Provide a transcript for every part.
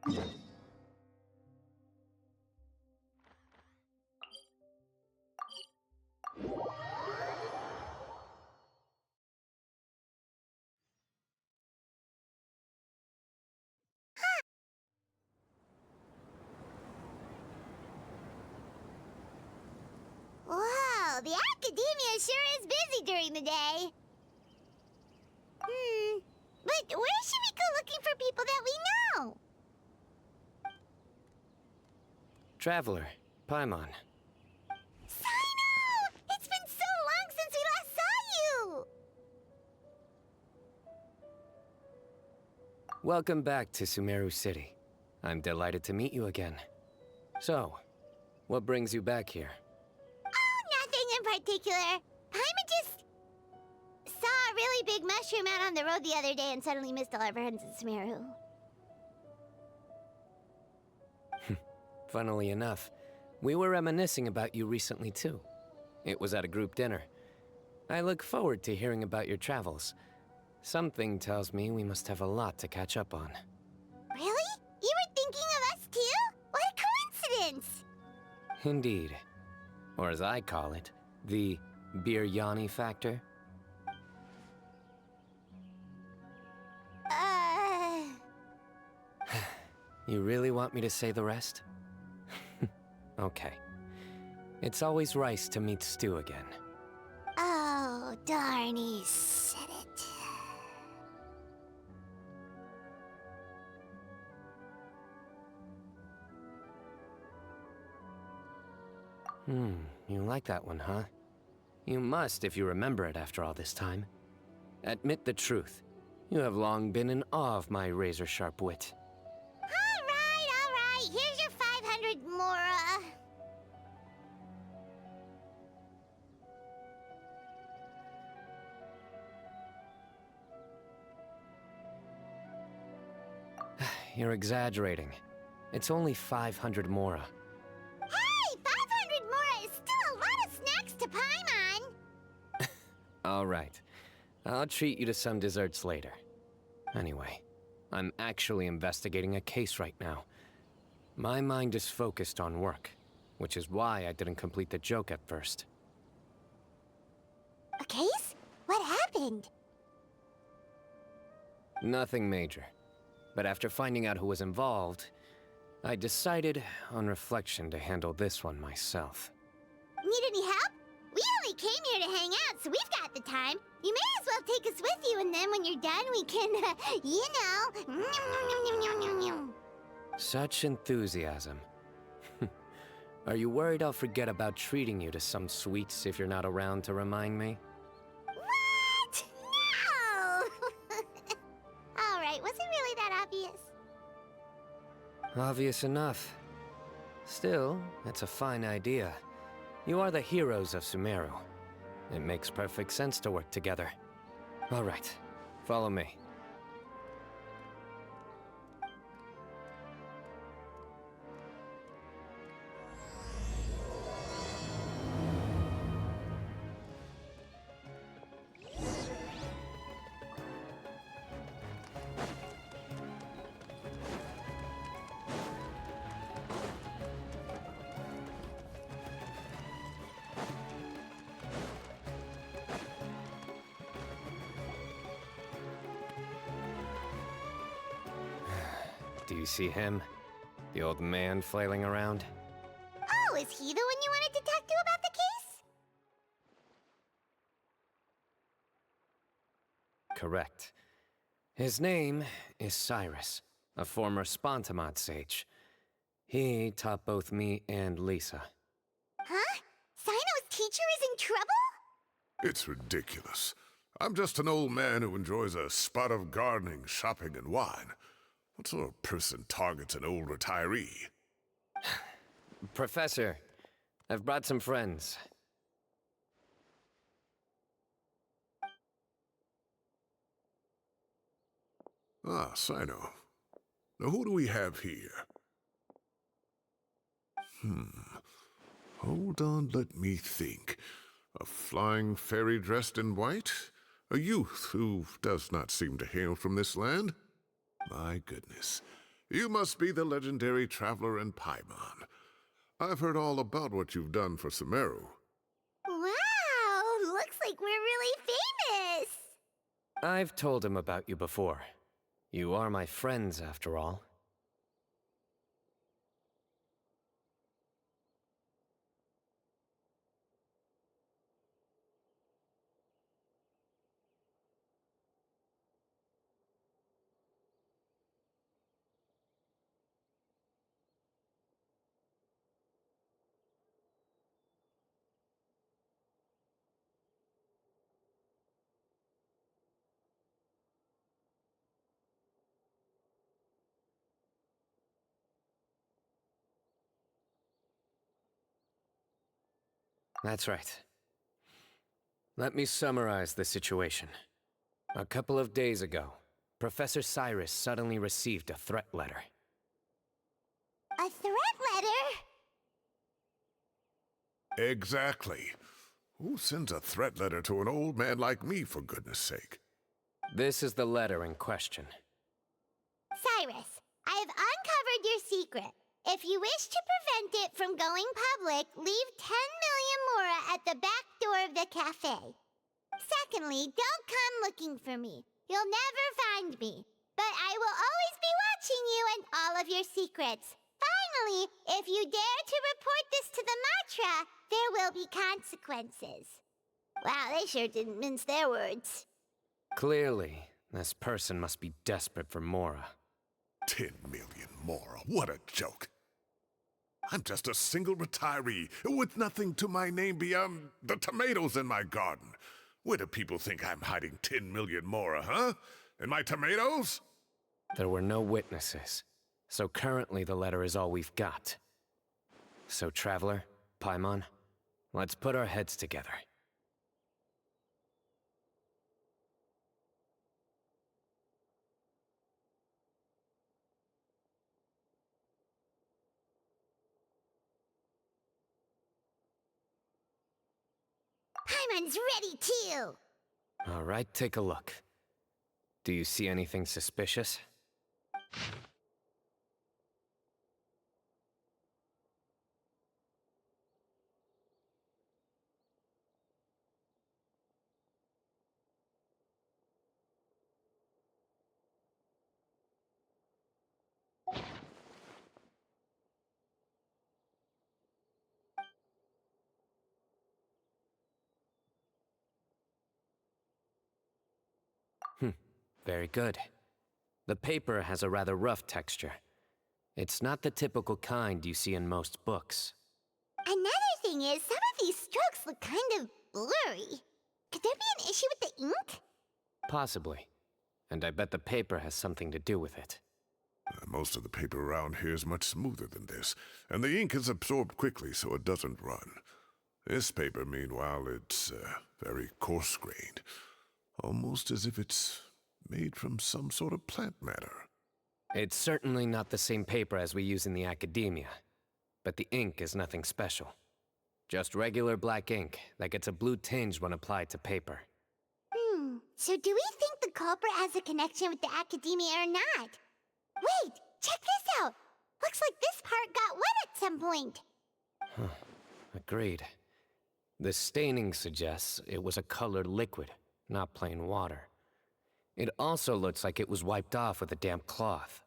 Whoa, the academia sure is busy during the day. But where should we go looking for people that we know? Traveler, Paimon. Cyno! It's been so long since we last saw you! Welcome back to Sumeru City. I'm delighted to meet you again. So, what brings you back here? Oh, nothing in particular. Paimon just saw a really big mushroom out on the road the other day and suddenly missed all our friends in Sumeru. Funnily enough, we were reminiscing about you recently too. It was at a group dinner. I look forward to hearing about your travels. Something tells me we must have a lot to catch up on. Really? You were thinking of us too? What a coincidence! Indeed. Or as I call it, the biryani factor. You really want me to say the rest? Okay. It's always rice to meet stew again. Oh, darn, he said it. You like that one, huh? You must if you remember it after all this time. Admit the truth. You have long been in awe of my razor-sharp wit. All right. Here's your 500 Mora. You're exaggerating. It's only 500 Mora. Hey, 500 Mora is still a lot of snacks to Paimon. All right. I'll treat you to some desserts later. Anyway, I'm actually investigating a case right now. My mind is focused on work, which is why I didn't complete the joke at first. A case? What happened? Nothing major. But after finding out who was involved, I decided, on reflection, to handle this one myself. Need any help? We only came here to hang out, so we've got the time. You may as well take us with you, and then when you're done, we can, you know... Such enthusiasm. Are you worried I'll forget about treating you to some sweets if you're not around to remind me? What? No! All right, was it really that obvious? Obvious enough. Still, it's a fine idea. You are the heroes of Sumeru. It makes perfect sense to work together. All right, follow me. Do you see him? The old man flailing around? Oh, is he the one you wanted to talk to about the case? Correct. His name is Cyrus, a former Spontamod sage. He taught both me and Lisa. Huh? Cyno's teacher is in trouble? It's ridiculous. I'm just an old man who enjoys a spot of gardening, shopping, and wine. What sort of person targets an old retiree? Professor, I've brought some friends. Ah, Cyno. Now who do we have here? Hold on, let me think. A flying fairy dressed in white? A youth who does not seem to hail from this land? My goodness. You must be the legendary traveler in Paimon. I've heard all about what you've done for Sumeru. Wow, looks like we're really famous. I've told him about you before. You are my friends, after all. That's right. Let me summarize the situation. A couple of days ago, Professor Cyrus suddenly received a threat letter. A threat letter? Exactly. Who sends a threat letter to an old man like me, for goodness sake? This is the letter in question. Cyrus, I have uncovered your secret. If you wish to prevent it from going public, leave 10 million mora at the back door of the cafe. Secondly, don't come looking for me. You'll never find me. But I will always be watching you and all of your secrets. Finally, if you dare to report this to the Matra, there will be consequences. Wow, they sure didn't mince their words. Clearly, this person must be desperate for mora. 10 million mora, what a joke. I'm just a single retiree with nothing to my name beyond the tomatoes in my garden. Where do people think I'm hiding 10 million mora, huh? In my tomatoes? There were no witnesses, so currently the letter is all we've got. So, Traveler, Paimon, let's put our heads together. Paimon's ready too! All right, take a look. Do you see anything suspicious? Very good. The paper has a rather rough texture. It's not the typical kind you see in most books. Another thing is, some of these strokes look kind of blurry. Could there be an issue with the ink? Possibly. And I bet the paper has something to do with it. Most of the paper around here is much smoother than this, and the ink is absorbed quickly so it doesn't run. This paper, meanwhile, it's very coarse-grained. Almost as if it's made from some sort of plant matter. It's certainly not the same paper as we use in the academia, but the ink is nothing special. Just regular black ink that gets a blue tinge when applied to paper. So do we think the culprit has a connection with the academia or not? Wait, check this out! Looks like this part got wet at some point. Agreed. The staining suggests it was a colored liquid, not plain water. It also looks like it was wiped off with a damp cloth.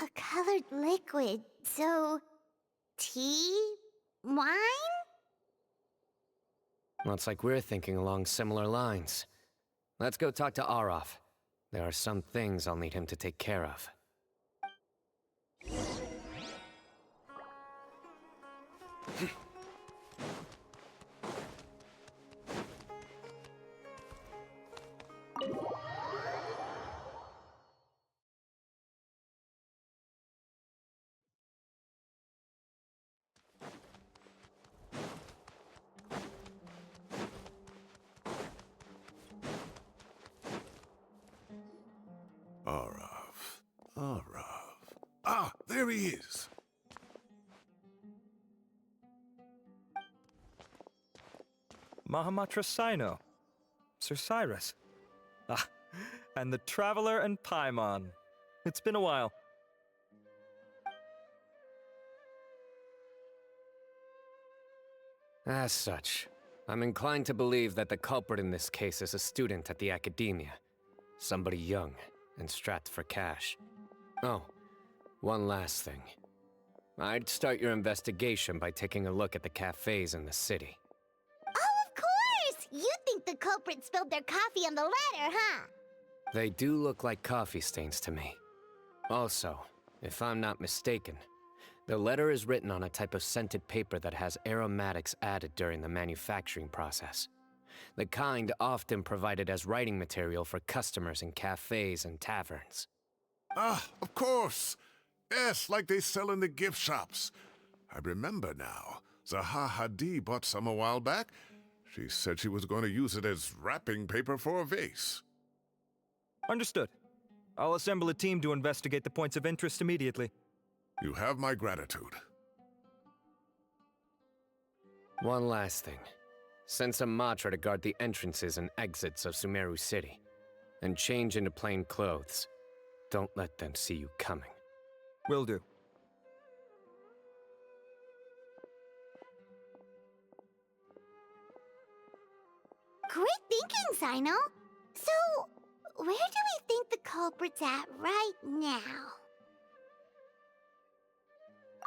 A colored liquid, so... tea? Wine? Looks like we're thinking along similar lines. Let's go talk to Arof. There are some things I'll need him to take care of. Arof. Ah, there he is. Mahamatra Cyno, Sir Cyrus. Ah, and the Traveler and Paimon. It's been a while. As such, I'm inclined to believe that the culprit in this case is a student at the academia. Somebody young and strapped for cash. Oh, one last thing. I'd start your investigation by taking a look at the cafes in the city. Oh, of course! You think the culprit spilled their coffee on the ladder, huh? They do look like coffee stains to me. Also, if I'm not mistaken, the letter is written on a type of scented paper that has aromatics added during the manufacturing process. The kind often provided as writing material for customers in cafes and taverns. Ah, of course. Yes, like they sell in the gift shops. I remember now. Zaha Hadid bought some a while back. She said she was going to use it as wrapping paper for a vase. Understood. I'll assemble a team to investigate the points of interest immediately. You have my gratitude. One last thing. Send some Matra to guard the entrances and exits of Sumeru City. And change into plain clothes. Don't let them see you coming. Will do. Great thinking, Cyno. So, where do we think the culprit's at right now?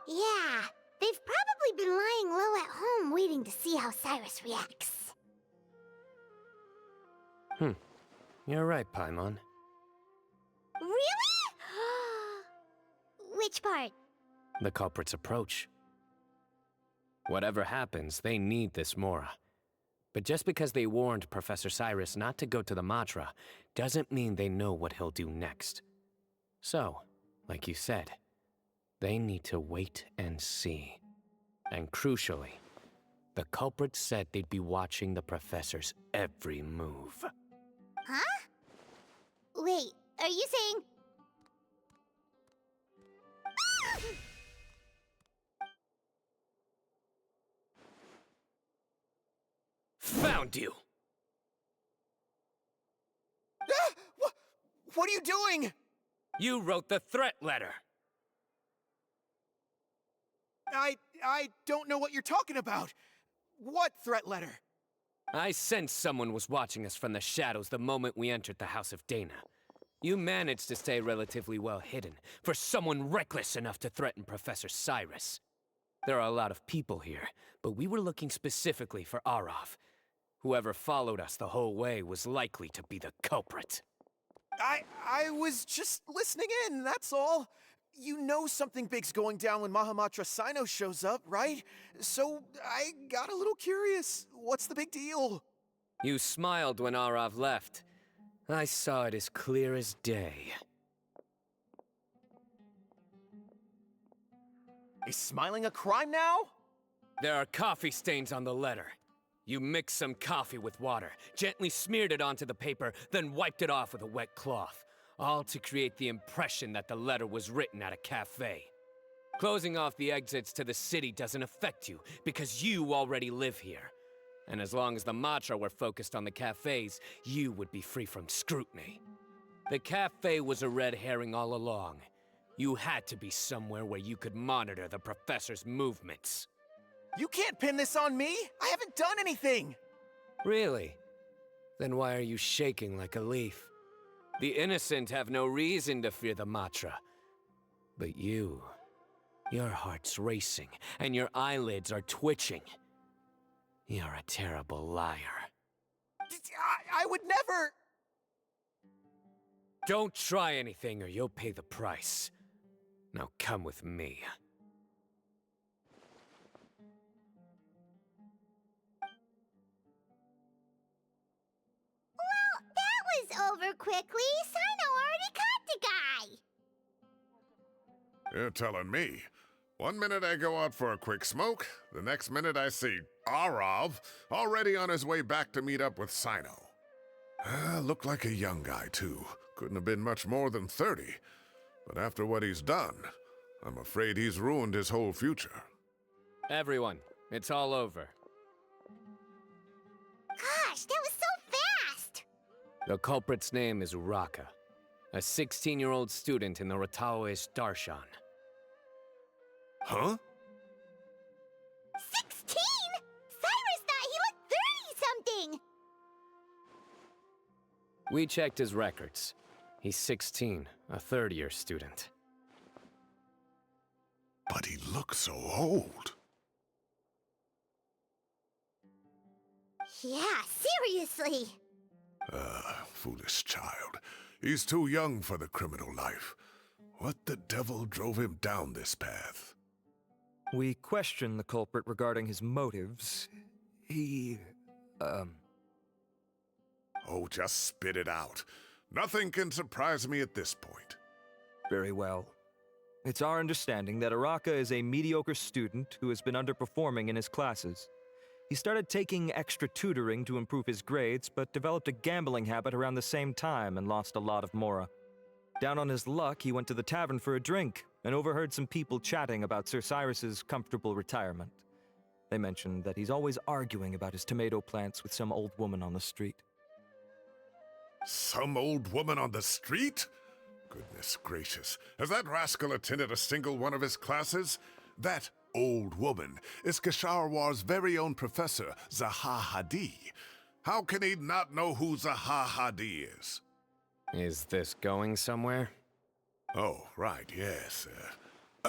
Yeah, they've probably been lying low at home waiting to see how Cyrus reacts. You're right, Paimon. Really? Which part? The culprit's approach. Whatever happens, they need this Mora. But just because they warned Professor Cyrus not to go to the Matra, doesn't mean they know what he'll do next. So, like you said, they need to wait and see. And crucially, the culprit said they'd be watching the Professor's every move. Huh? Wait, are you saying... Found you! What are you doing? You wrote the threat letter! I don't know what you're talking about. What threat letter? I sensed someone was watching us from the shadows the moment we entered the House of Dana. You managed to stay relatively well hidden for someone reckless enough to threaten Professor Cyrus. There are a lot of people here, but we were looking specifically for Arav. Whoever followed us the whole way was likely to be the culprit. I was just listening in, that's all. You know something big's going down when Mahamatra Cyno shows up, right? So I got a little curious. What's the big deal? You smiled when Arav left. I saw it as clear as day. Is smiling a crime now? There are coffee stains on the letter. You mixed some coffee with water, gently smeared it onto the paper, then wiped it off with a wet cloth. All to create the impression that the letter was written at a cafe. Closing off the exits to the city doesn't affect you, because you already live here. And as long as the Matra were focused on the cafes, you would be free from scrutiny. The cafe was a red herring all along. You had to be somewhere where you could monitor the Professor's movements. You can't pin this on me! I haven't done anything! Really? Then why are you shaking like a leaf? The innocent have no reason to fear the Matra. But you, your heart's racing, and your eyelids are twitching. You're a terrible liar. I would never... Don't try anything or you'll pay the price. Now come with me. That was over quickly. Cyno already caught the guy. You're telling me. One minute I go out for a quick smoke, the next minute I see Arav already on his way back to meet up with Cyno. Looked like a young guy, too. Couldn't have been much more than 30. But after what he's done, I'm afraid he's ruined his whole future. Everyone, it's all over. Gosh, that was so fast! The culprit's name is Uraka, a 16-year-old student in the Rataoist Darshan. Huh? 16? We checked his records. He's 16, a third-year student. But he looks so old. Yeah, seriously. Foolish child. He's too young for the criminal life. What the devil drove him down this path? We questioned the culprit regarding his motives. Oh, just spit it out. Nothing can surprise me at this point. Very well. It's our understanding that Araka is a mediocre student who has been underperforming in his classes. He started taking extra tutoring to improve his grades, but developed a gambling habit around the same time and lost a lot of mora. Down on his luck, he went to the tavern for a drink and overheard some people chatting about Sir Cyrus's comfortable retirement. They mentioned that he's always arguing about his tomato plants with some old woman on the street. Some old woman on the street? Goodness gracious. Has that rascal attended a single one of his classes? That old woman is Kasharwar's very own professor, Zaha Hadi. How can he not know who Zaha Hadi is? Is this going somewhere? Oh, right, yes.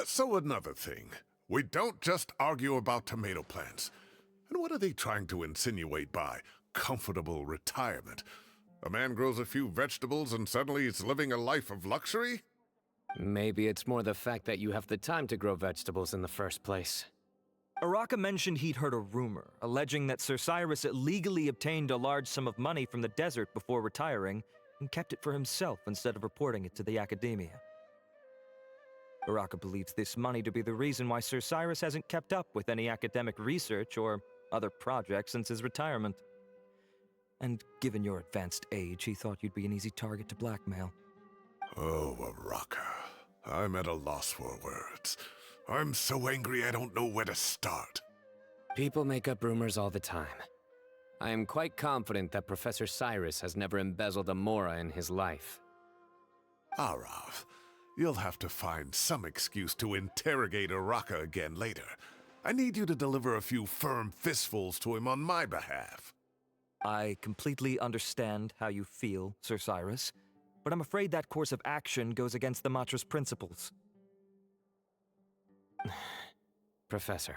So another thing. We don't just argue about tomato plants. And what are they trying to insinuate by comfortable retirement? A man grows a few vegetables and suddenly he's living a life of luxury? Maybe it's more the fact that you have the time to grow vegetables in the first place. Araka mentioned he'd heard a rumor, alleging that Sir Cyrus illegally obtained a large sum of money from the desert before retiring, and kept it for himself instead of reporting it to the academia. Araka believes this money to be the reason why Sir Cyrus hasn't kept up with any academic research or other projects since his retirement. And given your advanced age, he thought you'd be an easy target to blackmail. Oh, Araka. I'm at a loss for words. I'm so angry I don't know where to start. People make up rumors all the time. I am quite confident that Professor Cyrus has never embezzled a mora in his life. Arav, you'll have to find some excuse to interrogate Araka again later. I need you to deliver a few firm fistfuls to him on my behalf. I completely understand how you feel, Sir Cyrus, but I'm afraid that course of action goes against the Matra's principles. Professor,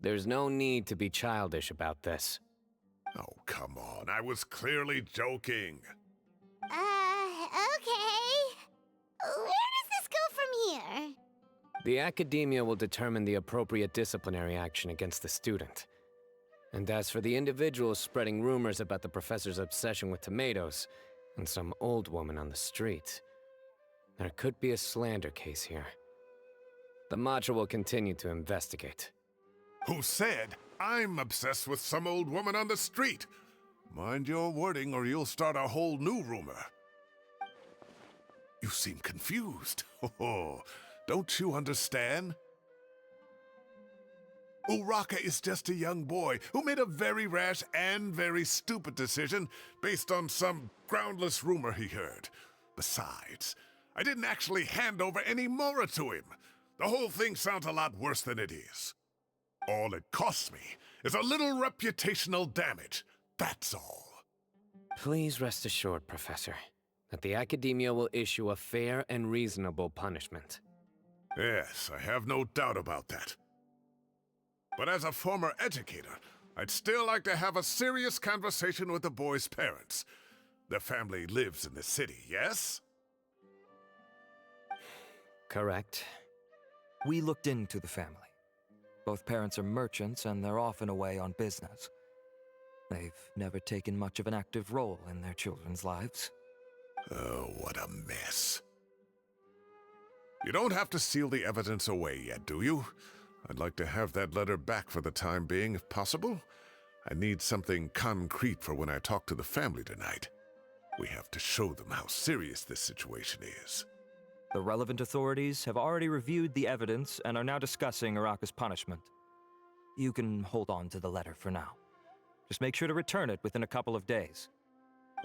there's no need to be childish about this. Oh, come on. I was clearly joking. Okay. Where does this go from here? The academia will determine the appropriate disciplinary action against the student. And as for the individuals spreading rumors about the professor's obsession with tomatoes and some old woman on the street, there could be a slander case here. The Matra will continue to investigate. Who said I'm obsessed with some old woman on the street? Mind your wording or you'll start a whole new rumor. You seem confused. Oh, don't you understand? Uraka is just a young boy who made a very rash and very stupid decision based on some groundless rumor he heard. Besides, I didn't actually hand over any mora to him. The whole thing sounds a lot worse than it is. All it costs me is a little reputational damage. That's all. Please rest assured, Professor, that the academia will issue a fair and reasonable punishment. Yes, I have no doubt about that. But as a former educator, I'd still like to have a serious conversation with the boy's parents. Their family lives in the city, yes? Correct. We looked into the family. Both parents are merchants and they're often away on business. They've never taken much of an active role in their children's lives. Oh, what a mess. You don't have to seal the evidence away yet, do you? I'd like to have that letter back for the time being, if possible. I need something concrete for when I talk to the family tonight. We have to show them how serious this situation is. The relevant authorities have already reviewed the evidence and are now discussing Araka's punishment. You can hold on to the letter for now. Just make sure to return it within a couple of days.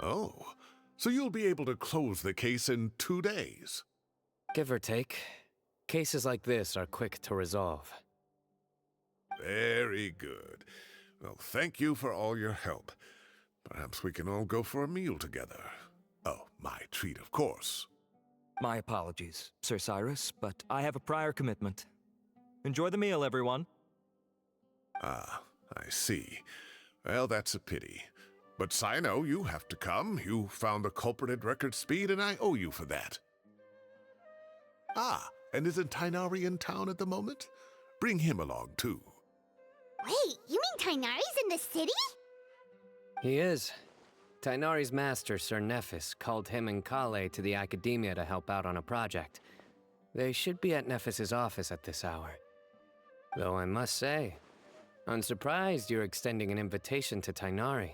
Oh, so you'll be able to close the case in 2 days? Give or take. Cases like this are quick to resolve. Very good. Well, thank you for all your help. Perhaps we can all go for a meal together. My treat, of course. My apologies, Sir Cyrus, but I have a prior commitment. Enjoy the meal, everyone. Ah, I see. Well, that's a pity. But Cyno, you have to come. You found the culprit at record speed, and I owe you for that. Ah, and isn't Tighnari in town at the moment? Bring him along, too. Wait, you mean Tighnari's in the city? He is. Tighnari's master, Sir Nephis, called him and Kale to the academia to help out on a project. They should be at Nephis's office at this hour. Though I must say, I'm surprised you're extending an invitation to Tighnari.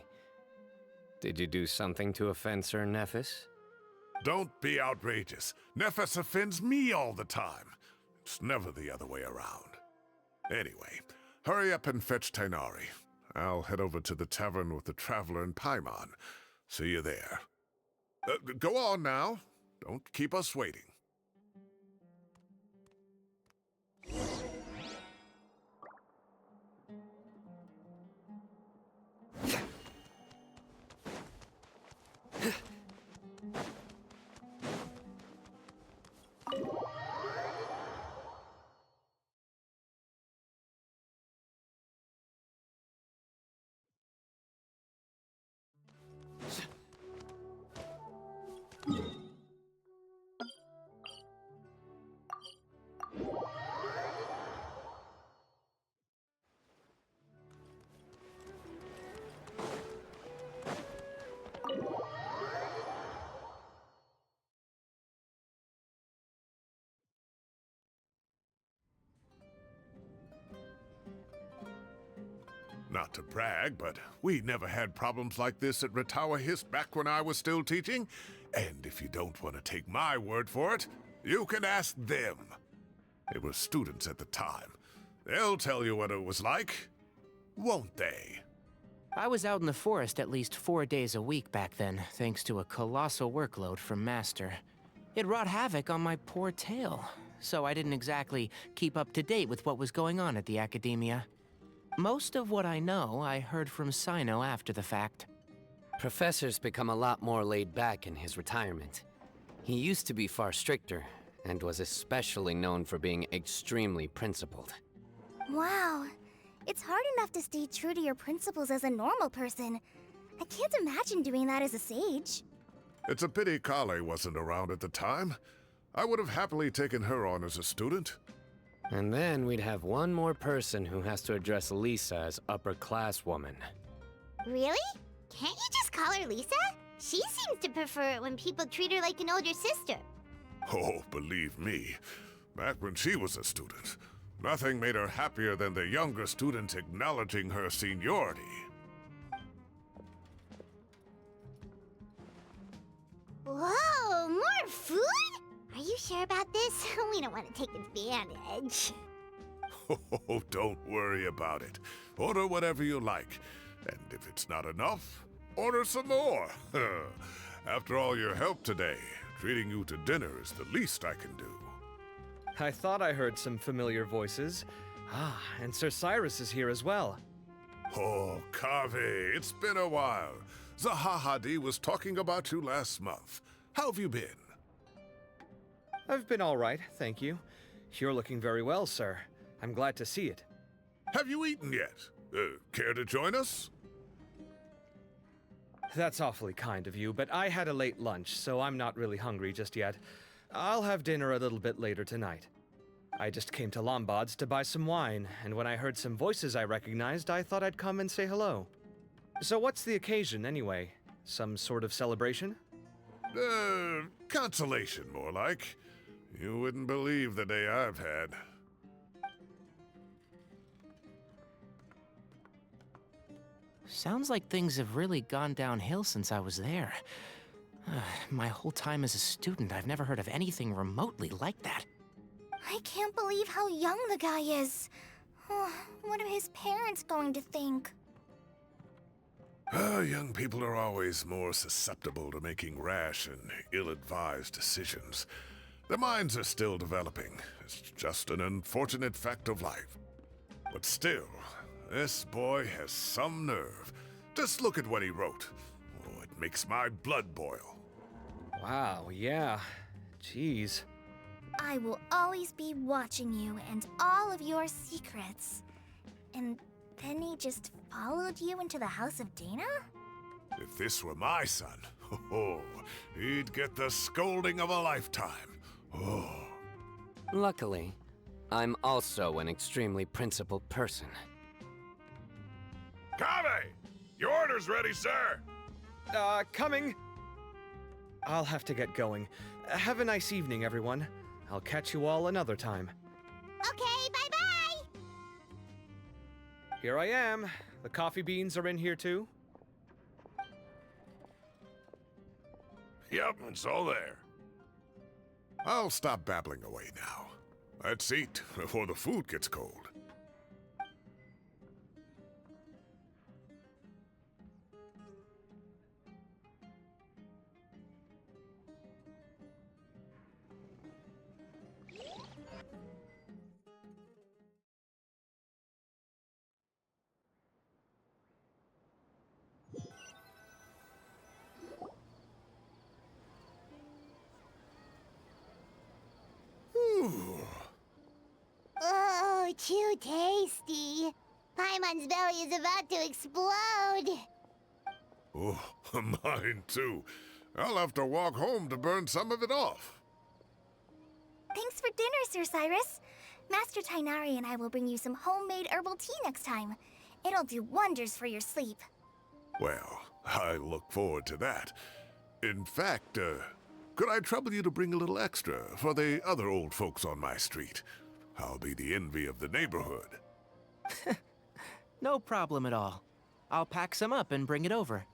Did you do something to offend Sir Nephis? Don't be outrageous. Nephis offends me all the time. It's never the other way around. Anyway, hurry up and fetch Tighnari. I'll head over to the tavern with the Traveler and Paimon. See you there. Go on now. Don't keep us waiting. Not to brag, but we never had problems like this at Ratawa Hist back when I was still teaching. And if you don't want to take my word for it, you can ask them. They were students at the time. They'll tell you what it was like, won't they? I was out in the forest at least 4 days a week back then, thanks to a colossal workload from Master. It wrought havoc on my poor tail, so I didn't exactly keep up to date with what was going on at the academia. Most of what I know, I heard from Cyno after the fact. Professor's become a lot more laid back in his retirement. He used to be far stricter, and was especially known for being extremely principled. Wow. It's hard enough to stay true to your principles as a normal person. I can't imagine doing that as a sage. It's a pity Kale wasn't around at the time. I would have happily taken her on as a student. And then we'd have one more person who has to address Lisa as upper-class woman. Really? Can't you just call her Lisa? She seems to prefer it when people treat her like an older sister. Oh, believe me, back when she was a student, nothing made her happier than the younger students acknowledging her seniority. Whoa, more food? Are you sure about this? We don't want to take advantage. Oh, don't worry about it. Order whatever you like. And if it's not enough, order some more. After all your help today, treating you to dinner is the least I can do. I thought I heard some familiar voices. Ah, and Sir Cyrus is here as well. Oh, Kave, it's been a while. Zahahadi was talking about you last month. How have you been? I've been all right, thank you. You're looking very well, sir. I'm glad to see it. Have you eaten yet? Care to join us? That's awfully kind of you, but I had a late lunch, so I'm not really hungry just yet. I'll have dinner a little bit later tonight. I just came to Lombard's to buy some wine, and when I heard some voices I recognized, I thought I'd come and say hello. So what's the occasion, anyway? Some sort of celebration? Consolation, more like. You wouldn't believe the day I've had. Sounds like things have really gone downhill since I was there. My whole time as a student, I've never heard of anything remotely like that. I can't believe how young the guy is. What are his parents going to think? Young people are always more susceptible to making rash and ill-advised decisions. Their minds are still developing. It's just an unfortunate fact of life. But still, this boy has some nerve. Just look at what he wrote. Oh, it makes my blood boil. Wow, yeah. Jeez. I will always be watching you and all of your secrets. And then he just followed you into the house of Dana? If this were my son, he'd get the scolding of a lifetime. Oh. Luckily, I'm also an extremely principled person. Kave! Your order's ready, sir! Coming. I'll have to get going. Have a nice evening, everyone. I'll catch you all another time. Okay, bye-bye! Here I am. The coffee beans are in here too. Yep, it's all there. I'll stop babbling away now. Let's eat before the food gets cold. Oh, too tasty. Paimon's belly is about to explode. Oh, mine too. I'll have to walk home to burn some of it off. Thanks for dinner, Sir Cyrus. Master Tighnari and I will bring you some homemade herbal tea next time. It'll do wonders for your sleep. Well, I look forward to that. In fact, could I trouble you to bring a little extra for the other old folks on my street? I'll be the envy of the neighborhood. No problem at all. I'll pack some up and bring it over.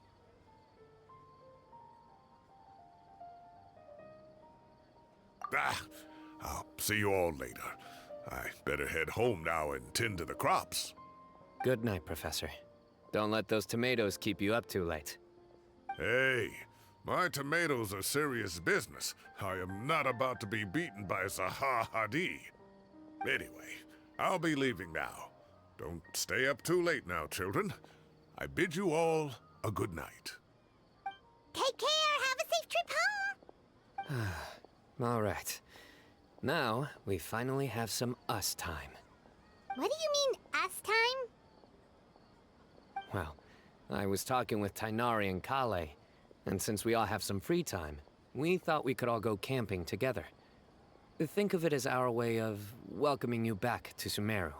I'll see you all later. I better head home now and tend to the crops. Good night, Professor. Don't let those tomatoes keep you up too late. Hey, my tomatoes are serious business. I am not about to be beaten by Zaha Hadid. Anyway, I'll be leaving now. Don't stay up too late now, children. I bid you all a good night. Take care, have a safe trip home. All right. Now, we finally have some us time. What do you mean, us time? Well, I was talking with Tighnari and Kale, and since we all have some free time, we thought we could all go camping together. Think of it as our way of welcoming you back to Sumeru.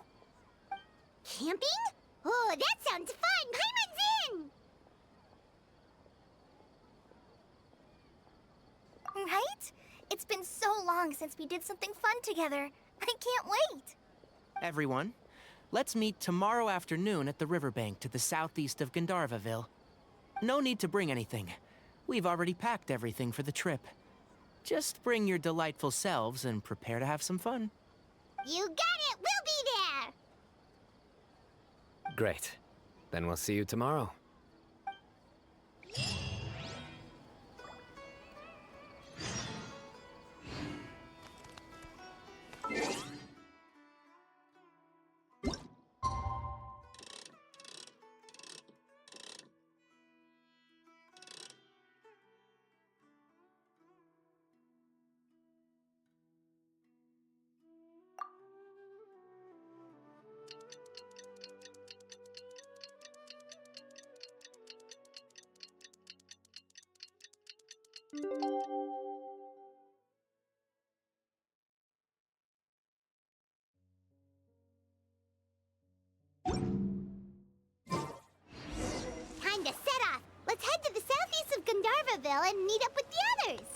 Camping? Oh, that sounds fun! Paimon's in! Right? It's been so long since we did something fun together. I can't wait! Everyone, let's meet tomorrow afternoon at the riverbank to the southeast of Gandharvaville. No need to bring anything. We've already packed everything for the trip. Just bring your delightful selves and prepare to have some fun. You got it! We'll be there! Great. Then we'll see you tomorrow. Time to set off! Let's head to the southeast of Gandharvaville and meet up with the others!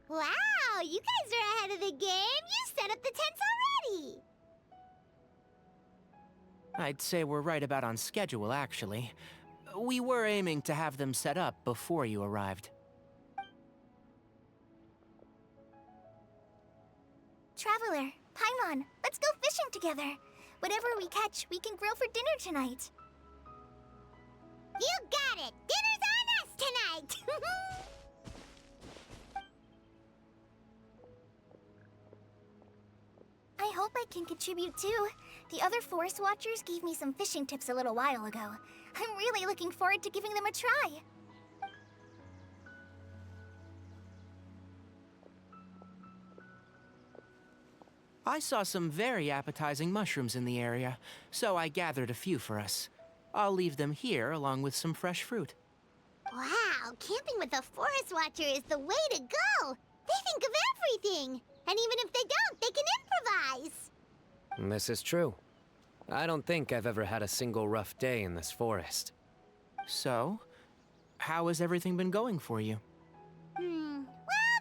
Wow, you guys are ahead of the game. You set up the tents already. I'd say we're right about on schedule, actually. We were aiming to have them set up before you arrived. Traveler, Paimon, let's go fishing together. Whatever we catch, we can grill for dinner tonight. You got it! Dinner's on us tonight! I hope I can contribute too. The other forest watchers gave me some fishing tips a little while ago. I'm really looking forward to giving them a try. I saw some very appetizing mushrooms in the area, so I gathered a few for us. I'll leave them here along with some fresh fruit. Wow, camping with a forest watcher is the way to go! They think of everything! And even if they don't, they can improvise! This is true. I don't think I've ever had a single rough day in this forest. So, how has everything been going for you? Well,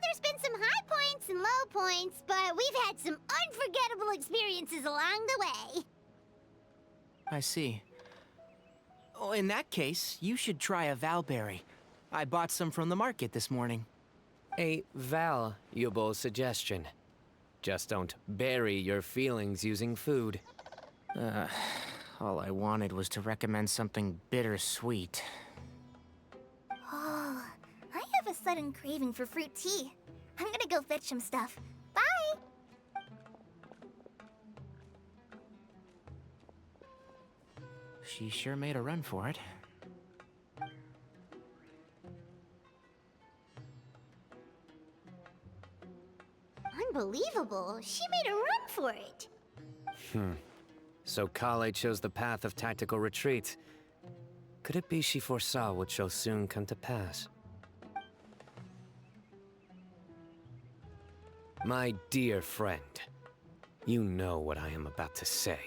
there's been some high points and low points, but we've had some unforgettable experiences along the way. I see. Oh, in that case, you should try a valberry. I bought some from the market this morning. A valuable suggestion. Just don't bury your feelings using food. All I wanted was to recommend something bittersweet. Oh, I have a sudden craving for fruit tea. I'm gonna go fetch some stuff. Bye! She sure made a run for it. Unbelievable. She made a run for it. So Kale chose the path of tactical retreat. Could it be she foresaw what shall soon come to pass? My dear friend, you know what I am about to say.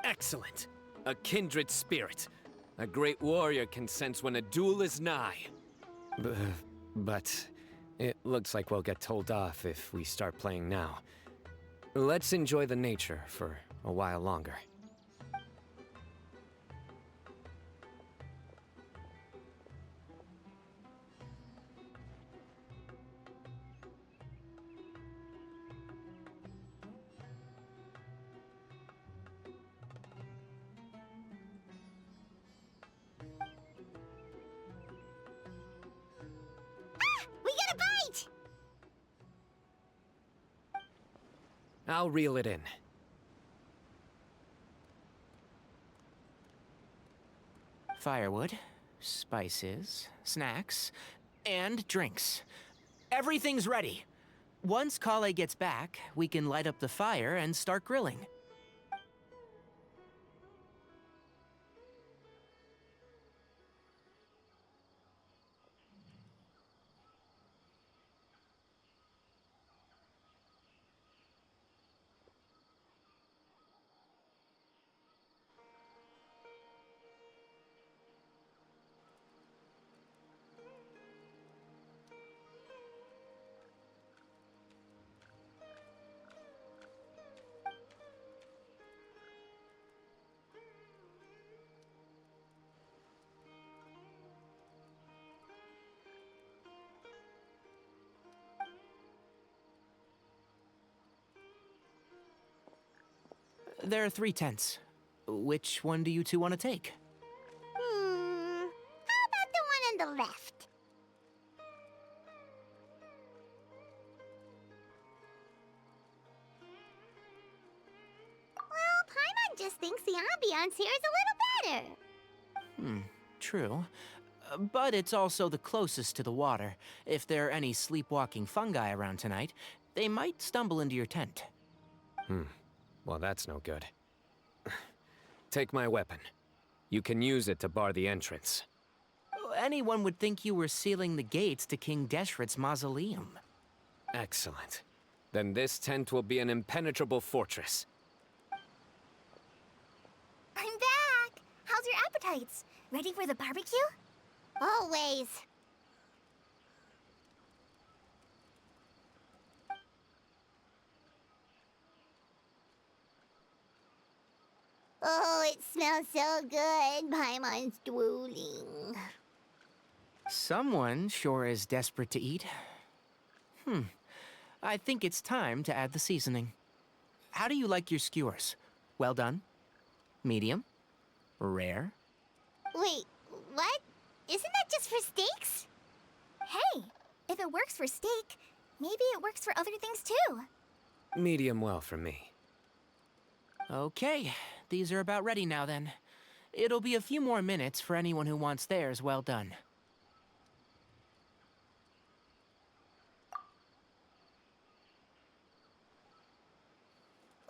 Excellent! A kindred spirit. A great warrior can sense when a duel is nigh. But it looks like we'll get told off if we start playing now. Let's enjoy the nature for a while longer. We got a bite! I'll reel it in. Firewood, spices, snacks, and drinks. Everything's ready. Once Kale gets back, we can light up the fire and start grilling. There are 3 tents. Which one do you two want to take? How about the one on the left? Well, Paimon just thinks the ambiance here is a little better. True. But it's also the closest to the water. If there are any sleepwalking fungi around tonight, they might stumble into your tent. Well, that's no good. Take my weapon. You can use it to bar the entrance. Anyone would think you were sealing the gates to King Deshret's mausoleum. Excellent. Then this tent will be an impenetrable fortress. I'm back! How's your appetites? Ready for the barbecue? Always. Oh, it It smells so good. Paimon's drooling. Someone sure is desperate to eat. I think it's time to add the seasoning. How do you like your skewers? Well done? Medium? Rare? Wait, what? Isn't that just for steaks? Hey, if it works for steak, maybe it works for other things too. Medium well for me. Okay, these are about ready now then. It'll be a few more minutes for anyone who wants theirs well done.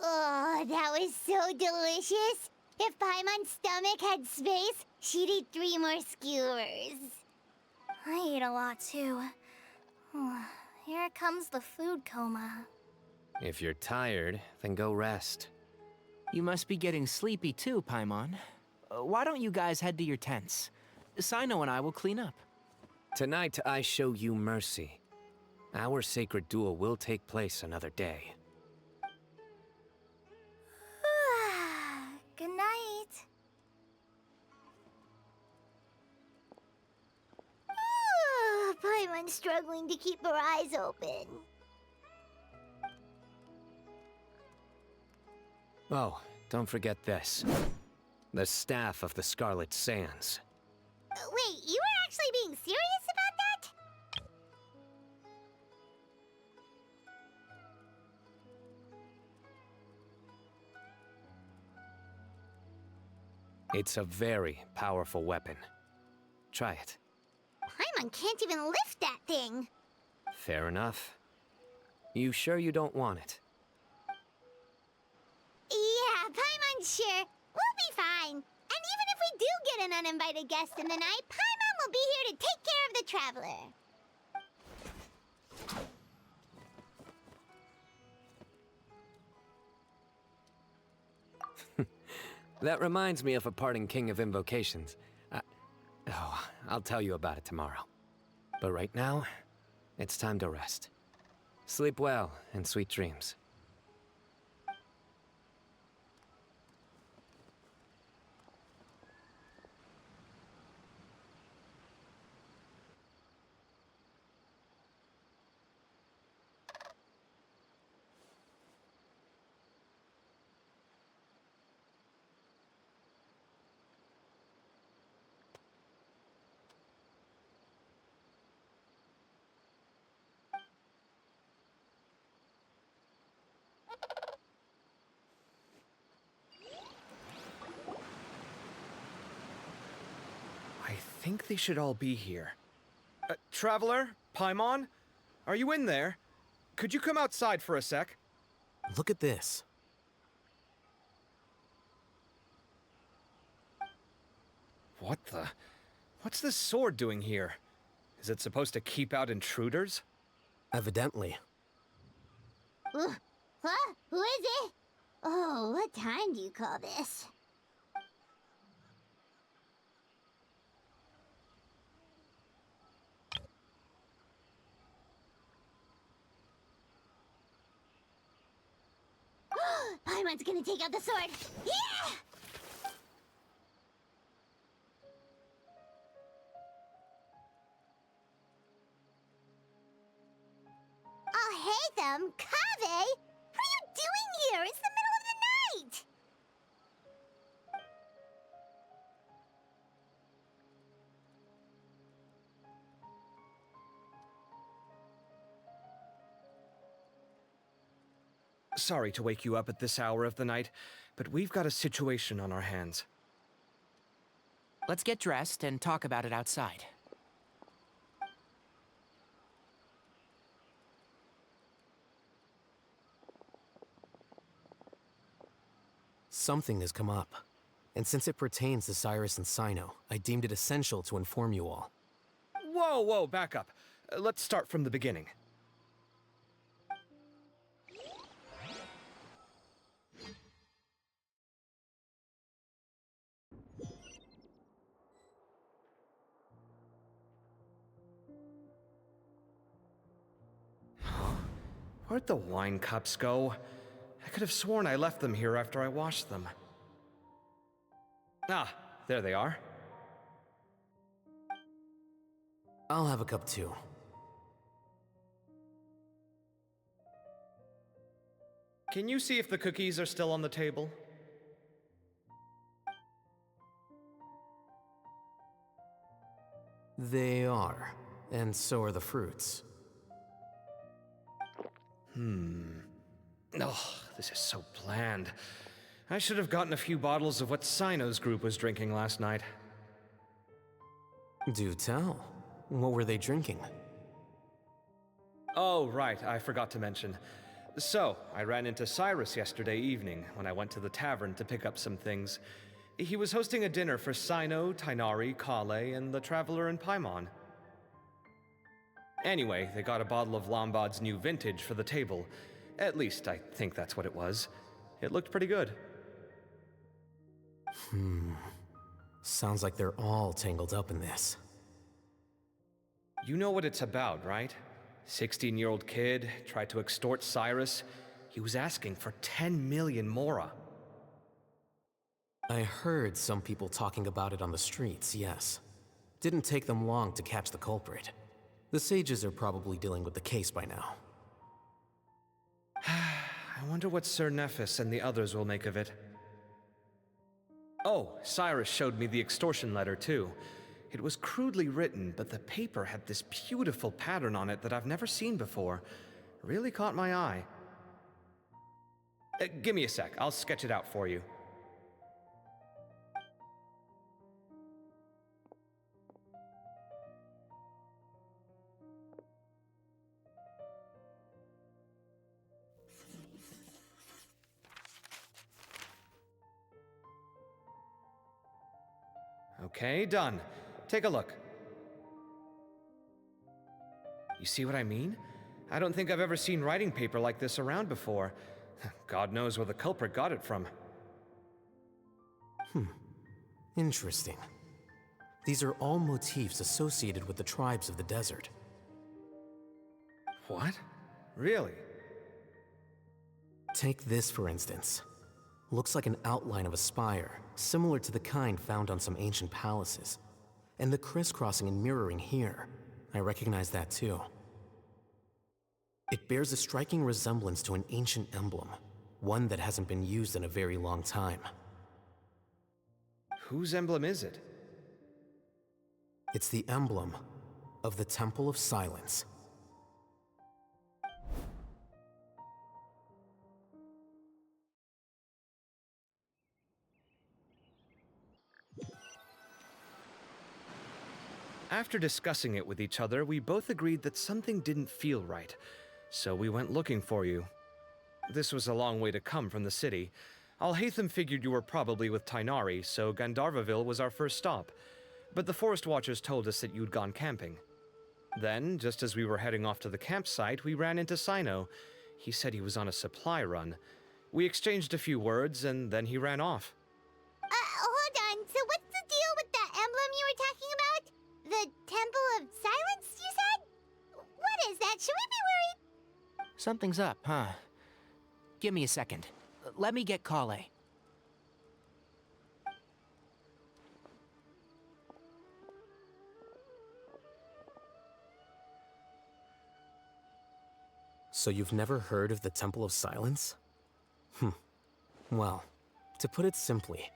Oh, that was so delicious. If Paimon's stomach had space, she'd eat 3 more skewers. I ate a lot too. Here comes the food coma. If you're tired, then go rest. You must be getting sleepy too, Paimon. Why don't you guys head to your tents? Cyno and I will clean up. Tonight I show you mercy. Our sacred duel will take place another day. Good night. Paimon's struggling to keep her eyes open. Oh, don't forget this. The Staff of the Scarlet Sands. Wait, you were actually being serious about that? It's a very powerful weapon. Try it. Paimon can't even lift that thing. Fair enough. You sure you don't want it? Yeah, Paimon's sure. We'll be fine. And even if we do get an uninvited guest in the night, Paimon will be here to take care of the traveler. That reminds me of a parting king of invocations. I'll tell you about it tomorrow. But right now, it's time to rest. Sleep well and sweet dreams. I think they should all be here. Traveler? Paimon? Are you in there? Could you come outside for a sec? Look at this. What the? What's this sword doing here? Is it supposed to keep out intruders? Evidently. Huh? Who is it? Oh, what time do you call this? Paimon's gonna take out the sword. Yeah! Oh, hey them, Kave! What are you doing here? It's the middle of the night! Sorry to wake you up at this hour of the night, but we've got a situation on our hands. Let's get dressed and talk about it outside. Something has come up. And since it pertains to Cyrus and Cyno, I deemed it essential to inform you all. Whoa, back up. Let's start from the beginning. Where'd the wine cups go? I could have sworn I left them here after I washed them. Ah, there they are. I'll have a cup too. Can you see if the cookies are still on the table? They are, and so are the fruits. Oh, this is so bland. I should have gotten a few bottles of what Cyno's group was drinking last night. Do tell. What were they drinking? Oh, right, I forgot to mention. So, I ran into Cyrus yesterday evening when I went to the tavern to pick up some things. He was hosting a dinner for Cyno, Tighnari, Kale, and the Traveler and Paimon. Anyway, they got a bottle of Lombard's new vintage for the table. At least, I think that's what it was. It looked pretty good. Sounds like they're all tangled up in this. You know what it's about, right? 16-year-old kid tried to extort Cyrus. He was asking for 10 million mora. I heard some people talking about it on the streets, yes. Didn't take them long to catch the culprit. The sages are probably dealing with the case by now. I wonder what Sir Nephis and the others will make of it. Oh, Cyrus showed me the extortion letter, too. It was crudely written, but the paper had this beautiful pattern on it that I've never seen before. Really caught my eye. Give me a sec, I'll sketch it out for you. Okay, done. Take a look. You see what I mean? I don't think I've ever seen writing paper like this around before. God knows where the culprit got it from. Interesting. These are all motifs associated with the tribes of the desert. What? Really? Take this, for instance. Looks like an outline of a spire, similar to the kind found on some ancient palaces. And the crisscrossing and mirroring here, I recognize that too. It bears a striking resemblance to an ancient emblem, one that hasn't been used in a very long time. Whose emblem is it? It's the emblem of the Temple of Silence. After discussing it with each other, we both agreed that something didn't feel right, so we went looking for you. This was a long way to come from the city. Alhaitham figured you were probably with Tighnari, so Gandharvaville was our first stop. But the Forest Watchers told us that you'd gone camping. Then, just as we were heading off to the campsite, we ran into Cyno. He said he was on a supply run. We exchanged a few words, and then he ran off. Hold on. So what's the deal with that emblem you were talking about? The Temple of Silence, you said? What is that? Should we be worried? Something's up, huh? Give me a second. Let me get Kale. So you've never heard of the Temple of Silence? Well, to put it simply,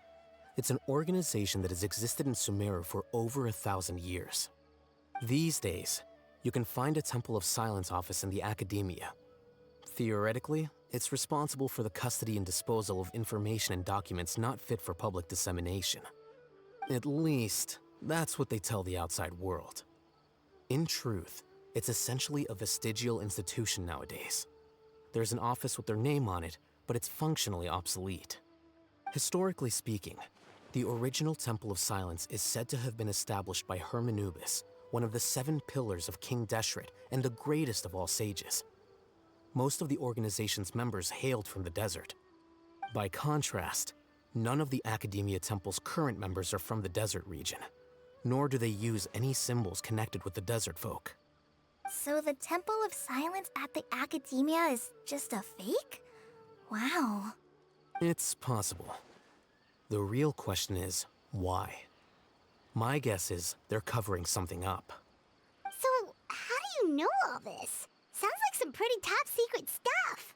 it's an organization that has existed in Sumeru for over 1,000 years. These days, you can find a Temple of Silence office in the academia. Theoretically, it's responsible for the custody and disposal of information and documents not fit for public dissemination. At least, that's what they tell the outside world. In truth, it's essentially a vestigial institution nowadays. There's an office with their name on it, but it's functionally obsolete. Historically speaking, the original Temple of Silence is said to have been established by Hermanubis, one of the 7 pillars of King Deshret and the greatest of all sages. Most of the organization's members hailed from the desert. By contrast, none of the Academia Temple's current members are from the desert region, nor do they use any symbols connected with the desert folk. So the Temple of Silence at the Academia is just a fake? Wow. It's possible. The real question is, Why? My guess is they're covering something up. So, how do you know all this? Sounds like some pretty top secret stuff.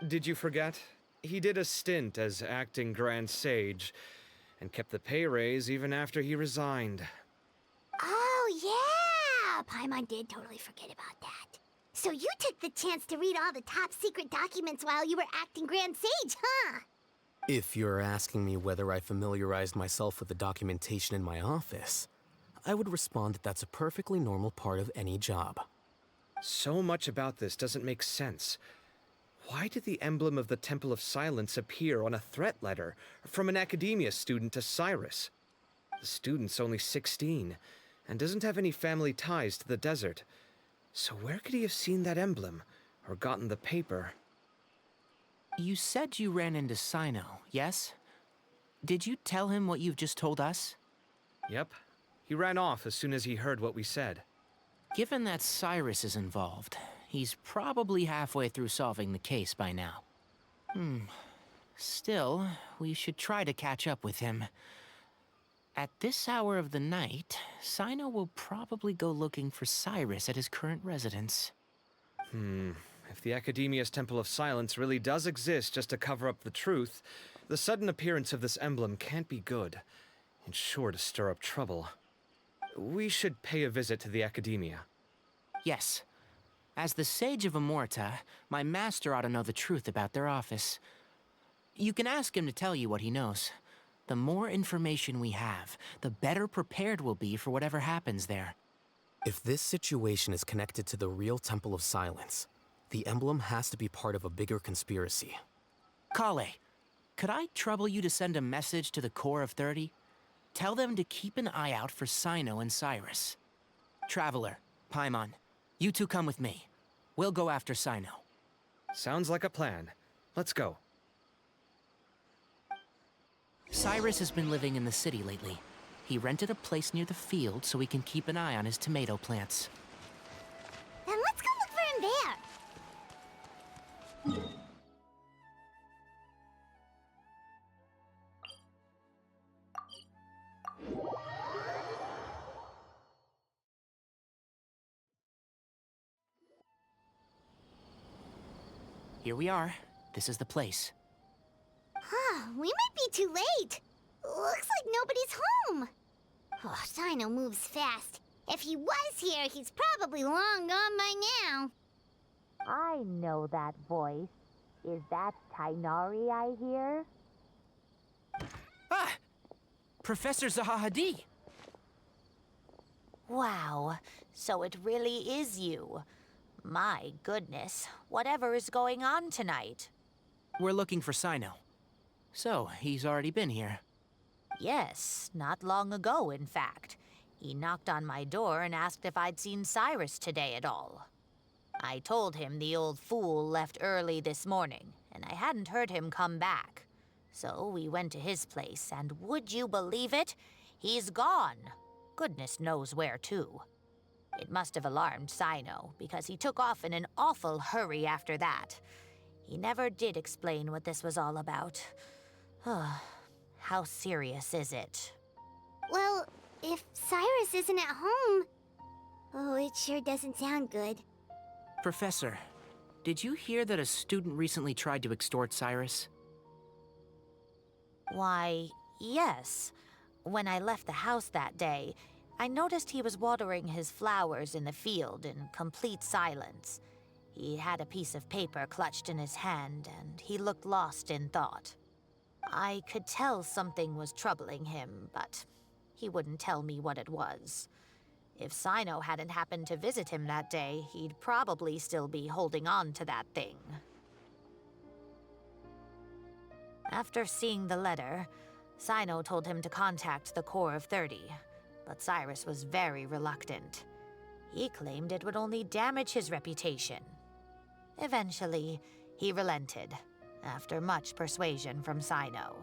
Did you forget? He did a stint as acting Grand Sage, and kept the pay raise even after he resigned. Oh, yeah! Paimon did totally forget about that. So you took the chance to read all the top secret documents while you were acting Grand Sage, huh? If you're asking me whether I familiarized myself with the documentation in my office, I would respond that that's a perfectly normal part of any job. So much about this doesn't make sense. Why did the emblem of the Temple of Silence appear on a threat letter from an academia student to Cyrus? The student's only 16, and doesn't have any family ties to the desert. So where could he have seen that emblem, or gotten the paper? You said you ran into Cyno, yes? Did you tell him what you've just told us? Yep. He ran off as soon as he heard what we said. Given that Cyrus is involved, he's probably halfway through solving the case by now. Still, we should try to catch up with him. At this hour of the night, Cyno will probably go looking for Cyrus at his current residence. If the Academia's Temple of Silence really does exist just to cover up the truth, the sudden appearance of this emblem can't be good. It's sure to stir up trouble. We should pay a visit to the Academia. Yes. As the Sage of Amorta, my master ought to know the truth about their office. You can ask him to tell you what he knows. The more information we have, the better prepared we'll be for whatever happens there. If this situation is connected to the real Temple of Silence, the emblem has to be part of a bigger conspiracy. Kale, could I trouble you to send a message to the Core of 30? Tell them to keep an eye out for Cyno and Cyrus. Traveler, Paimon, you two come with me. We'll go after Cyno. Sounds like a plan. Let's go. Cyrus has been living in the city lately. He rented a place near the field so he can keep an eye on his tomato plants. Then let's go look for him there. Here we are. This is the place. We might be too late. Looks like nobody's home. Oh, Cyno moves fast. If he was here, he's probably long gone by now. I know that voice. Is that Tighnari I hear? Ah! Professor Zahahadi! Wow, so it really is you. My goodness, whatever is going on tonight? We're looking for Cyno. So, he's already been here. Yes, not long ago, in fact. He knocked on my door and asked if I'd seen Cyrus today at all. I told him the old fool left early this morning, and I hadn't heard him come back. So we went to his place, and would you believe it? He's gone. Goodness knows where to. It must have alarmed Cyno, because he took off in an awful hurry after that. He never did explain what this was all about. How serious is it? Well, if Cyrus isn't at home... Oh, it sure doesn't sound good. Professor, did you hear that a student recently tried to extort Cyrus? Why, yes. When I left the house that day, I noticed he was watering his flowers in the field in complete silence. He had a piece of paper clutched in his hand, and he looked lost in thought. I could tell something was troubling him, but he wouldn't tell me what it was. If Cyno hadn't happened to visit him that day, he'd probably still be holding on to that thing. After seeing the letter, Cyno told him to contact the Core of 30, but Cyrus was very reluctant. He claimed it would only damage his reputation. Eventually, he relented, after much persuasion from Cyno.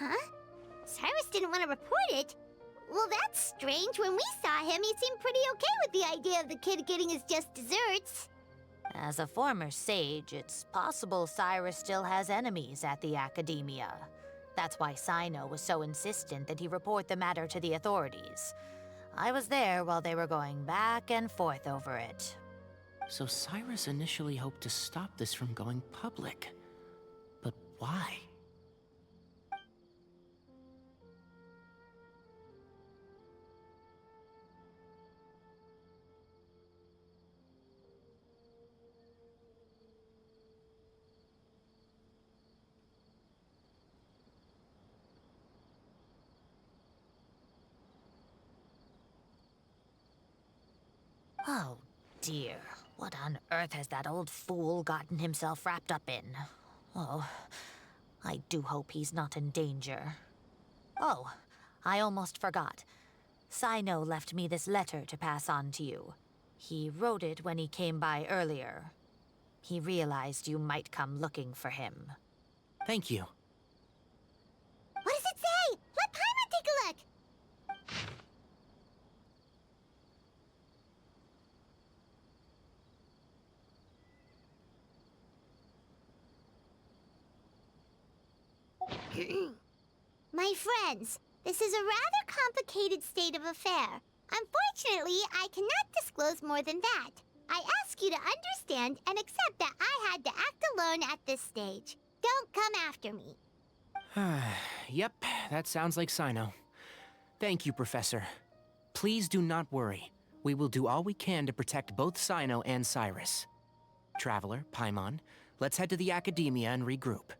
Huh? Cyrus didn't want to report it? Well, that's strange. When we saw him, he seemed pretty okay with the idea of the kid getting his just desserts. As a former sage, it's possible Cyrus still has enemies at the Academia. That's why Cyno was so insistent that he report the matter to the authorities. I was there while they were going back and forth over it. So Cyrus initially hoped to stop this from going public. But why? Oh dear, what on earth has that old fool gotten himself wrapped up in? Oh, I do hope he's not in danger. Oh, I almost forgot. Cyno left me this letter to pass on to you. He wrote it when he came by earlier. He realized you might come looking for him. Thank you. What does it say? Let Paimon take a look. My friends, this is a rather complicated state of affair. Unfortunately, I cannot disclose more than that. I ask you to understand and accept that I had to act alone at this stage. Don't come after me. Yep, that sounds like Cyno. Thank you, Professor. Please do not worry. We will do all we can to protect both Cyno and Cyrus. Traveler, Paimon, let's head to the Academia and regroup.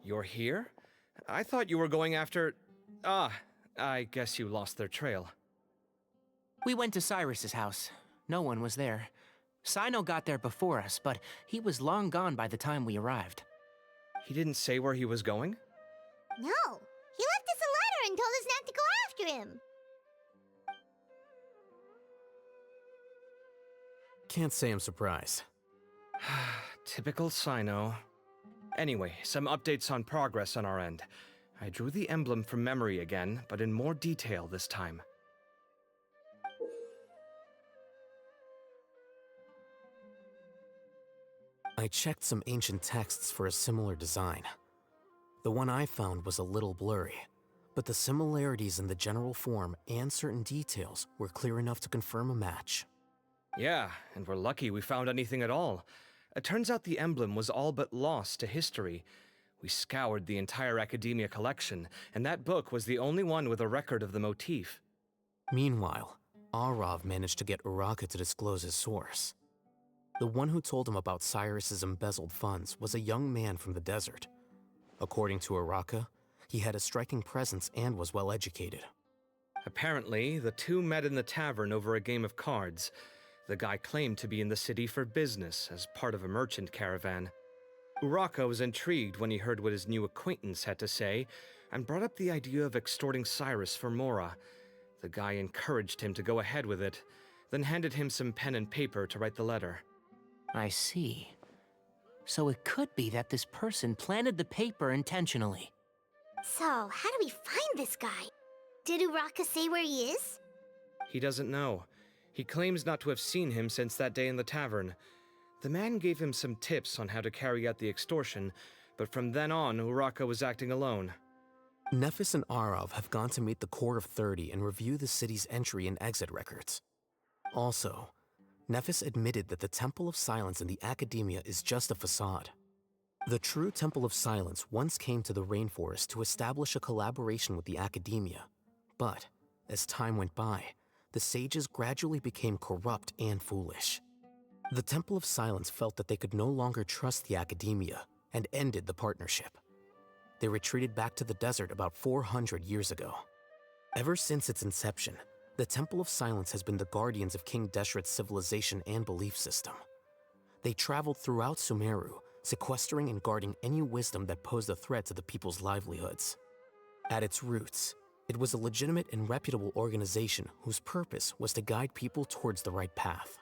You're here? I thought you were going after... Ah, I guess you lost their trail. We went to Cyrus's house. No one was there. Cyno got there before us, but he was long gone by the time we arrived. He didn't say where he was going? No, he left us a letter and told us not to go after him. Can't say I'm surprised. Typical Cyno. Anyway, some updates on progress on our end. I drew the emblem from memory again, but in more detail this time. I checked some ancient texts for a similar design. The one I found was a little blurry, but the similarities in the general form and certain details were clear enough to confirm a match. Yeah, and we're lucky we found anything at all. It turns out the emblem was all but lost to history. We scoured the entire Academia collection, and that book was the only one with a record of the motif. Meanwhile, Arav managed to get Uraka to disclose his source. The one who told him about Cyrus's embezzled funds was a young man from the desert. According to Uraka, he had a striking presence and was well educated. Apparently, the two met in the tavern over a game of cards. The guy claimed to be in the city for business, as part of a merchant caravan. Uraka was intrigued when he heard what his new acquaintance had to say, and brought up the idea of extorting Cyrus for Mora. The guy encouraged him to go ahead with it, then handed him some pen and paper to write the letter. I see. So it could be that this person planted the paper intentionally. So, how do we find this guy? Did Uraka say where he is? He doesn't know. He claims not to have seen him since that day in the tavern. The man gave him some tips on how to carry out the extortion, but from then on, Uraka was acting alone. Nephis and Arav have gone to meet the Core of 30 and review the city's entry and exit records. Also, Nephis admitted that the Temple of Silence in the Academia is just a facade. The true Temple of Silence once came to the rainforest to establish a collaboration with the Academia, but as time went by, the sages gradually became corrupt and foolish. The Temple of Silence felt that they could no longer trust the Academia and ended the partnership. They retreated back to the desert about 400 years ago. Ever since its inception, the Temple of Silence has been the guardians of King Deshret's civilization and belief system. They traveled throughout Sumeru, sequestering and guarding any wisdom that posed a threat to the people's livelihoods. At its roots, it was a legitimate and reputable organization whose purpose was to guide people towards the right path.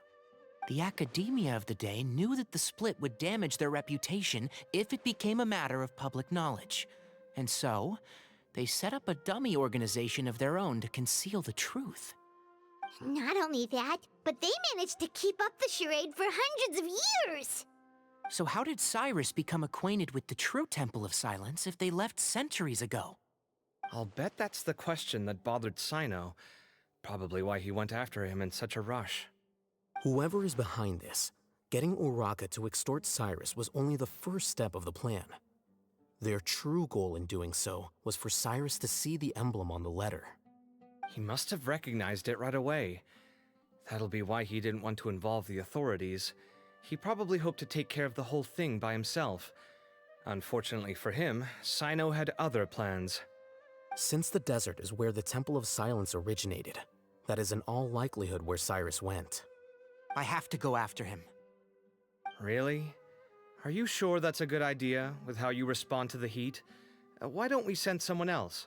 The Academia of the day knew that the split would damage their reputation if it became a matter of public knowledge. And so, they set up a dummy organization of their own to conceal the truth. Not only that, but they managed to keep up the charade for hundreds of years! So how did Cyrus become acquainted with the true Temple of Silence if they left centuries ago? I'll bet that's the question that bothered Cyno. Probably why he went after him in such a rush. Whoever is behind this, getting Uraka to extort Cyrus was only the first step of the plan. Their true goal in doing so was for Cyrus to see the emblem on the letter. He must have recognized it right away. That'll be why he didn't want to involve the authorities. He probably hoped to take care of the whole thing by himself. Unfortunately for him, Cyno had other plans. Since the desert is where the Temple of Silence originated, that is in all likelihood where Cyrus went. I have to go after him. Really? Are you sure that's a good idea, with how you respond to the heat? Why don't we send someone else?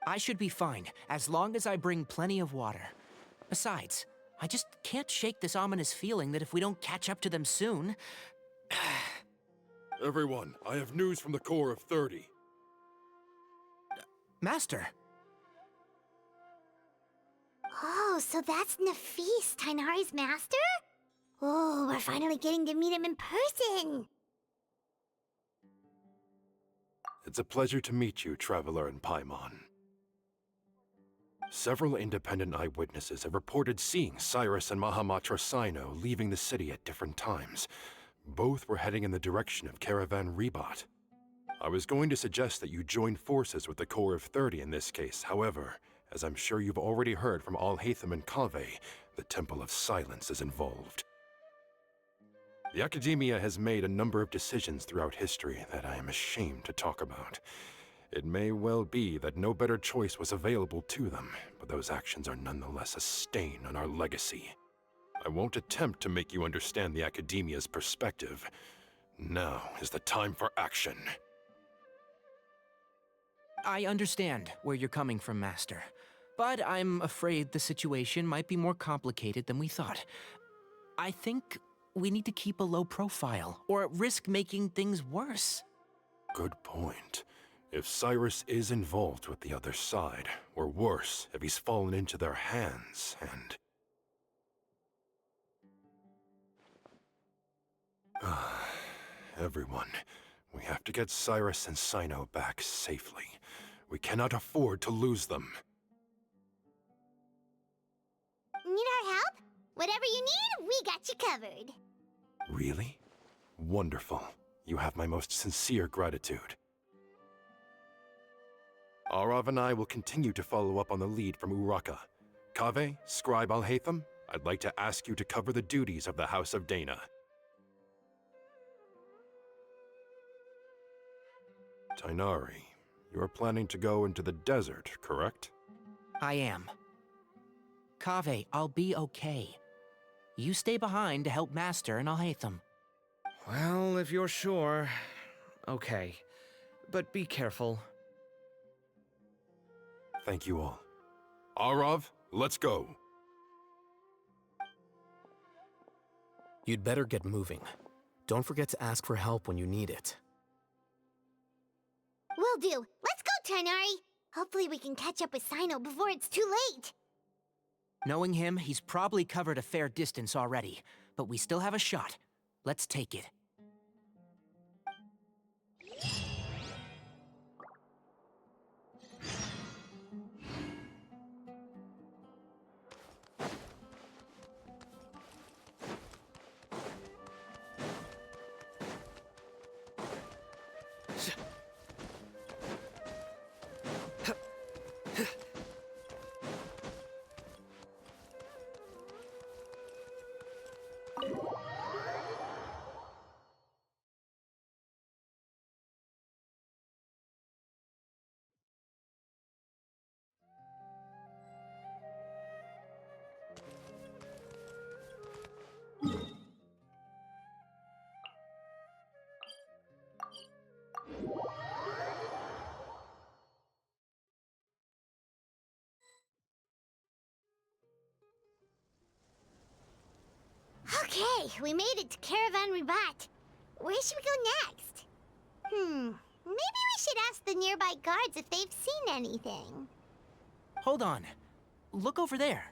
I should be fine, as long as I bring plenty of water. Besides, I just can't shake this ominous feeling that if we don't catch up to them soon... Everyone, I have news from the Core of 30. Master! Oh, so that's Nephis, Tighnari's master? Oh, we're finally getting to meet him in person! It's a pleasure to meet you, Traveler in Paimon. Several independent eyewitnesses have reported seeing Cyrus and Mahamatra Cyno leaving the city at different times. Both were heading in the direction of Caravan Rebot. I was going to suggest that you join forces with the Core of 30 in this case. However, as I'm sure you've already heard from Alhaitham and Kaveh, the Temple of Silence is involved. The Academia has made a number of decisions throughout history that I am ashamed to talk about. It may well be that no better choice was available to them, but those actions are nonetheless a stain on our legacy. I won't attempt to make you understand the Academia's perspective. Now is the time for action. I understand where you're coming from, Master. But I'm afraid the situation might be more complicated than we thought. I think we need to keep a low profile, or risk making things worse. Good point. If Cyrus is involved with the other side, or worse, if he's fallen into their hands, and... everyone. We have to get Cyrus and Cyno back safely. We cannot afford to lose them. Need our help? Whatever you need, we got you covered. Really? Wonderful. You have my most sincere gratitude. Arav and I will continue to follow up on the lead from Uraka. Kaveh, Scribe Alhaitham, I'd like to ask you to cover the duties of the House of Dana. Tighnari, you are planning to go into the desert, correct? I am. Kaveh, I'll be okay. You stay behind to help Master and Alhaitham. Well, if you're sure. Okay. But be careful. Thank you all. Arav, let's go. You'd better get moving. Don't forget to ask for help when you need it. Will do. Let's go, Tighnari. Hopefully we can catch up with Cyno before it's too late. Knowing him, he's probably covered a fair distance already, but we still have a shot. Let's take it. Okay, we made it to Caravan Ribat. Where should we go next? Maybe we should ask the nearby guards if they've seen anything. Hold on. Look over there.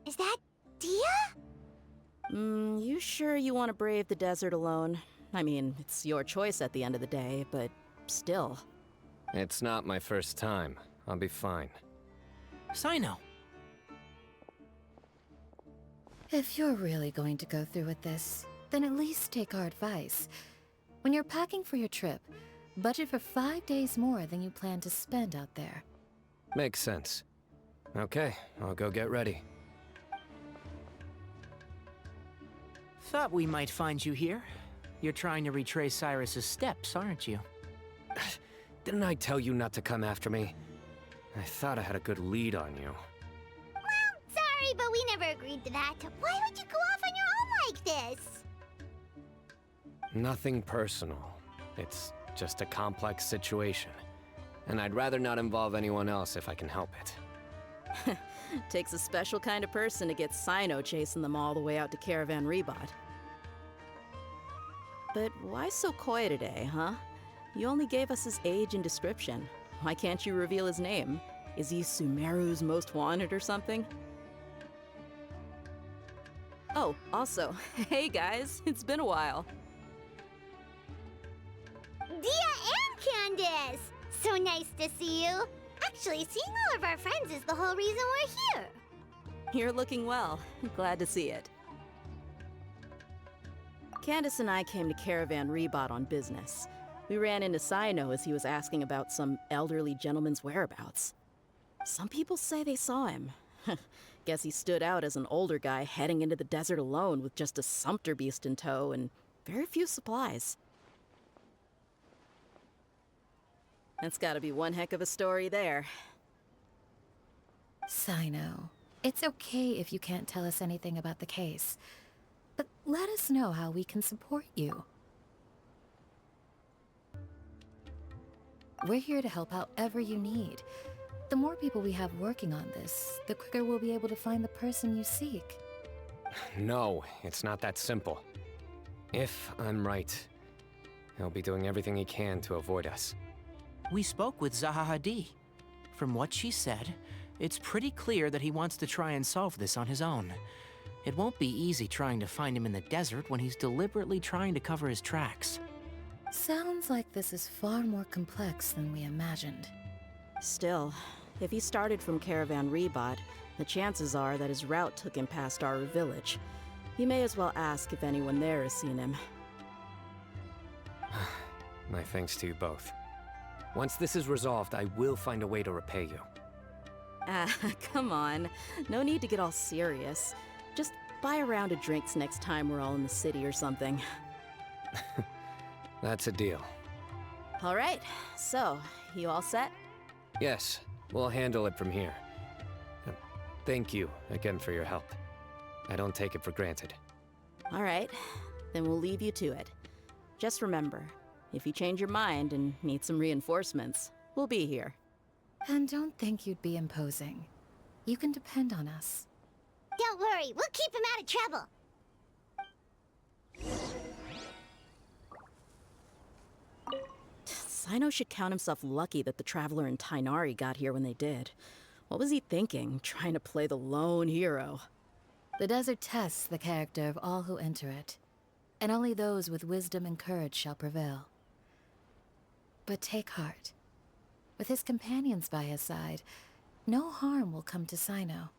Is that Dia? You sure you want to brave the desert alone? I mean, it's your choice at the end of the day, but still. It's not my first time. I'll be fine. Cyno. If you're really going to go through with this, then at least take our advice. When you're packing for your trip, budget for 5 days more than you plan to spend out there. Makes sense. Okay, I'll go get ready. Thought we might find you here. You're trying to retrace Cyrus's steps, aren't you? Didn't I tell you not to come after me? I thought I had a good lead on you. Sorry, but we never agreed to that. Why would you go off on your own like this? Nothing personal. It's just a complex situation. And I'd rather not involve anyone else if I can help it. Takes a special kind of person to get Cyno chasing them all the way out to Caravan Ribat. But why so coy today, huh? You only gave us his age and description. Why can't you reveal his name? Is he Sumeru's most wanted or something? Oh, also, hey guys, it's been a while. Dia and Candace! So nice to see you. Actually, seeing all of our friends is the whole reason we're here. You're looking well. Glad to see it. Candace and I came to Caravan Ribat on business. We ran into Cyno as he was asking about some elderly gentleman's whereabouts. Some people say they saw him. Guess he stood out as an older guy heading into the desert alone with just a sumpter beast in tow and very few supplies. That's gotta be one heck of a story there. Cyno, it's okay if you can't tell us anything about the case. But let us know how we can support you. We're here to help however you need. The more people we have working on this, the quicker we'll be able to find the person you seek. No, it's not that simple. If I'm right, he'll be doing everything he can to avoid us. We spoke with Zaha Hadid. From what she said, it's pretty clear that he wants to try and solve this on his own. It won't be easy trying to find him in the desert when he's deliberately trying to cover his tracks. Sounds like this is far more complex than we imagined. Still, if he started from Caravan Rebot, the chances are that his route took him past our village. You may as well ask if anyone there has seen him. My thanks to you both. Once this is resolved, I will find a way to repay you. Ah, come on. No need to get all serious. Just buy a round of drinks next time we're all in the city or something. That's a deal. All right, so, you all set? Yes, we'll handle it from here. Thank you again for your help. I don't take it for granted. All right, then we'll leave you to it. Just remember, if you change your mind and need some reinforcements, we'll be here. And don't think you'd be imposing. You can depend on us. Don't worry, we'll keep him out of trouble. Cyno should count himself lucky that the Traveler and Tighnari got here when they did. What was he thinking, trying to play the lone hero? The desert tests the character of all who enter it, and only those with wisdom and courage shall prevail. But take heart. With his companions by his side, no harm will come to Cyno.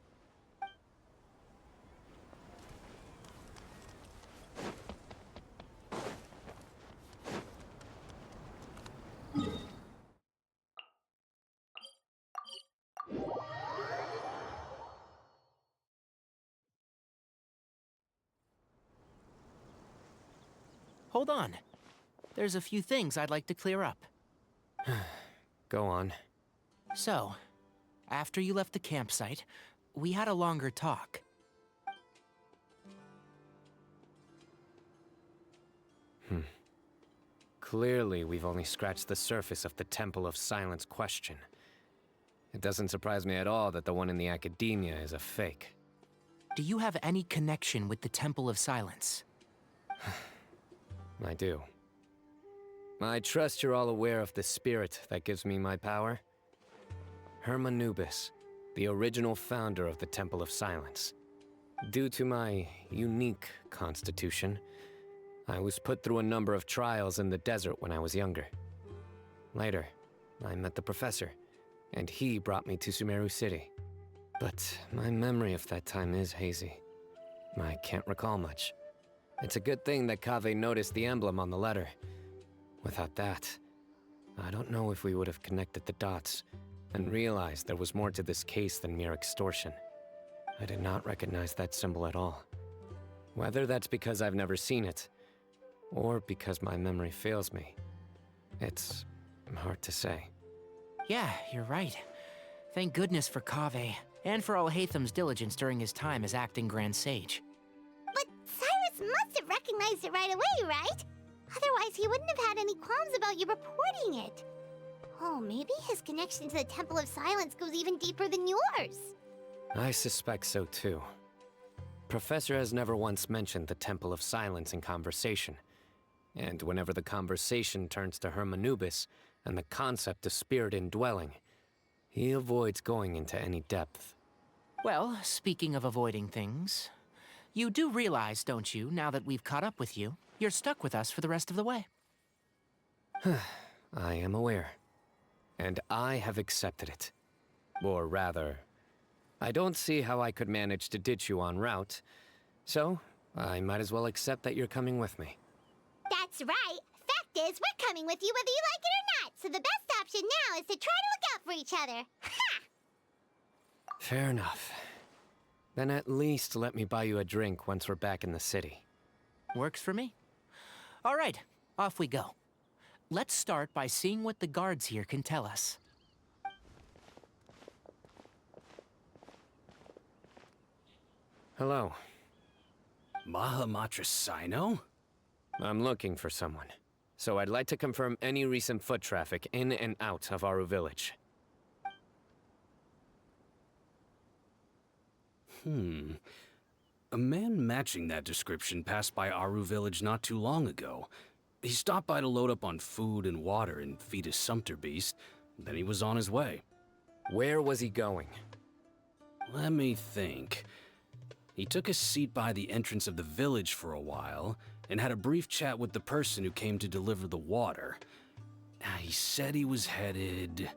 Hold on. There's a few things I'd like to clear up. Go on. So, after you left the campsite, we had a longer talk. Clearly, we've only scratched the surface of the Temple of Silence question. It doesn't surprise me at all that the one in the academia is a fake. Do you have any connection with the Temple of Silence? I do. I trust you're all aware of the spirit that gives me my power. Hermanubis, the original founder of the Temple of Silence. Due to my unique constitution, I was put through a number of trials in the desert when I was younger. Later, I met the professor, and he brought me to Sumeru City. But my memory of that time is hazy. I can't recall much. It's a good thing that Kaveh noticed the emblem on the letter. Without that, I don't know if we would have connected the dots and realized there was more to this case than mere extortion. I did not recognize that symbol at all. Whether that's because I've never seen it, or because my memory fails me, it's hard to say. Yeah, you're right. Thank goodness for Kaveh, and for Alhaitham's diligence during his time as acting Grand Sage. But Cyrus must have recognized it right away, right? Otherwise, he wouldn't have had any qualms about you reporting it. Oh, maybe his connection to the Temple of Silence goes even deeper than yours. I suspect so too. Professor has never once mentioned the Temple of Silence in conversation. And whenever the conversation turns to Hermanubis and the concept of spirit indwelling, he avoids going into any depth. Well, speaking of avoiding things, you do realize, don't you, now that we've caught up with you, you're stuck with us for the rest of the way. I am aware. And I have accepted it. Or rather, I don't see how I could manage to ditch you en route, so I might as well accept that you're coming with me. That's right. Fact is, we're coming with you whether you like it or not, so the best option now is to try to look out for each other. Ha! Fair enough. Then at least let me buy you a drink once we're back in the city. Works for me. All right, off we go. Let's start by seeing what the guards here can tell us. Hello. Mahamatra Cyno? I'm looking for someone. So I'd like to confirm any recent foot traffic in and out of Aru Village. A man matching that description passed by Aru Village not too long ago. He stopped by to load up on food and water and feed his sumpter beast. Then he was on his way. Where was he going? Let me think. He took a seat by the entrance of the village for a while and had a brief chat with the person who came to deliver the water. He said he was headed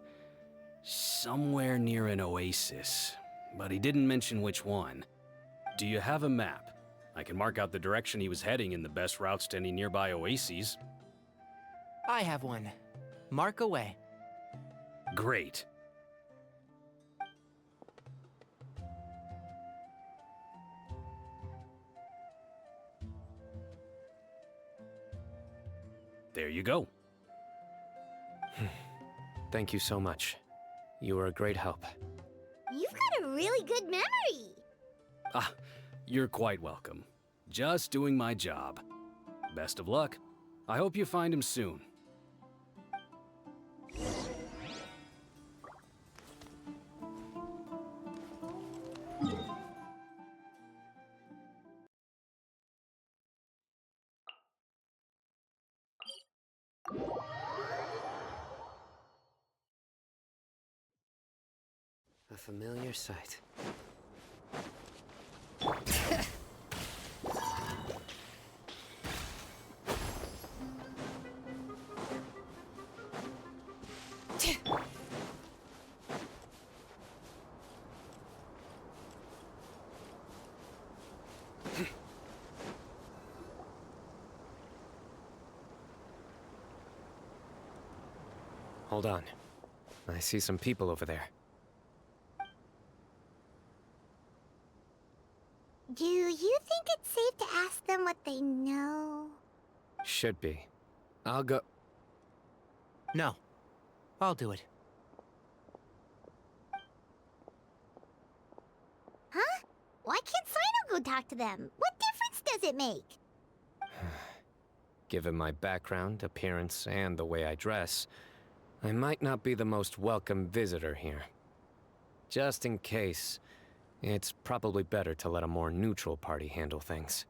somewhere near an oasis, but he didn't mention which one. Do you have a map? I can mark out the direction he was heading and the best routes to any nearby oases. I have one. Mark away. Great. There you go. Thank you so much. You were a great help. You've got a really good memory. Ah, you're quite welcome. Just doing my job. Best of luck. I hope you find him soon. A familiar sight. Hold on. I see some people over there. Do you think it's safe to ask them what they know? Should be. I'll go. No. I'll do it. Huh? Why can't Cyno go talk to them? What difference does it make? Given my background, appearance, and the way I dress, I might not be the most welcome visitor here. Just in case, it's probably better to let a more neutral party handle things.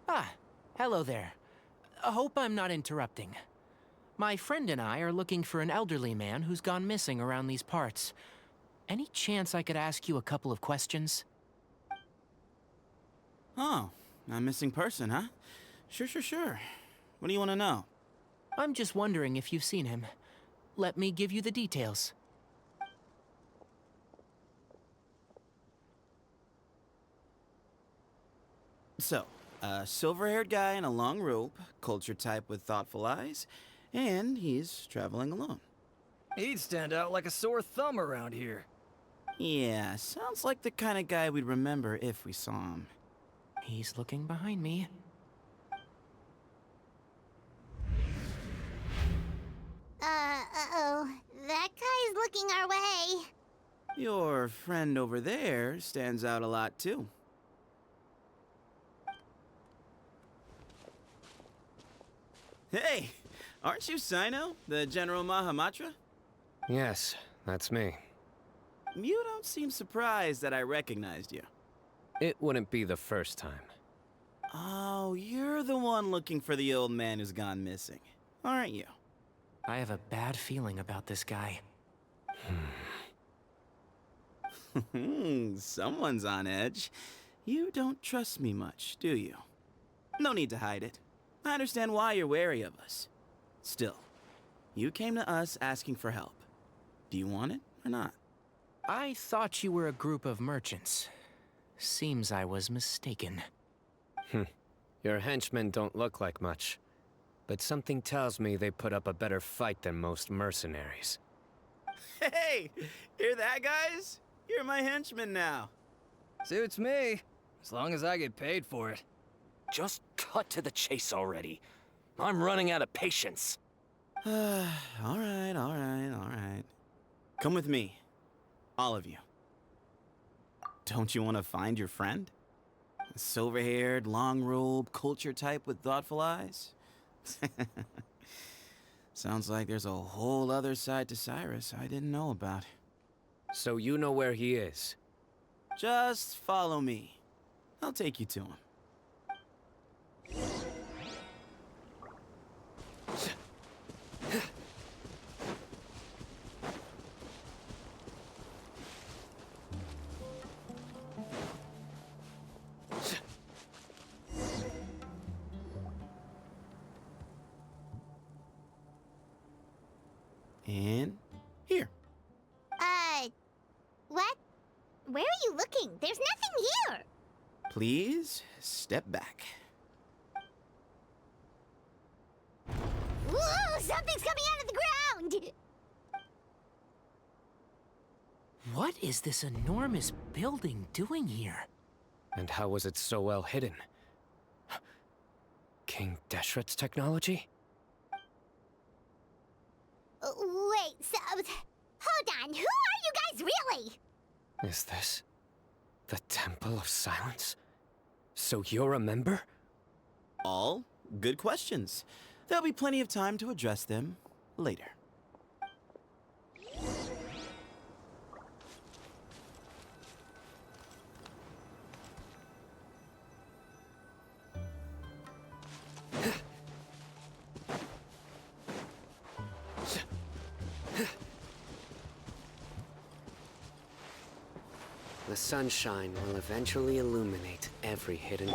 Ah, hello there. I hope I'm not interrupting. My friend and I are looking for an elderly man who's gone missing around these parts. Any chance I could ask you a couple of questions? Oh, a missing person, huh? Sure. What do you want to know? I'm just wondering if you've seen him. Let me give you the details. So, a silver-haired guy in a long robe, culture type with thoughtful eyes, and he's traveling alone. He'd stand out like a sore thumb around here. Yeah, sounds like the kind of guy we'd remember if we saw him. He's looking behind me. Uh-oh. That guy's looking our way. Your friend over there stands out a lot, too. Hey! Aren't you Cyno, the General Mahamatra? Yes, that's me. You don't seem surprised that I recognized you. It wouldn't be the first time. Oh, you're the one looking for the old man who's gone missing, aren't you? I have a bad feeling about this guy. Someone's on edge. You don't trust me much, do you? No need to hide it. I understand why you're wary of us. Still, you came to us asking for help. Do you want it or not? I thought you were a group of merchants. Seems I was mistaken. Your henchmen don't look like much, but something tells me they put up a better fight than most mercenaries. Hey! Hear that, guys? You're my henchman now. Suits me, as long as I get paid for it. Just cut to the chase already. I'm running out of patience. All right. Come with me. All of you. Don't you want to find your friend? A silver-haired, long-robed, culture type with thoughtful eyes? Sounds like there's a whole other side to Cyrus I didn't know about. So you know where he is? Just follow me. I'll take you to him. And here. What? Where are you looking? There's nothing here! Please step back. Whoa! Something's coming out of the ground! What is this enormous building doing here? And how was it so well hidden? King Deshret's technology? Wait, so... Hold on, who are you guys really? Is this the Temple of Silence? So you're a member? All good questions. There'll be plenty of time to address them later. The sunshine will eventually illuminate every hidden...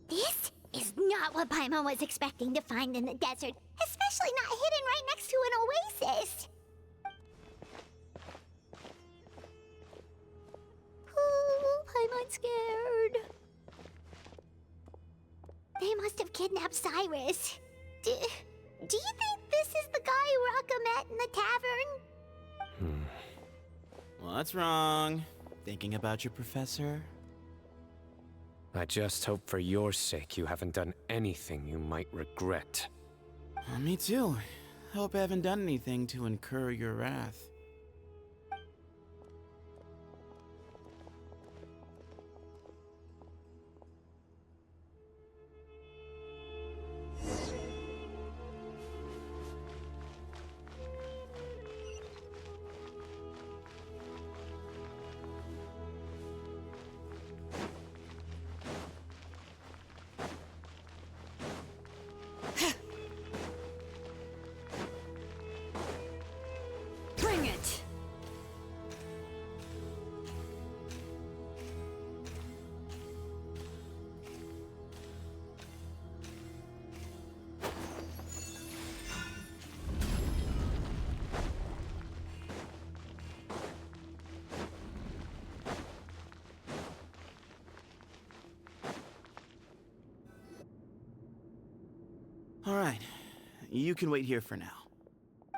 This is not what Paimon was expecting to find in the desert, especially not hidden right next to an oasis. Ooh, Paimon's scared. They must have kidnapped Cyrus. Do you think this is the guy Raka met in the tavern? What's wrong? Thinking about your professor? I just hope for your sake you haven't done anything you might regret. Me too. Hope I haven't done anything to incur your wrath. Bring it! All right. You can wait here for now.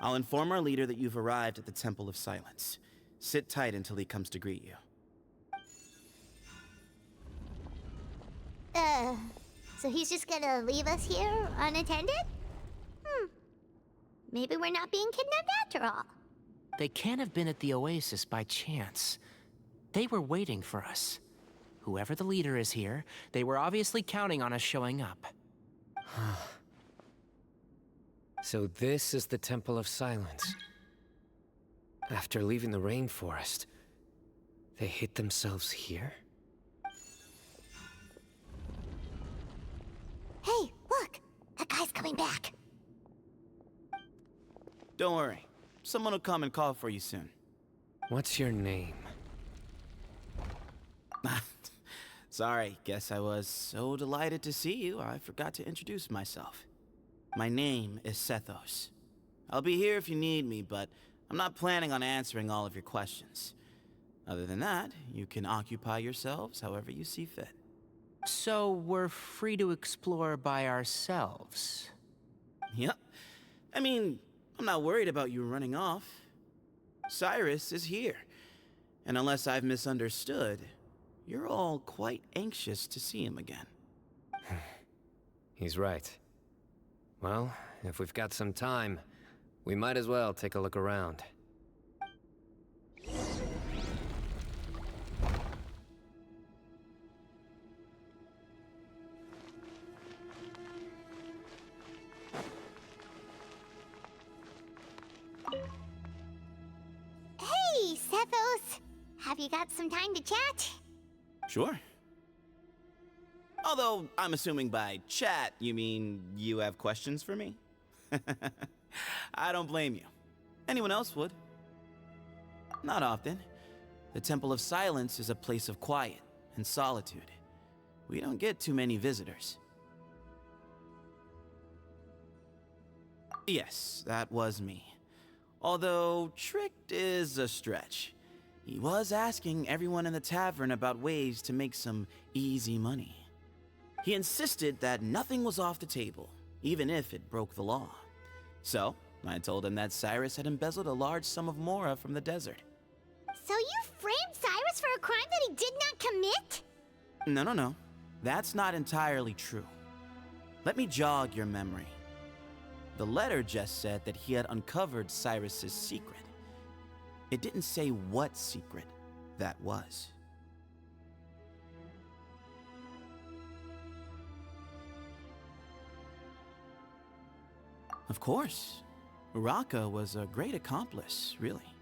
I'll inform our leader that you've arrived at the Temple of Silence. Sit tight until he comes to greet you. So he's just gonna leave us here unattended? Maybe we're not being kidnapped after all. They can't have been at the oasis by chance. They were waiting for us. Whoever the leader is here, they were obviously counting on us showing up. So this is the Temple of Silence. After leaving the rainforest, they hid themselves here? Hey, look! That guy's coming back. Don't worry. Someone will come and call for you soon. What's your name? Sorry, guess I was so delighted to see you, I forgot to introduce myself. My name is Sethos. I'll be here if you need me, but I'm not planning on answering all of your questions. Other than that, you can occupy yourselves however you see fit. So we're free to explore by ourselves? Yep. I mean, I'm not worried about you running off. Cyrus is here. And unless I've misunderstood, you're all quite anxious to see him again. He's right. Well, if we've got some time, we might as well take a look around. Hey, Sethos! Have you got some time to chat? Sure. Although, I'm assuming by chat, you mean you have questions for me? I don't blame you. Anyone else would. Not often. The Temple of Silence is a place of quiet and solitude. We don't get too many visitors. Yes, that was me. Although, tricked is a stretch. He was asking everyone in the tavern about ways to make some easy money. He insisted that nothing was off the table, even if it broke the law. So, I told him that Cyrus had embezzled a large sum of mora from the desert. So you framed Cyrus for a crime that he did not commit? No. That's not entirely true. Let me jog your memory. The letter just said that he had uncovered Cyrus's secret. It didn't say what secret that was. Of course. Uraka was a great accomplice, really.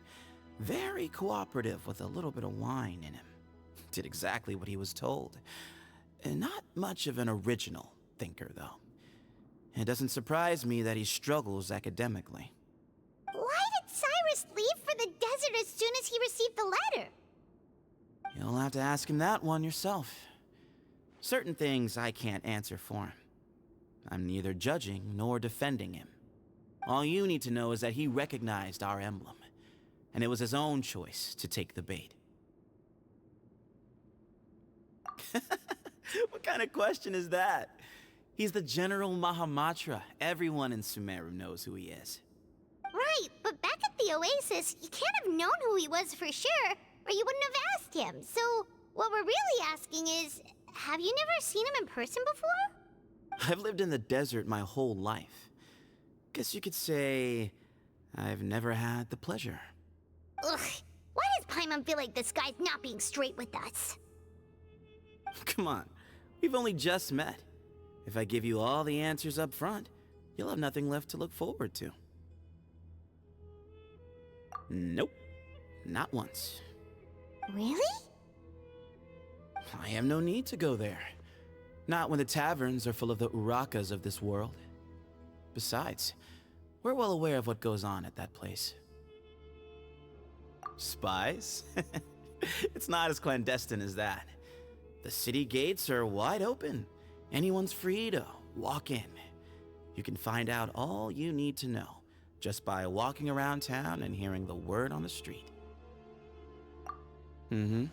Very cooperative with a little bit of wine in him. Did exactly what he was told. And not much of an original thinker, though. It doesn't surprise me that he struggles academically. Why did Cyrus leave for the desert as soon as he received the letter? You'll have to ask him that one yourself. Certain things I can't answer for him. I'm neither judging nor defending him. All you need to know is that he recognized our emblem, and it was his own choice to take the bait. What kind of question is that? He's the General Mahamatra. Everyone in Sumeru knows who he is. Right, but back at the Oasis, you can't have known who he was for sure, or you wouldn't have asked him. So, what we're really asking is, have you never seen him in person before? I've lived in the desert my whole life. Guess you could say I've never had the pleasure. Ugh, why does Paimon feel like this guy's not being straight with us? Come on, we've only just met. If I give you all the answers up front, you'll have nothing left to look forward to. Nope, not once. Really? I have no need to go there. Not when the taverns are full of the Urakas of this world. Besides, we're well aware of what goes on at that place. Spies? It's not as clandestine as that. The city gates are wide open. Anyone's free to walk in. You can find out all you need to know just by walking around town and hearing the word on the street. Mm-hmm.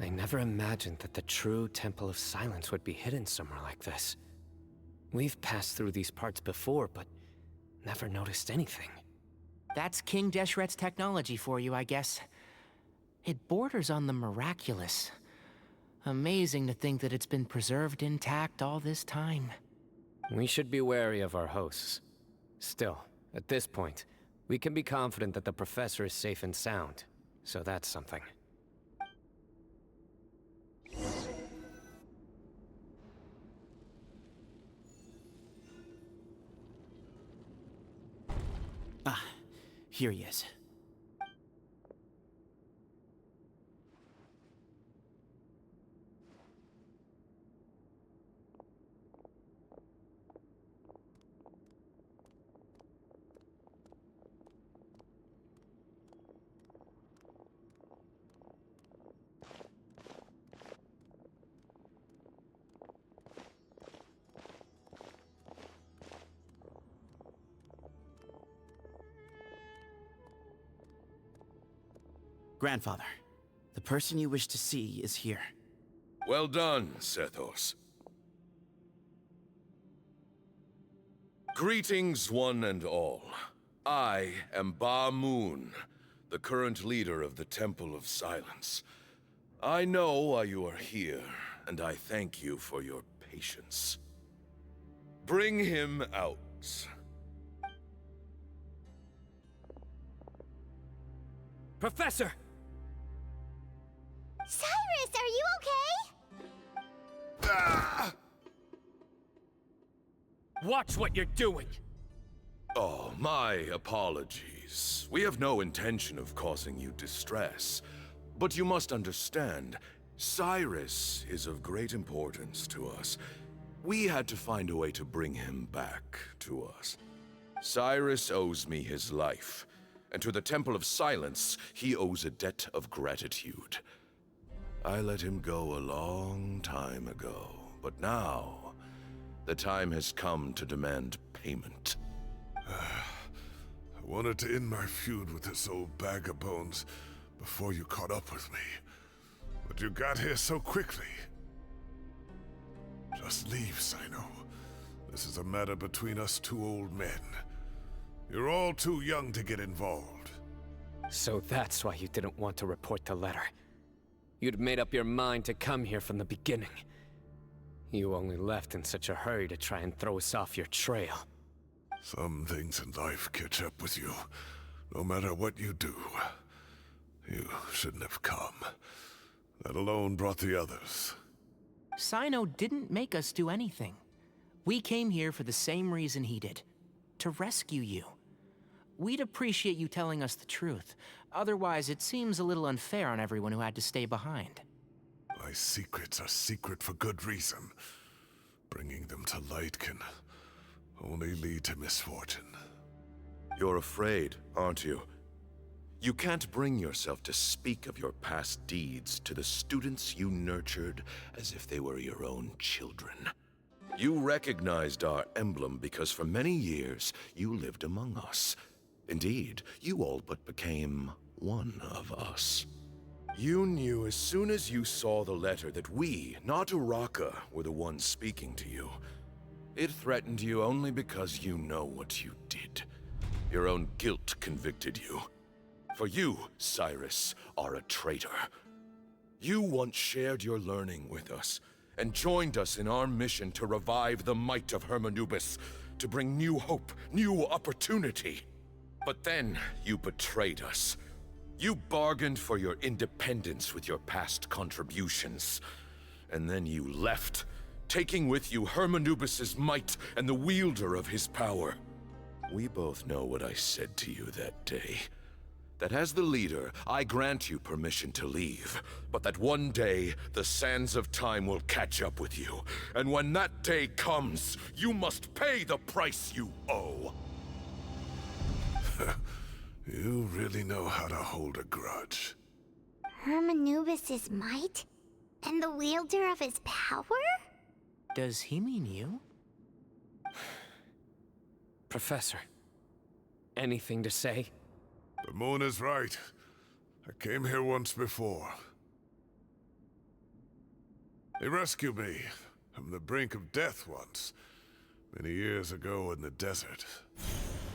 I never imagined that the true Temple of Silence would be hidden somewhere like this. We've passed through these parts before, but never noticed anything. That's King Deshret's technology for you, I guess. It borders on the miraculous. Amazing to think that it's been preserved intact all this time. We should be wary of our hosts. Still, at this point, we can be confident that the professor is safe and sound, so that's something. Ah, here he is. Grandfather, the person you wish to see is here. Well done, Sethos. Greetings, one and all. I am Ba Moon, the current leader of the Temple of Silence. I know why you are here, and I thank you for your patience. Bring him out. Professor! Cyrus, are you okay? Ah! Watch what you're doing! Oh, my apologies. We have no intention of causing you distress. But you must understand, Cyrus is of great importance to us. We had to find a way to bring him back to us. Cyrus owes me his life, and to the Temple of Silence, he owes a debt of gratitude. I let him go a long time ago, but now, the time has come to demand payment. I wanted to end my feud with this old bag of bones before you caught up with me. But you got here so quickly. Just leave, Cyno. This is a matter between us two old men. You're all too young to get involved. So that's why you didn't want to report the letter. You'd made up your mind to come here from the beginning. You only left in such a hurry to try and throw us off your trail. Some things in life catch up with you, no matter what you do. You shouldn't have come. That alone brought the others. Cyno didn't make us do anything. We came here for the same reason he did. To rescue you. We'd appreciate you telling us the truth. Otherwise, it seems a little unfair on everyone who had to stay behind. My secrets are secret for good reason. Bringing them to light can only lead to misfortune. You're afraid, aren't you? You can't bring yourself to speak of your past deeds to the students you nurtured as if they were your own children. You recognized our emblem because for many years you lived among us. Indeed, you all but became one of us. You knew as soon as you saw the letter that we, not Uraka, were the ones speaking to you. It threatened you only because you know what you did. Your own guilt convicted you. For you, Cyrus, are a traitor. You once shared your learning with us, and joined us in our mission to revive the might of Hermanubis, to bring new hope, new opportunity. But then, you betrayed us. You bargained for your independence with your past contributions. And then you left, taking with you Hermanubis' might and the wielder of his power. We both know what I said to you that day. That as the leader, I grant you permission to leave, but that one day, the sands of time will catch up with you. And when that day comes, you must pay the price you owe. You really know how to hold a grudge. Hermanubis' might? And the wielder of his power? Does he mean you? Professor, anything to say? The moon is right. I came here once before. He rescued me from the brink of death once, many years ago in the desert.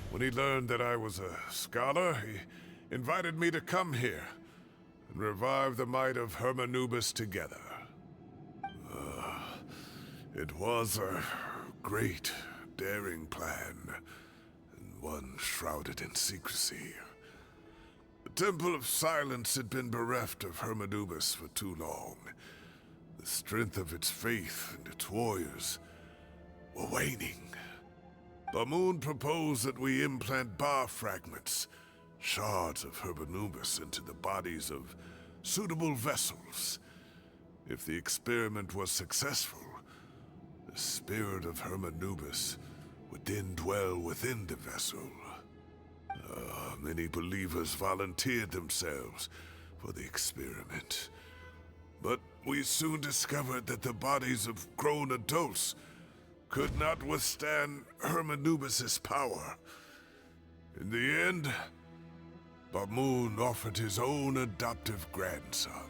When he learned that I was a scholar, he invited me to come here and revive the might of Hermanubis together. It was a great, daring plan, and one shrouded in secrecy. The Temple of Silence had been bereft of Hermanubis for too long. The strength of its faith and its warriors were waning. Bamoon proposed that we implant bar fragments, shards of Hermanubis, into the bodies of suitable vessels. If the experiment was successful, the spirit of Hermanubis would then dwell within the vessel. Many believers volunteered themselves for the experiment. But we soon discovered that the bodies of grown adults could not withstand Hermanubis' power. In the end, Bamoon offered his own adoptive grandson.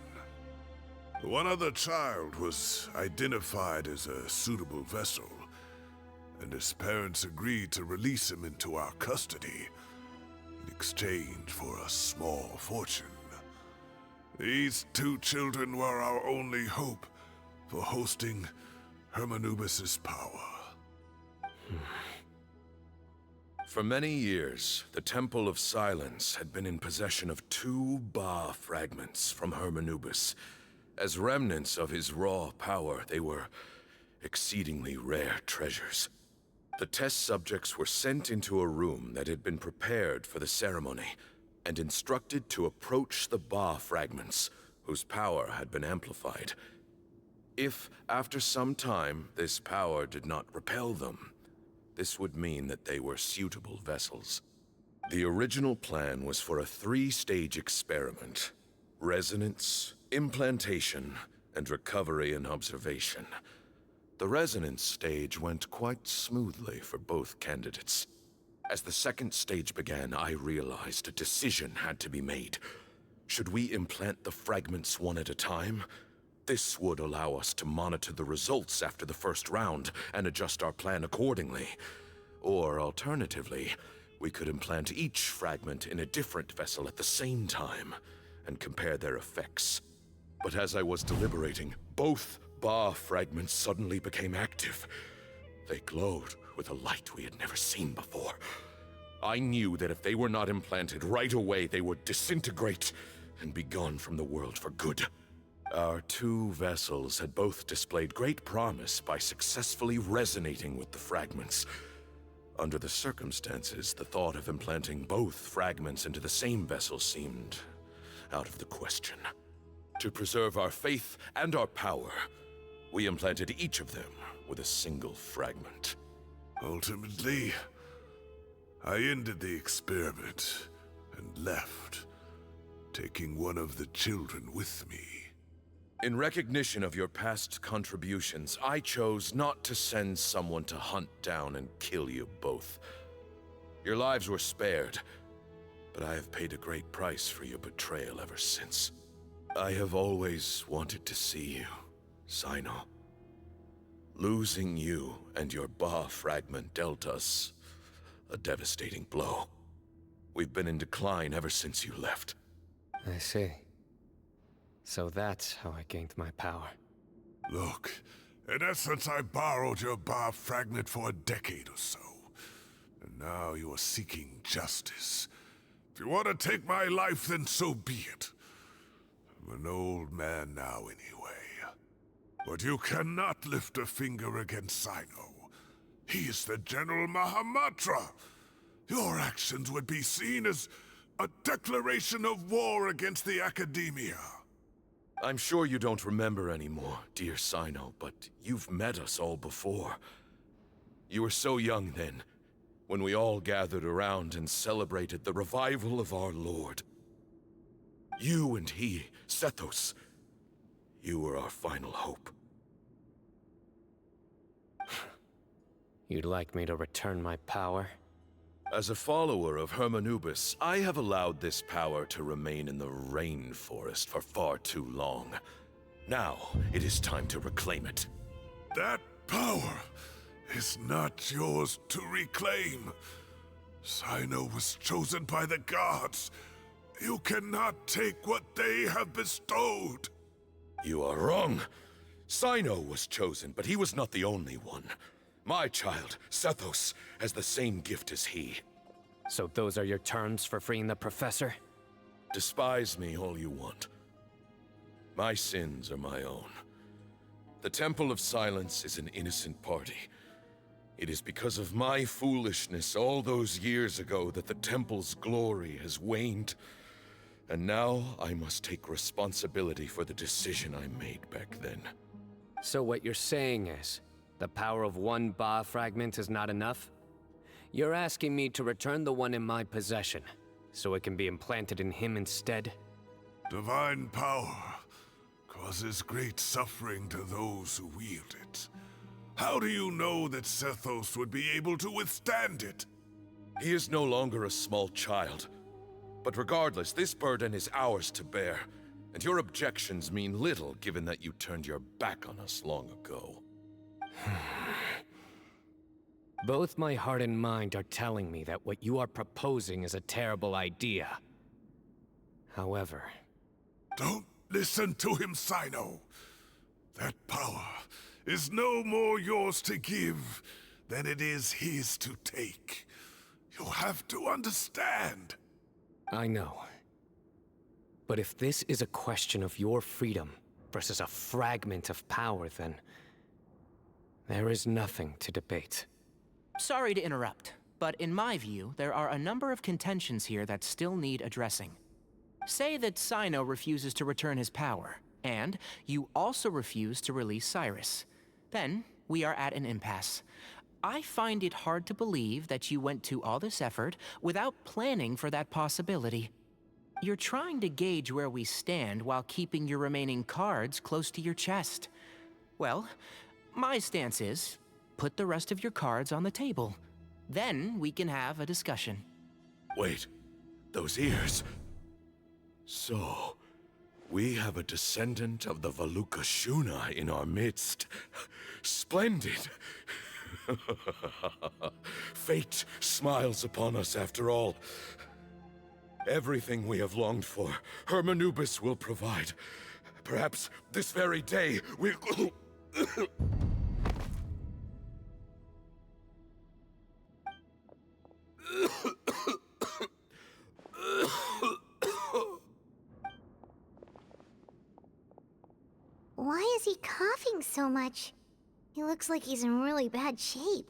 One other child was identified as a suitable vessel, and his parents agreed to release him into our custody in exchange for a small fortune. These two children were our only hope for hosting Hermanubis' power. For many years, the Temple of Silence had been in possession of 2 Ba fragments from Hermanubis. As remnants of his raw power, they were exceedingly rare treasures. The test subjects were sent into a room that had been prepared for the ceremony, and instructed to approach the Ba fragments, whose power had been amplified. If, after some time, this power did not repel them, this would mean that they were suitable vessels. The original plan was for a 3-stage experiment: resonance, implantation, and recovery and observation. The resonance stage went quite smoothly for both candidates. As the 2nd stage began, I realized a decision had to be made. Should we implant the fragments one at a time? This would allow us to monitor the results after the first round and adjust our plan accordingly. Or alternatively, we could implant each fragment in a different vessel at the same time and compare their effects. But as I was deliberating, both Ba fragments suddenly became active. They glowed with a light we had never seen before. I knew that if they were not implanted right away, they would disintegrate and be gone from the world for good. Our 2 vessels had both displayed great promise by successfully resonating with the fragments. Under the circumstances, the thought of implanting both fragments into the same vessel seemed out of the question. To preserve our faith and our power, we implanted each of them with a single fragment. Ultimately, I ended the experiment and left, taking one of the children with me. In recognition of your past contributions, I chose not to send someone to hunt down and kill you both. Your lives were spared, but I have paid a great price for your betrayal ever since. I have always wanted to see you, Cyno. Losing you and your Ba fragment dealt us a devastating blow. We've been in decline ever since you left. I see. So that's how I gained my power. Look, in essence, I borrowed your Ba fragment for a decade or so. And now you are seeking justice. If you want to take my life, then so be it. I'm an old man now anyway. But you cannot lift a finger against Cyno. He is the General Mahamatra. Your actions would be seen as a declaration of war against the Academia. I'm sure you don't remember anymore, dear Cyno, but you've met us all before. You were so young then, when we all gathered around and celebrated the revival of our Lord. You and he, Sethos, you were our final hope. You'd like me to return my power? As a follower of Hermanubis, I have allowed this power to remain in the rainforest for far too long. Now, it is time to reclaim it. That power is not yours to reclaim. Cyno was chosen by the gods. You cannot take what they have bestowed. You are wrong. Cyno was chosen, but he was not the only one. My child, Sethos, has the same gift as he. So those are your terms for freeing the professor? Despise me all you want. My sins are my own. The Temple of Silence is an innocent party. It is because of my foolishness all those years ago that the Temple's glory has waned. And now I must take responsibility for the decision I made back then. So what you're saying is, the power of one Ba fragment is not enough? You're asking me to return the one in my possession, so it can be implanted in him instead? Divine power causes great suffering to those who wield it. How do you know that Sethos would be able to withstand it? He is no longer a small child. But regardless, this burden is ours to bear, and your objections mean little given that you turned your back on us long ago. Both my heart and mind are telling me that what you are proposing is a terrible idea. However... Don't listen to him, Cyno. That power is no more yours to give then it is his to take. You have to understand. I know. But if this is a question of your freedom versus a fragment of power, then there is nothing to debate. Sorry to interrupt, but in my view, there are a number of contentions here that still need addressing. Say that Cyno refuses to return his power, and you also refuse to release Cyrus. Then, we are at an impasse. I find it hard to believe that you went to all this effort without planning for that possibility. You're trying to gauge where we stand while keeping your remaining cards close to your chest. Well, my stance is, put the rest of your cards on the table. Then we can have a discussion. Wait, those ears. So, we have a descendant of the Valukashuna in our midst. Splendid. Fate smiles upon us after all. Everything we have longed for, Hermanubis will provide. Perhaps this very day we'll... Why is he coughing so much? He looks like he's in really bad shape.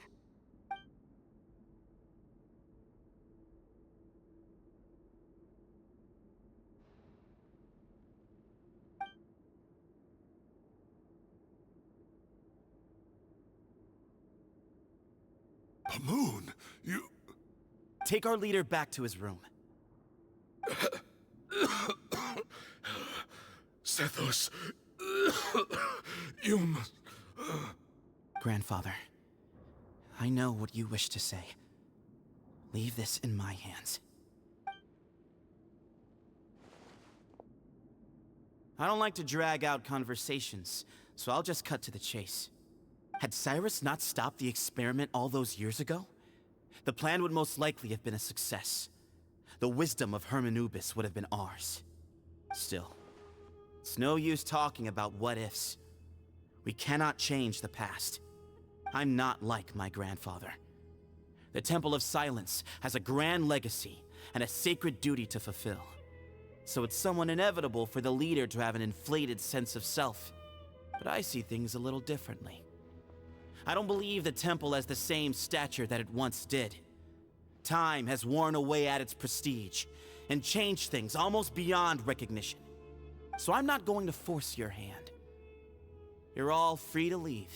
Moon, you... Take our leader back to his room. Sethos, you must... Grandfather, I know what you wish to say. Leave this in my hands. I don't like to drag out conversations, so I'll just cut to the chase. Had Cyrus not stopped the experiment all those years ago, the plan would most likely have been a success. The wisdom of Hermanubis would have been ours. Still, it's no use talking about what-ifs. We cannot change the past. I'm not like my grandfather. The Temple of Silence has a grand legacy and a sacred duty to fulfill. So it's somewhat inevitable for the leader to have an inflated sense of self. But I see things a little differently. I don't believe the temple has the same stature that it once did. Time has worn away at its prestige and changed things almost beyond recognition. So I'm not going to force your hand. You're all free to leave.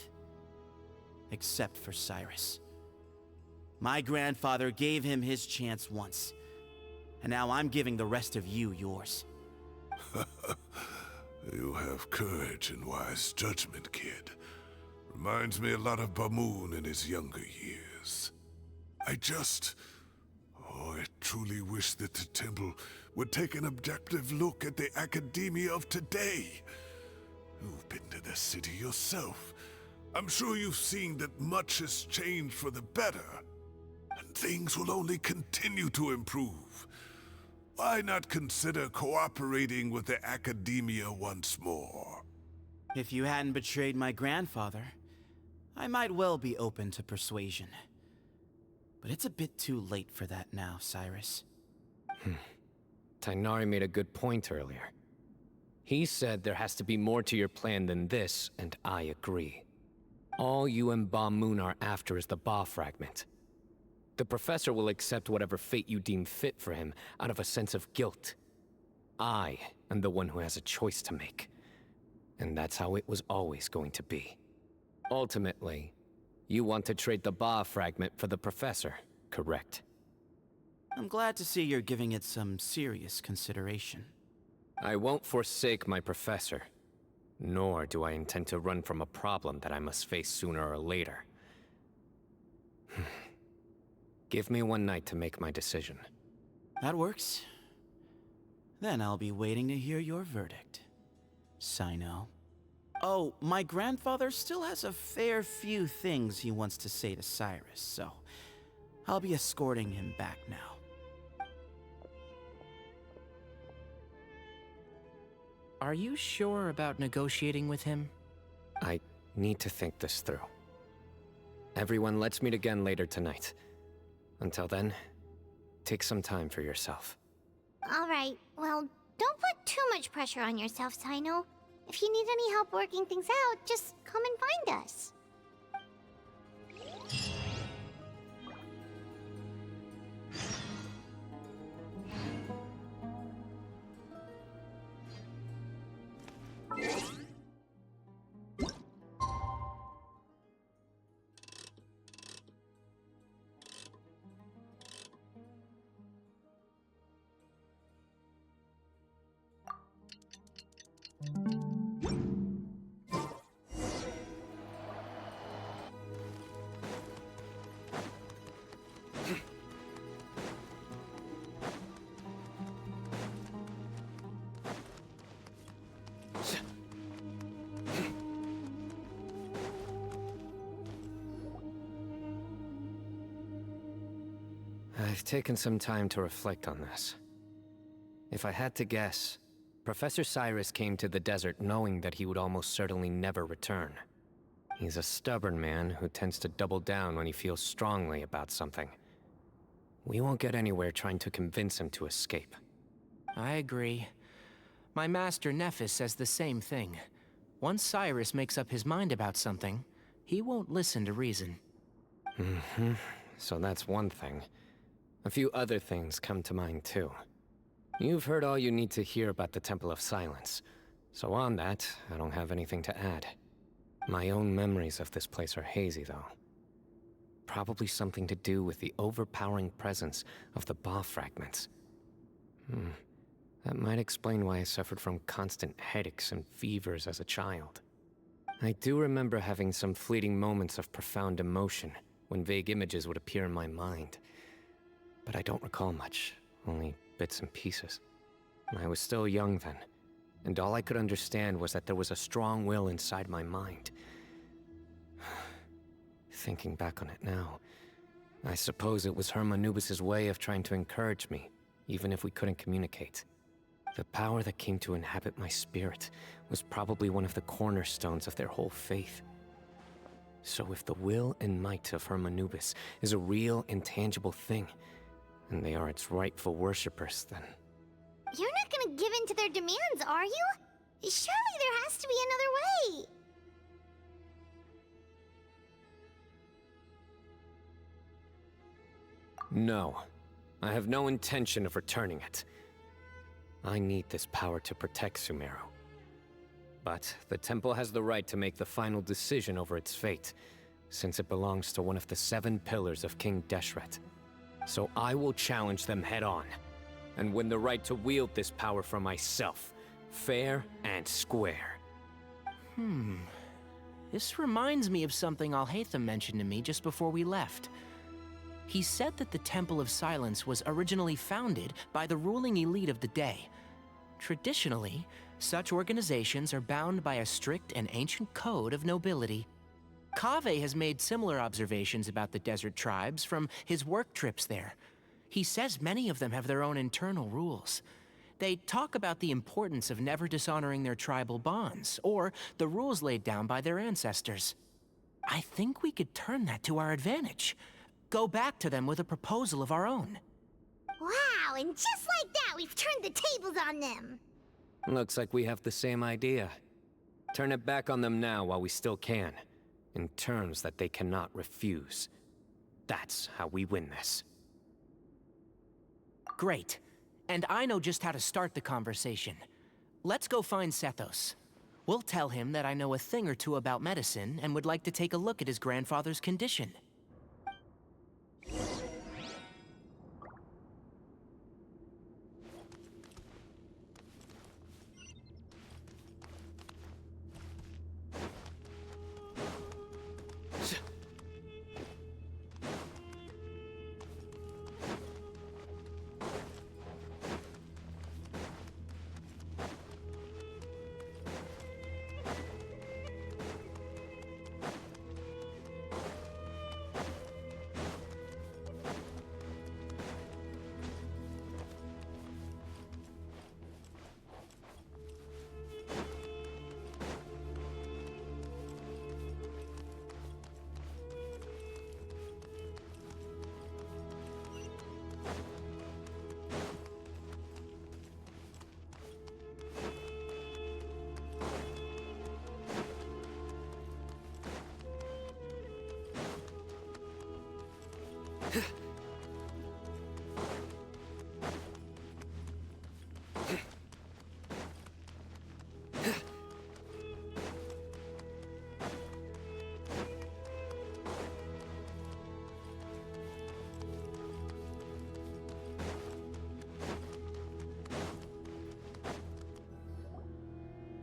Except for Cyrus. My grandfather gave him his chance once, and now I'm giving the rest of you yours. You have courage and wise judgment, kid. Reminds me a lot of Bamoon in his younger years. I truly wish that the temple would take an objective look at the academia of today. You've been to the city yourself. I'm sure you've seen that much has changed for the better, and things will only continue to improve. Why not consider cooperating with the academia once more? If you hadn't betrayed my grandfather, I might well be open to persuasion. But it's a bit too late for that now, Cyrus. Tighnari made a good point earlier. He said there has to be more to your plan than this, and I agree. All you and Bamoon are after is the Ba fragment. The professor will accept whatever fate you deem fit for him out of a sense of guilt. I am the one who has a choice to make. And that's how it was always going to be. Ultimately, you want to trade the Ba fragment for the professor, correct? I'm glad to see you're giving it some serious consideration. I won't forsake my professor, nor do I intend to run from a problem that I must face sooner or later. Give me one night to make my decision. That works. Then I'll be waiting to hear your verdict, Cyno. Oh, my grandfather still has a fair few things he wants to say to Cyrus, so I'll be escorting him back now. Are you sure about negotiating with him? I need to think this through. Everyone, let's meet again later tonight. Until then, take some time for yourself. All right, well, don't put too much pressure on yourself, Cyno. If you need any help working things out, just come and find us. I've taken some time to reflect on this. If I had to guess, Professor Cyrus came to the desert knowing that he would almost certainly never return. He's a stubborn man who tends to double down when he feels strongly about something. We won't get anywhere trying to convince him to escape. I agree. My master Nephis says the same thing. Once Cyrus makes up his mind about something, he won't listen to reason. Mm-hmm. So that's one thing. A few other things come to mind too. You've heard all you need to hear about the Temple of Silence, so on that, I don't have anything to add. My own memories of this place are hazy, though. Probably something to do with the overpowering presence of the Ba fragments. That might explain why I suffered from constant headaches and fevers as a child. I do remember having some fleeting moments of profound emotion when vague images would appear in my mind. But I don't recall much, only bits and pieces. I was still young then, and all I could understand was that there was a strong will inside my mind. Thinking back on it now, I suppose it was Hermanubis' way of trying to encourage me, even if we couldn't communicate. The power that came to inhabit my spirit was probably one of the cornerstones of their whole faith. So if the will and might of Hermanubis is a real, intangible thing, and they are its rightful worshippers, then... You're not gonna give in to their demands, are you? Surely there has to be another way! No. I have no intention of returning it. I need this power to protect Sumeru. But the temple has the right to make the final decision over its fate, since it belongs to one of the 7 pillars of King Deshret. So I will challenge them head-on, and win the right to wield this power for myself, fair and square. This reminds me of something Alhaitham mentioned to me just before we left. He said that the Temple of Silence was originally founded by the ruling elite of the day. Traditionally, such organizations are bound by a strict and ancient code of nobility. Kaveh has made similar observations about the desert tribes from his work trips there. He says many of them have their own internal rules. They talk about the importance of never dishonoring their tribal bonds, or the rules laid down by their ancestors. I think we could turn that to our advantage. Go back to them with a proposal of our own. Wow, and just like that, we've turned the tables on them! Looks like we have the same idea. Turn it back on them now while we still can, in terms that they cannot refuse. That's how we win this. Great. And I know just how to start the conversation. Let's go find Sethos. We'll tell him that I know a thing or two about medicine and would like to take a look at his grandfather's condition.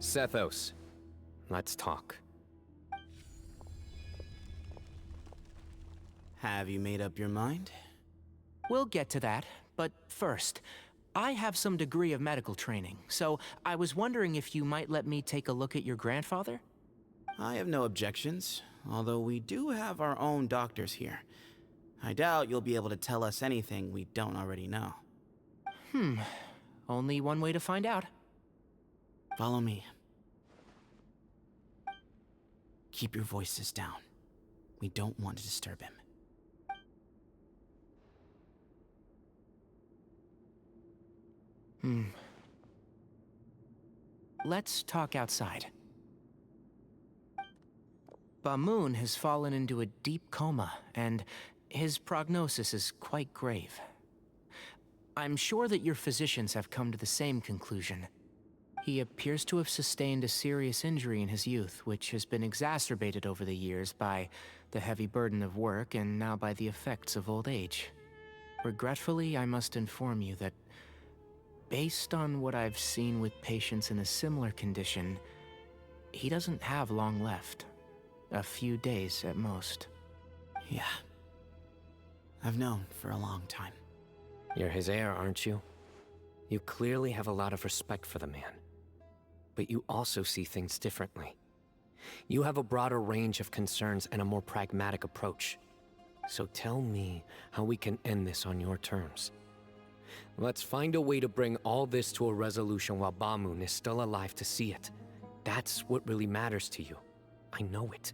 Sethos, let's talk. Have you made up your mind? We'll get to that, but first, I have some degree of medical training, so I was wondering if you might let me take a look at your grandfather? I have no objections, although we do have our own doctors here. I doubt you'll be able to tell us anything we don't already know. Only one way to find out. Follow me. Keep your voices down. We don't want to disturb him. Let's talk outside. Bamoon has fallen into a deep coma, and his prognosis is quite grave. I'm sure that your physicians have come to the same conclusion. He appears to have sustained a serious injury in his youth, which has been exacerbated over the years by the heavy burden of work and now by the effects of old age. Regretfully, I must inform you that based on what I've seen with patients in a similar condition, he doesn't have long left. A few days at most. Yeah. I've known for a long time. You're his heir, aren't you? You clearly have a lot of respect for the man. But you also see things differently. You have a broader range of concerns and a more pragmatic approach. So tell me how we can end this on your terms. Let's find a way to bring all this to a resolution while Bamoon is still alive to see it. That's what really matters to you. I know it.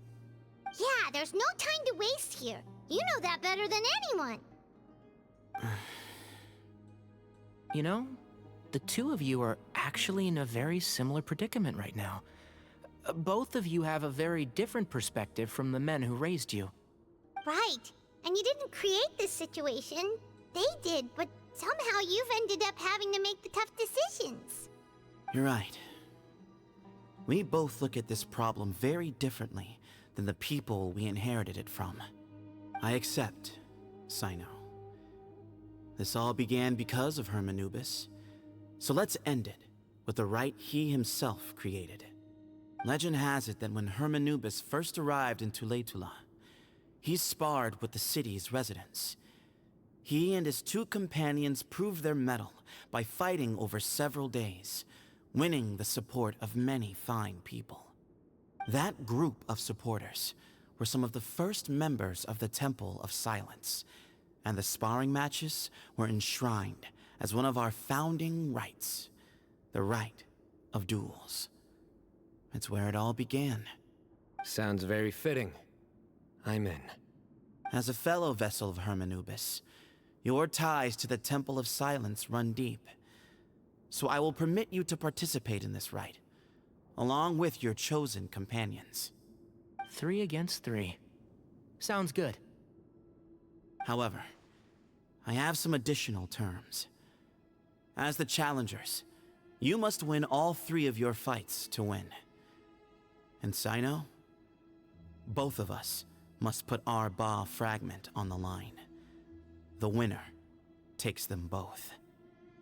Yeah, there's no time to waste here. You know that better than anyone. You know, the two of you are actually in a very similar predicament right now. Both of you have a very different perspective from the men who raised you. Right. And you didn't create this situation. They did, but somehow you've ended up having to make the tough decisions. You're right. We both look at this problem very differently than the people we inherited it from. I accept, Cyno. This all began because of Hermanubis, so let's end it with the rite he himself created. Legend has it that when Hermanubis first arrived in Tuletula, he sparred with the city's residents. He and his two companions proved their mettle by fighting over several days, winning the support of many fine people. That group of supporters were some of the first members of the Temple of Silence, and the sparring matches were enshrined as one of our founding rites, the rite of duels. It's where it all began. Sounds very fitting. I'm in. As a fellow vessel of Hermanubis, your ties to the Temple of Silence run deep. So I will permit you to participate in this rite, along with your chosen companions. 3 against 3. Sounds good. However, I have some additional terms. As the challengers, you must win all 3 of your fights to win. And Cyno, both of us must put our Ba fragment on the line. The winner takes them both.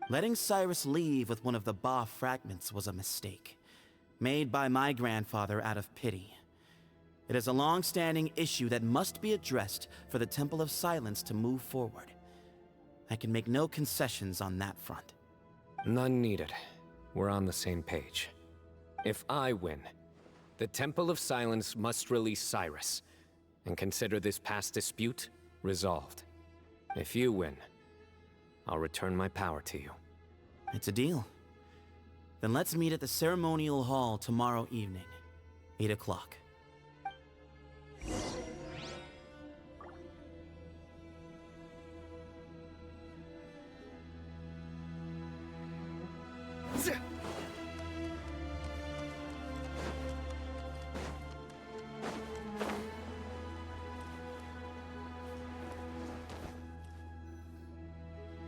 Letting Cyrus leave with one of the Ba fragments was a mistake, made by my grandfather out of pity. It is a long-standing issue that must be addressed for the Temple of Silence to move forward. I can make no concessions on that front. None needed. We're on the same page. If I win, the Temple of Silence must release Cyrus, and consider this past dispute resolved. If you win, I'll return my power to you. It's a deal. Then let's meet at the ceremonial hall tomorrow evening, 8 o'clock.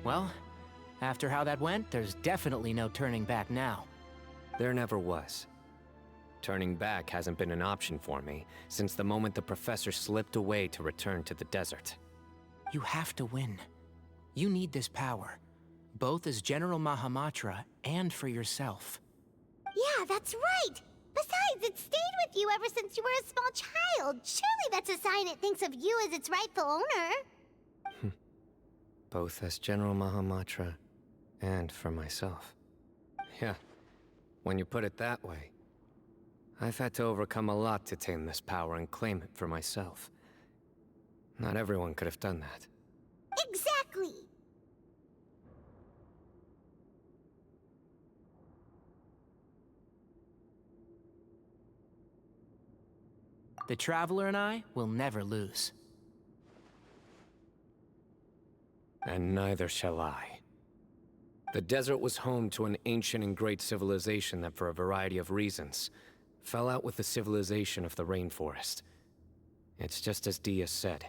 Well, after how that went, there's definitely no turning back now. There never was. Turning back hasn't been an option for me since the moment the professor slipped away to return to the desert. You have to win. You need this power, both as General Mahamatra and for yourself. Yeah, that's right! Besides, it stayed with you ever since you were a small child. Surely that's a sign it thinks of you as its rightful owner. Both as General Mahamatra and for myself. Yeah, when you put it that way. I've had to overcome a lot to tame this power and claim it for myself. Not everyone could have done that. Exactly! The Traveler and I will never lose. And neither shall I. The desert was home to an ancient and great civilization that, for a variety of reasons, fell out with the civilization of the rainforest. It's just as Dia said.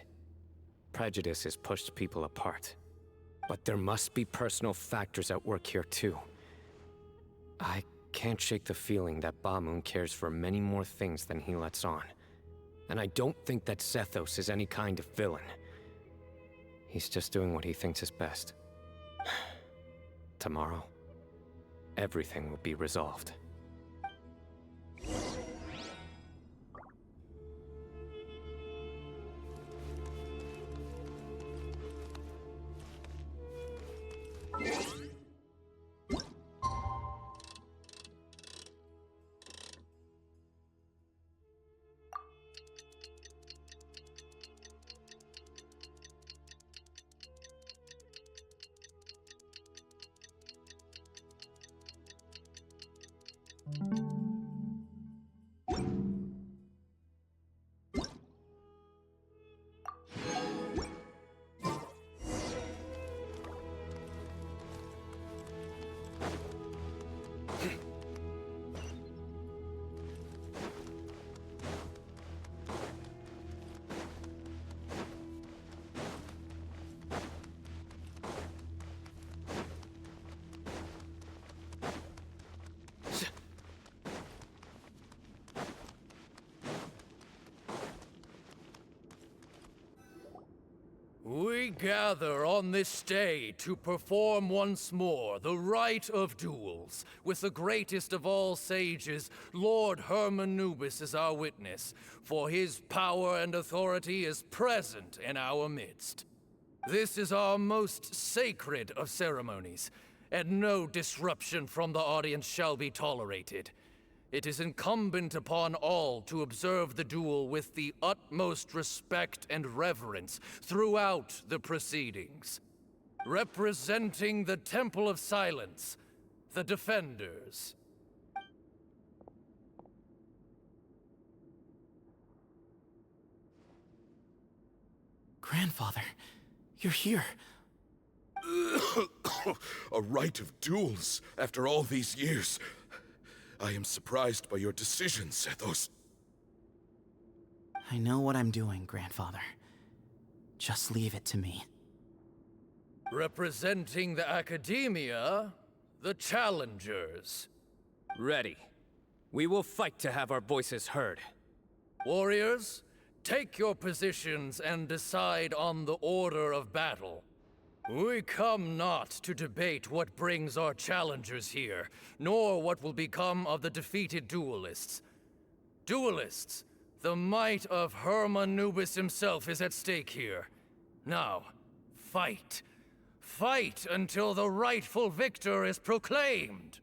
Prejudice has pushed people apart. But there must be personal factors at work here too. I can't shake the feeling that Bamun cares for many more things than he lets on. And I don't think that Sethos is any kind of villain. He's just doing what he thinks is best. Tomorrow, everything will be resolved. We gather on this day to perform once more the rite of duels, with the greatest of all sages, Lord Hermanubis, as our witness, for his power and authority is present in our midst. This is our most sacred of ceremonies, and no disruption from the audience shall be tolerated. It is incumbent upon all to observe the duel with the utmost respect and reverence throughout the proceedings. Representing the Temple of Silence, the Defenders. Grandfather, you're here. A rite of duels after all these years. I am surprised by your decision, Sethos. I know what I'm doing, Grandfather. Just leave it to me. Representing the Academia, the Challengers. Ready. We will fight to have our voices heard. Warriors, take your positions and decide on the order of battle. We come not to debate what brings our challengers here, nor what will become of the defeated duelists. Duelists, the might of Hermanubis himself is at stake here. Now, fight. Fight until the rightful victor is proclaimed.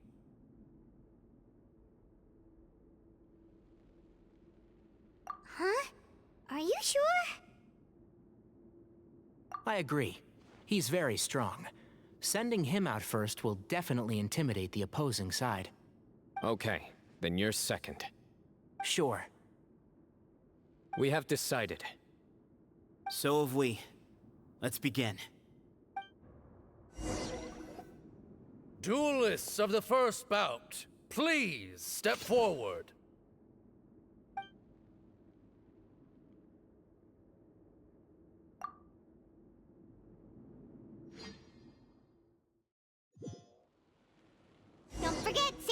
Huh? Are you sure? I agree. He's very strong. Sending him out first will definitely intimidate the opposing side. Okay, then you're second. Sure. We have decided. So have we. Let's begin. Duelists of the first bout, please step forward.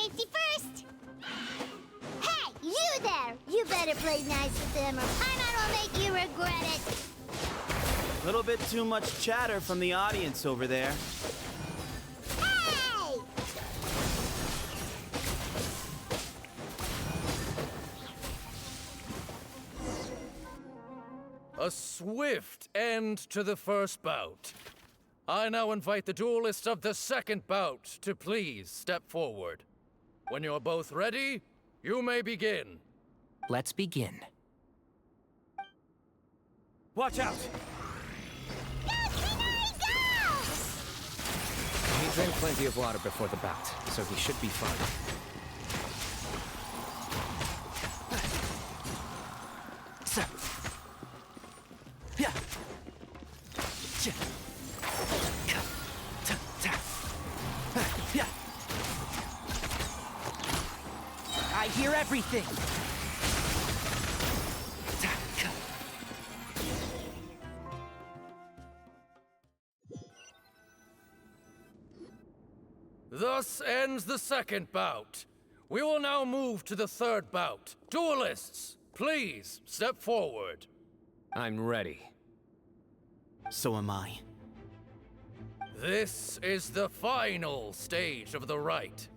safety first. Hey, you there! You better play nice with them or Paimon will make you regret it. Little bit too much chatter from the audience over there. Hey! A swift end to the first bout. I now invite the duelists of the second bout to please step forward. When you're both ready, you may begin. Let's begin. Watch out! He drank plenty of water before the bout, so he should be fine. Yeah. I hear everything. Thus ends the second bout. We will now move to the third bout. Duelists, please step forward. I'm ready. So am I. This is the final stage of the rite.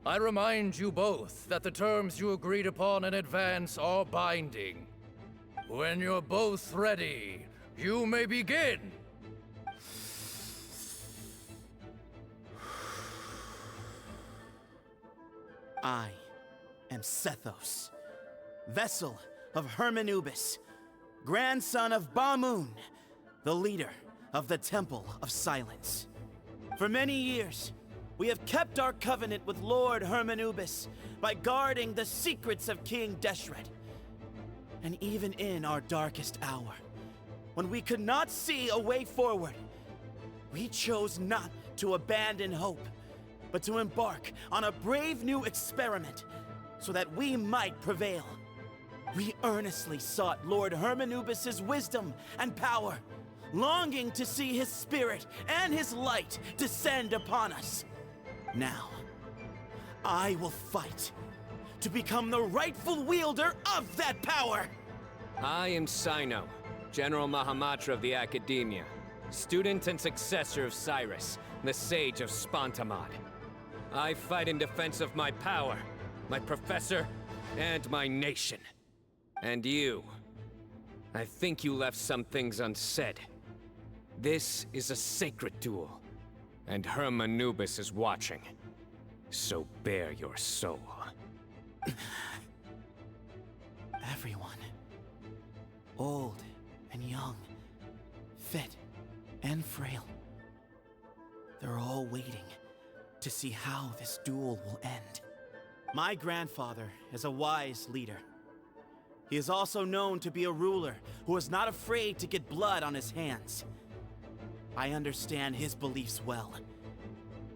I remind you both that the terms you agreed upon in advance are binding. When you're both ready, you may begin. I am Sethos, vessel of Hermanubis, grandson of Bamoon, the leader of the Temple of Silence. For many years, we have kept our covenant with Lord Hermanubis by guarding the secrets of King Deshret. And even in our darkest hour, when we could not see a way forward, we chose not to abandon hope, but to embark on a brave new experiment so that we might prevail. We earnestly sought Lord Hermanubis' wisdom and power, longing to see his spirit and his light descend upon us. Now, I will fight to become the rightful wielder of that power! I am Cyno, General Mahamatra of the Academia, student and successor of Cyrus, the Sage of Spantamad. I fight in defense of my power, my professor, and my nation. And you. I think you left some things unsaid. This is a sacred duel, and Hermanubis is watching. So bare your soul. Everyone, old and young, fit and frail, they're all waiting to see how this duel will end. My grandfather is a wise leader. He is also known to be a ruler who is not afraid to get blood on his hands. I understand his beliefs well,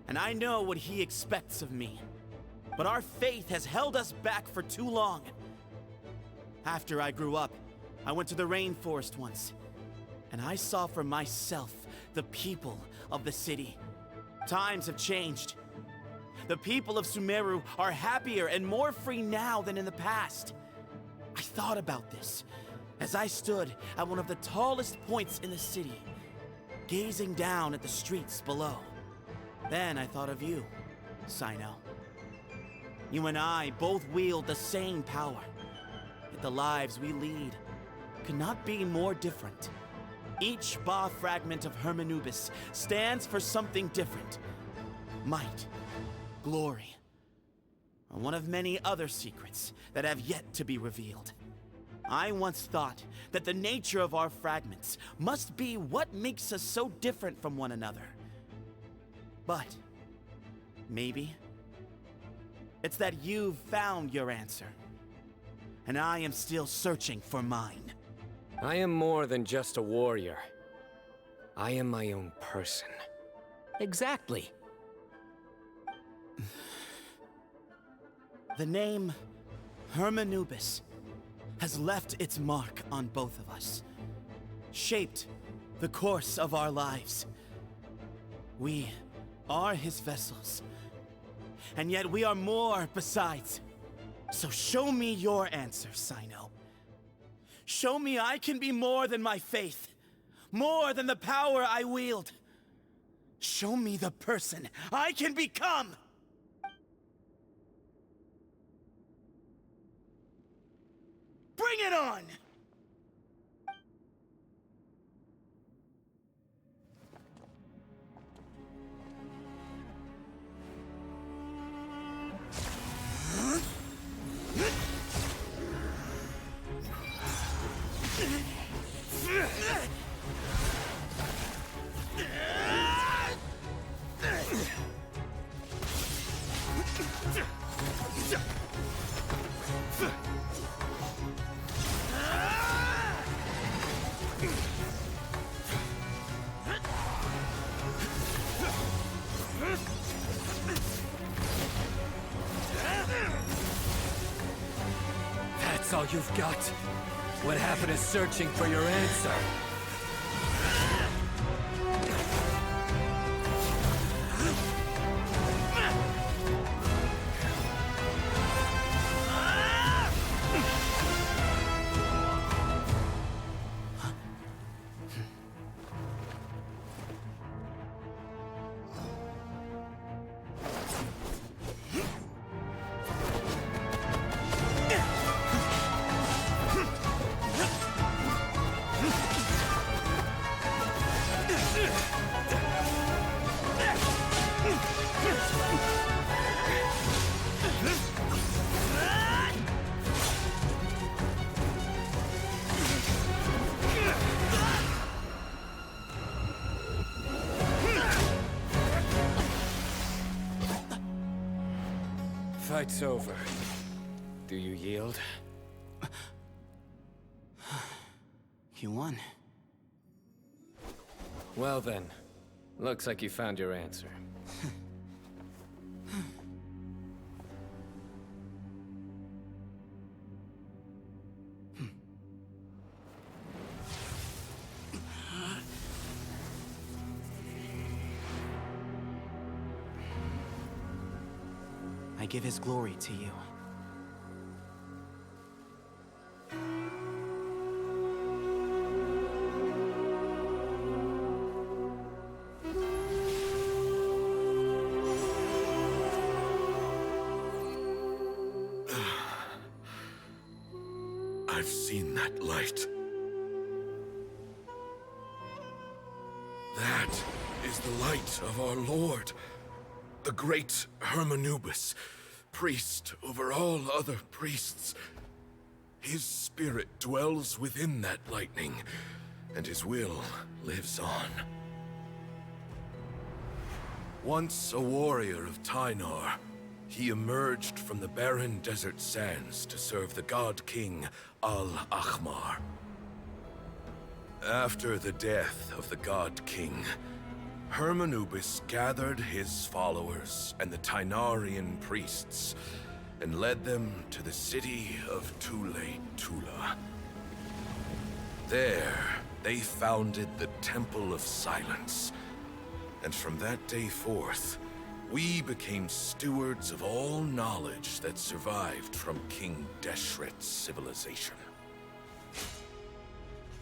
and I know what he expects of me. But our faith has held us back for too long. After I grew up, I went to the rainforest once, and I saw for myself the people of the city. Times have changed. The people of Sumeru are happier and more free now than in the past. I thought about this as I stood at one of the tallest points in the city, gazing down at the streets below. Then I thought of you, Cyno. You and I both wield the same power, yet the lives we lead could not be more different. Each Ba fragment of Hermanubis stands for something different. Might, glory, or one of many other secrets that have yet to be revealed. I once thought that the nature of our fragments must be what makes us so different from one another. But maybe it's that you've found your answer, and I am still searching for mine. I am more than just a warrior. I am my own person. Exactly. The name Hermanubis has left its mark on both of us, shaped the course of our lives. We are his vessels, and yet we are more besides. So show me your answer, Cyno. Show me I can be more than my faith, more than the power I wield. Show me the person I can become! Bring it on! That's all you've got? What happened to searching for your answer? Fight's over. Do you yield? You won. Well then, looks like you found your answer. I give his glory to you. I've seen that light. That is the light of our Lord, the great Hermanubis, priest over all other priests. His spirit dwells within that lightning, and his will lives on. Once a warrior of Tighnari, he emerged from the barren desert sands to serve the god king Al-Ahmar. After the death of the god king, Hermanubis gathered his followers and the Tighnarian priests and led them to the city of Tula. There, they founded the Temple of Silence, and from that day forth, we became stewards of all knowledge that survived from King Deshret's civilization.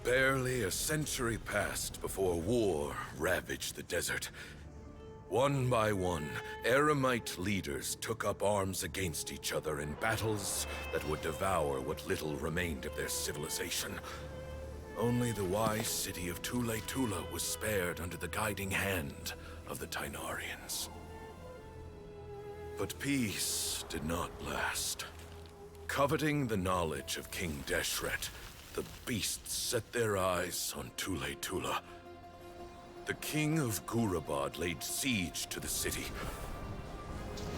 Barely a century passed before war ravaged the desert. One by one, Eremite leaders took up arms against each other in battles that would devour what little remained of their civilization. Only the wise city of Tula was spared under the guiding hand of the Tighnarians. But peace did not last. Coveting the knowledge of King Deshret, the beasts set their eyes on Tula. The king of Gurabad laid siege to the city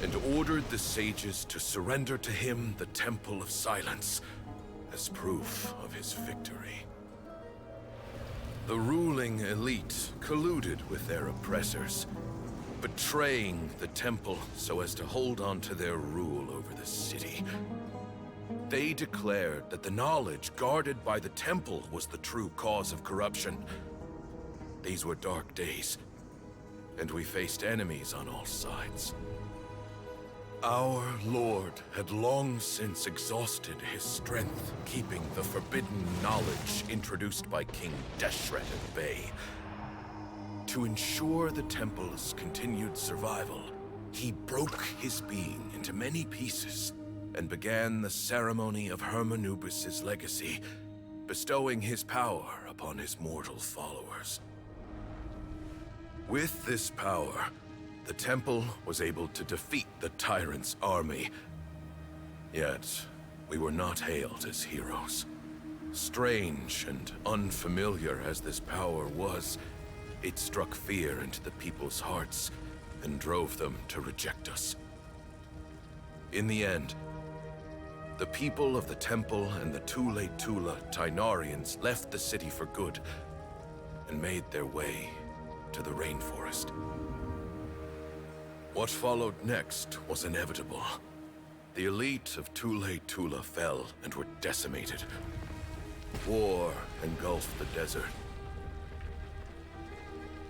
and ordered the sages to surrender to him the Temple of Silence as proof of his victory. The ruling elite colluded with their oppressors, betraying the temple so as to hold on to their rule over the city. They declared that the knowledge guarded by the temple was the true cause of corruption. These were dark days, and we faced enemies on all sides. Our Lord had long since exhausted his strength, keeping the forbidden knowledge introduced by King Deshret at bay. To ensure the temple's continued survival, he broke his being into many pieces and began the ceremony of Hermanubis' legacy, bestowing his power upon his mortal followers. With this power, the temple was able to defeat the tyrant's army. Yet, we were not hailed as heroes. Strange and unfamiliar as this power was, it struck fear into the people's hearts and drove them to reject us. In the end, the people of the temple and the Tule Tula Tighnarians left the city for good and made their way to the rainforest. What followed next was inevitable. The elite of Tule Tula fell and were decimated. War engulfed the desert.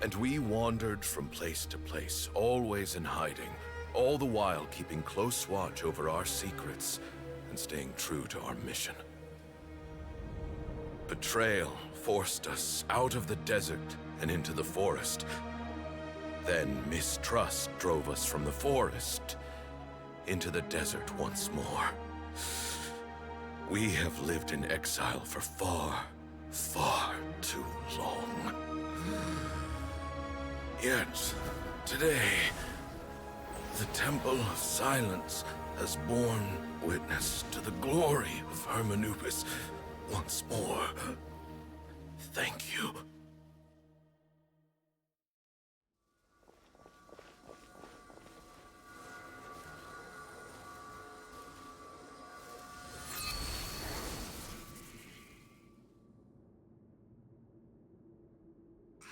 And we wandered from place to place, always in hiding, all the while keeping close watch over our secrets and staying true to our mission. Betrayal forced us out of the desert and into the forest. Then mistrust drove us from the forest into the desert once more. We have lived in exile for far, far too long. Yet, today, the Temple of Silence has borne witness to the glory of Hermanubis once more. Thank you.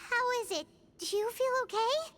How is it? Do you feel okay?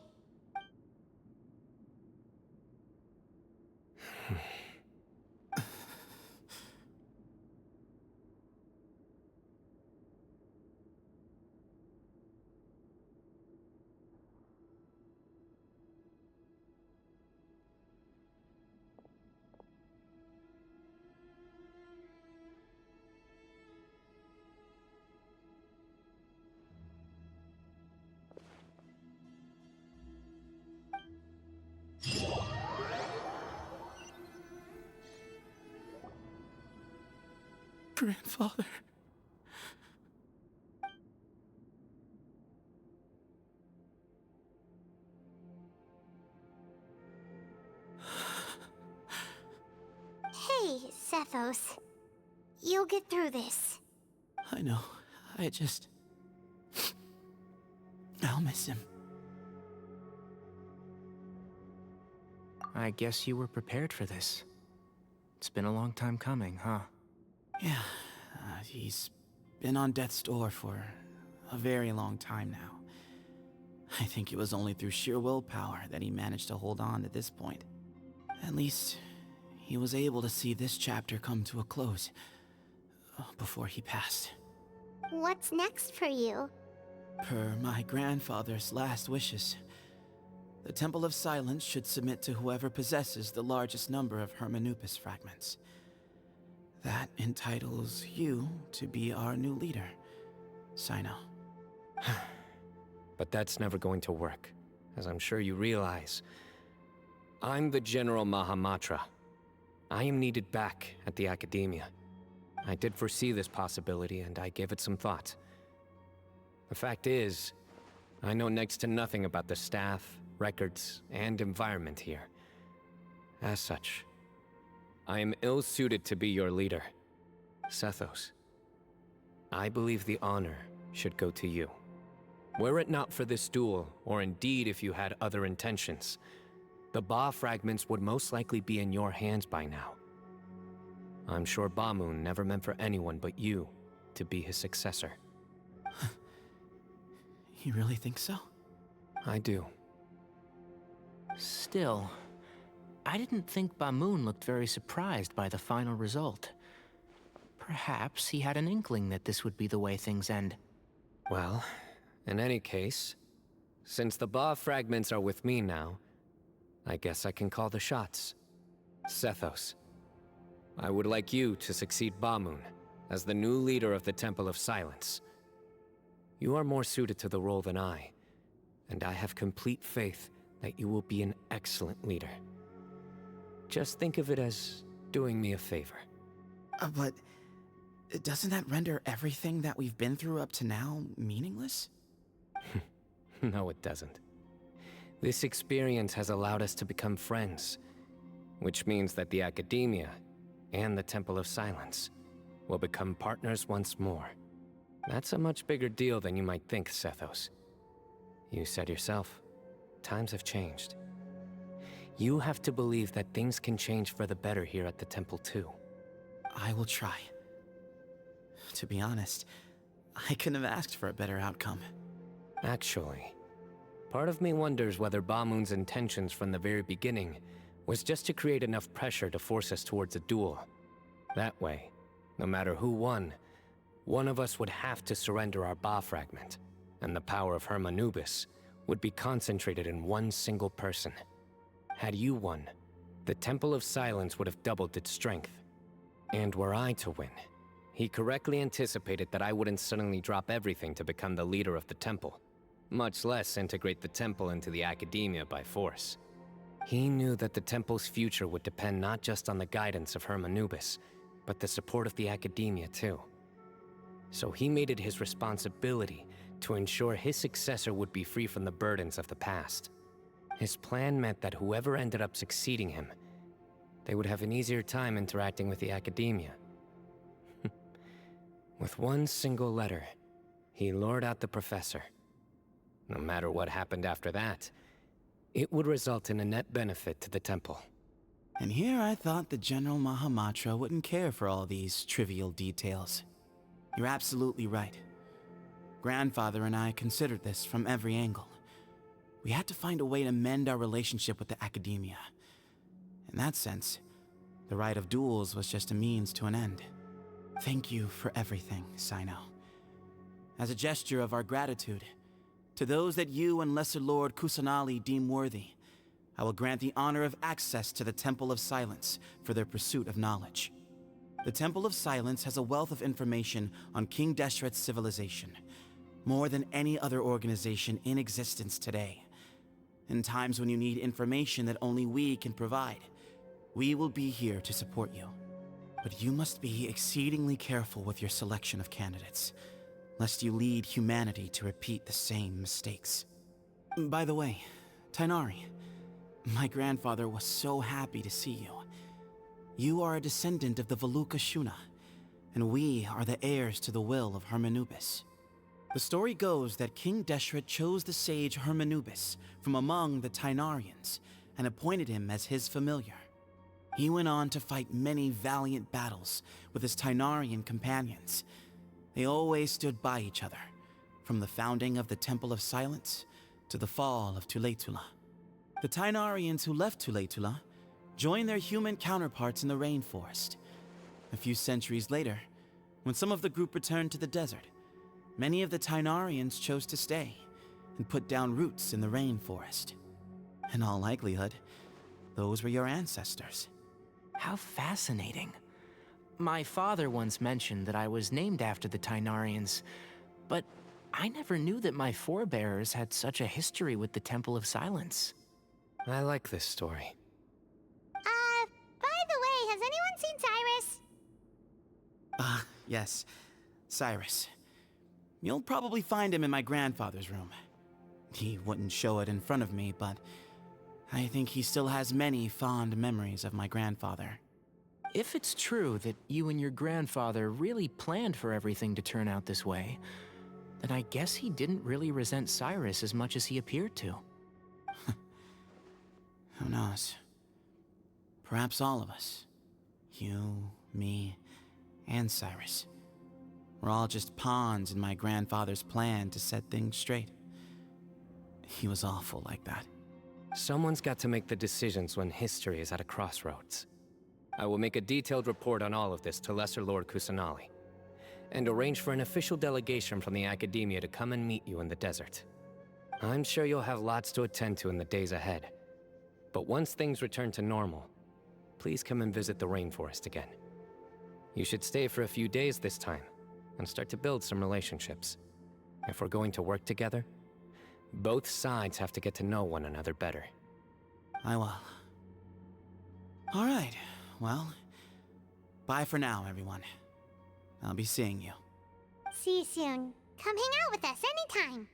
Grandfather. Hey, Sethos. You'll get through this. I know. I'll miss him. I guess you were prepared for this. It's been a long time coming, huh? Yeah, he's been on death's door for a very long time now. I think it was only through sheer willpower that he managed to hold on to this point. At least, he was able to see this chapter come to a close before he passed. What's next for you? Per my grandfather's last wishes, the Temple of Silence should submit to whoever possesses the largest number of Hermanubis fragments. That entitles you to be our new leader, Cyno. But that's never going to work, as I'm sure you realize. I'm the General Mahamatra. I am needed back at the Academia. I did foresee this possibility, and I gave it some thought. The fact is, I know next to nothing about the staff, records, and environment here. As such, I am ill-suited to be your leader, Sethos. I believe the honor should go to you. Were it not for this duel, or indeed if you had other intentions, the Ba fragments would most likely be in your hands by now. I'm sure Bamun never meant for anyone but you to be his successor. You really think so? I do. Still, I didn't think Bamun looked very surprised by the final result. Perhaps he had an inkling that this would be the way things end. Well, in any case, since the Ba fragments are with me now, I guess I can call the shots. Sethos, I would like you to succeed Bamun as the new leader of the Temple of Silence. You are more suited to the role than I, and I have complete faith that you will be an excellent leader. Just think of it as doing me a favor. But doesn't that render everything that we've been through up to now meaningless? No, it doesn't. This experience has allowed us to become friends, which means that the Academia and the Temple of Silence will become partners once more. That's a much bigger deal than you might think, Sethos. You said yourself, times have changed. You have to believe that things can change for the better here at the Temple too. I will try. To be honest, I couldn't have asked for a better outcome. Actually, part of me wonders whether Bamun's intentions from the very beginning was just to create enough pressure to force us towards a duel. That way, no matter who won, one of us would have to surrender our Ba fragment, and the power of Hermanubis would be concentrated in one single person. Had you won, the Temple of Silence would have doubled its strength. And were I to win, he correctly anticipated that I wouldn't suddenly drop everything to become the leader of the temple, much less integrate the temple into the Academia by force. He knew that the temple's future would depend not just on the guidance of Hermanubis, but the support of the Academia too. So he made it his responsibility to ensure his successor would be free from the burdens of the past. His plan meant that whoever ended up succeeding him, they would have an easier time interacting with the Academia. With one single letter, he lured out the professor. No matter what happened after that, it would result in a net benefit to the temple. And here I thought the General Mahamatra wouldn't care for all these trivial details. You're absolutely right. Grandfather and I considered this from every angle. We had to find a way to mend our relationship with the Academia. In that sense, the right of duels was just a means to an end. Thank you for everything, Cyno. As a gesture of our gratitude, to those that you and Lesser Lord Kusanali deem worthy, I will grant the honor of access to the Temple of Silence for their pursuit of knowledge. The Temple of Silence has a wealth of information on King Deshret's civilization, more than any other organization in existence today. In times when you need information that only we can provide, we will be here to support you. But you must be exceedingly careful with your selection of candidates, lest you lead humanity to repeat the same mistakes. By the way, Tighnari, my grandfather was so happy to see you. You are a descendant of the Veluka Shuna, and we are the heirs to the will of Hermanubis. The story goes that King Deshret chose the sage Hermanubis from among the Tighnarians and appointed him as his familiar. He went on to fight many valiant battles with his Tighnarian companions. They always stood by each other, from the founding of the Temple of Silence to the fall of Tuletula. The Tighnarians who left Tuletula joined their human counterparts in the rainforest. A few centuries later, when some of the group returned to the desert, many of the Tighnarians chose to stay and put down roots in the rainforest. In all likelihood, those were your ancestors. How fascinating. My father once mentioned that I was named after the Tighnarians, but I never knew that my forebears had such a history with the Temple of Silence. I like this story. By the way, has anyone seen Cyrus? Yes, Cyrus. You'll probably find him in my grandfather's room. He wouldn't show it in front of me, but I think he still has many fond memories of my grandfather. If it's true that you and your grandfather really planned for everything to turn out this way, then I guess he didn't really resent Cyrus as much as he appeared to. Who knows? Perhaps all of us. You, me, and Cyrus. We're all just pawns in my grandfather's plan to set things straight. He was awful like that. Someone's got to make the decisions when history is at a crossroads. I will make a detailed report on all of this to Lesser Lord Kusanali, and arrange for an official delegation from the Academia to come and meet you in the desert. I'm sure you'll have lots to attend to in the days ahead, but once things return to normal, please come and visit the rainforest again. You should stay for a few days this time, and start to build some relationships. If we're going to work together, both sides have to get to know one another better. I will. Alright, well, bye for now, everyone. I'll be seeing you. See you soon. Come hang out with us anytime.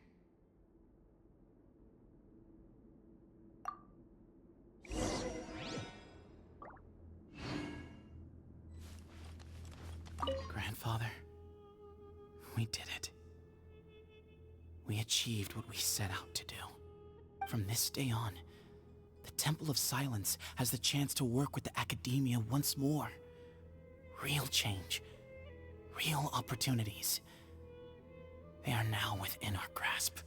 Grandfather, we did it. We achieved what we set out to do. From this day on, the Temple of Silence has the chance to work with the Academia once more. Real change, real opportunities. They are now within our grasp.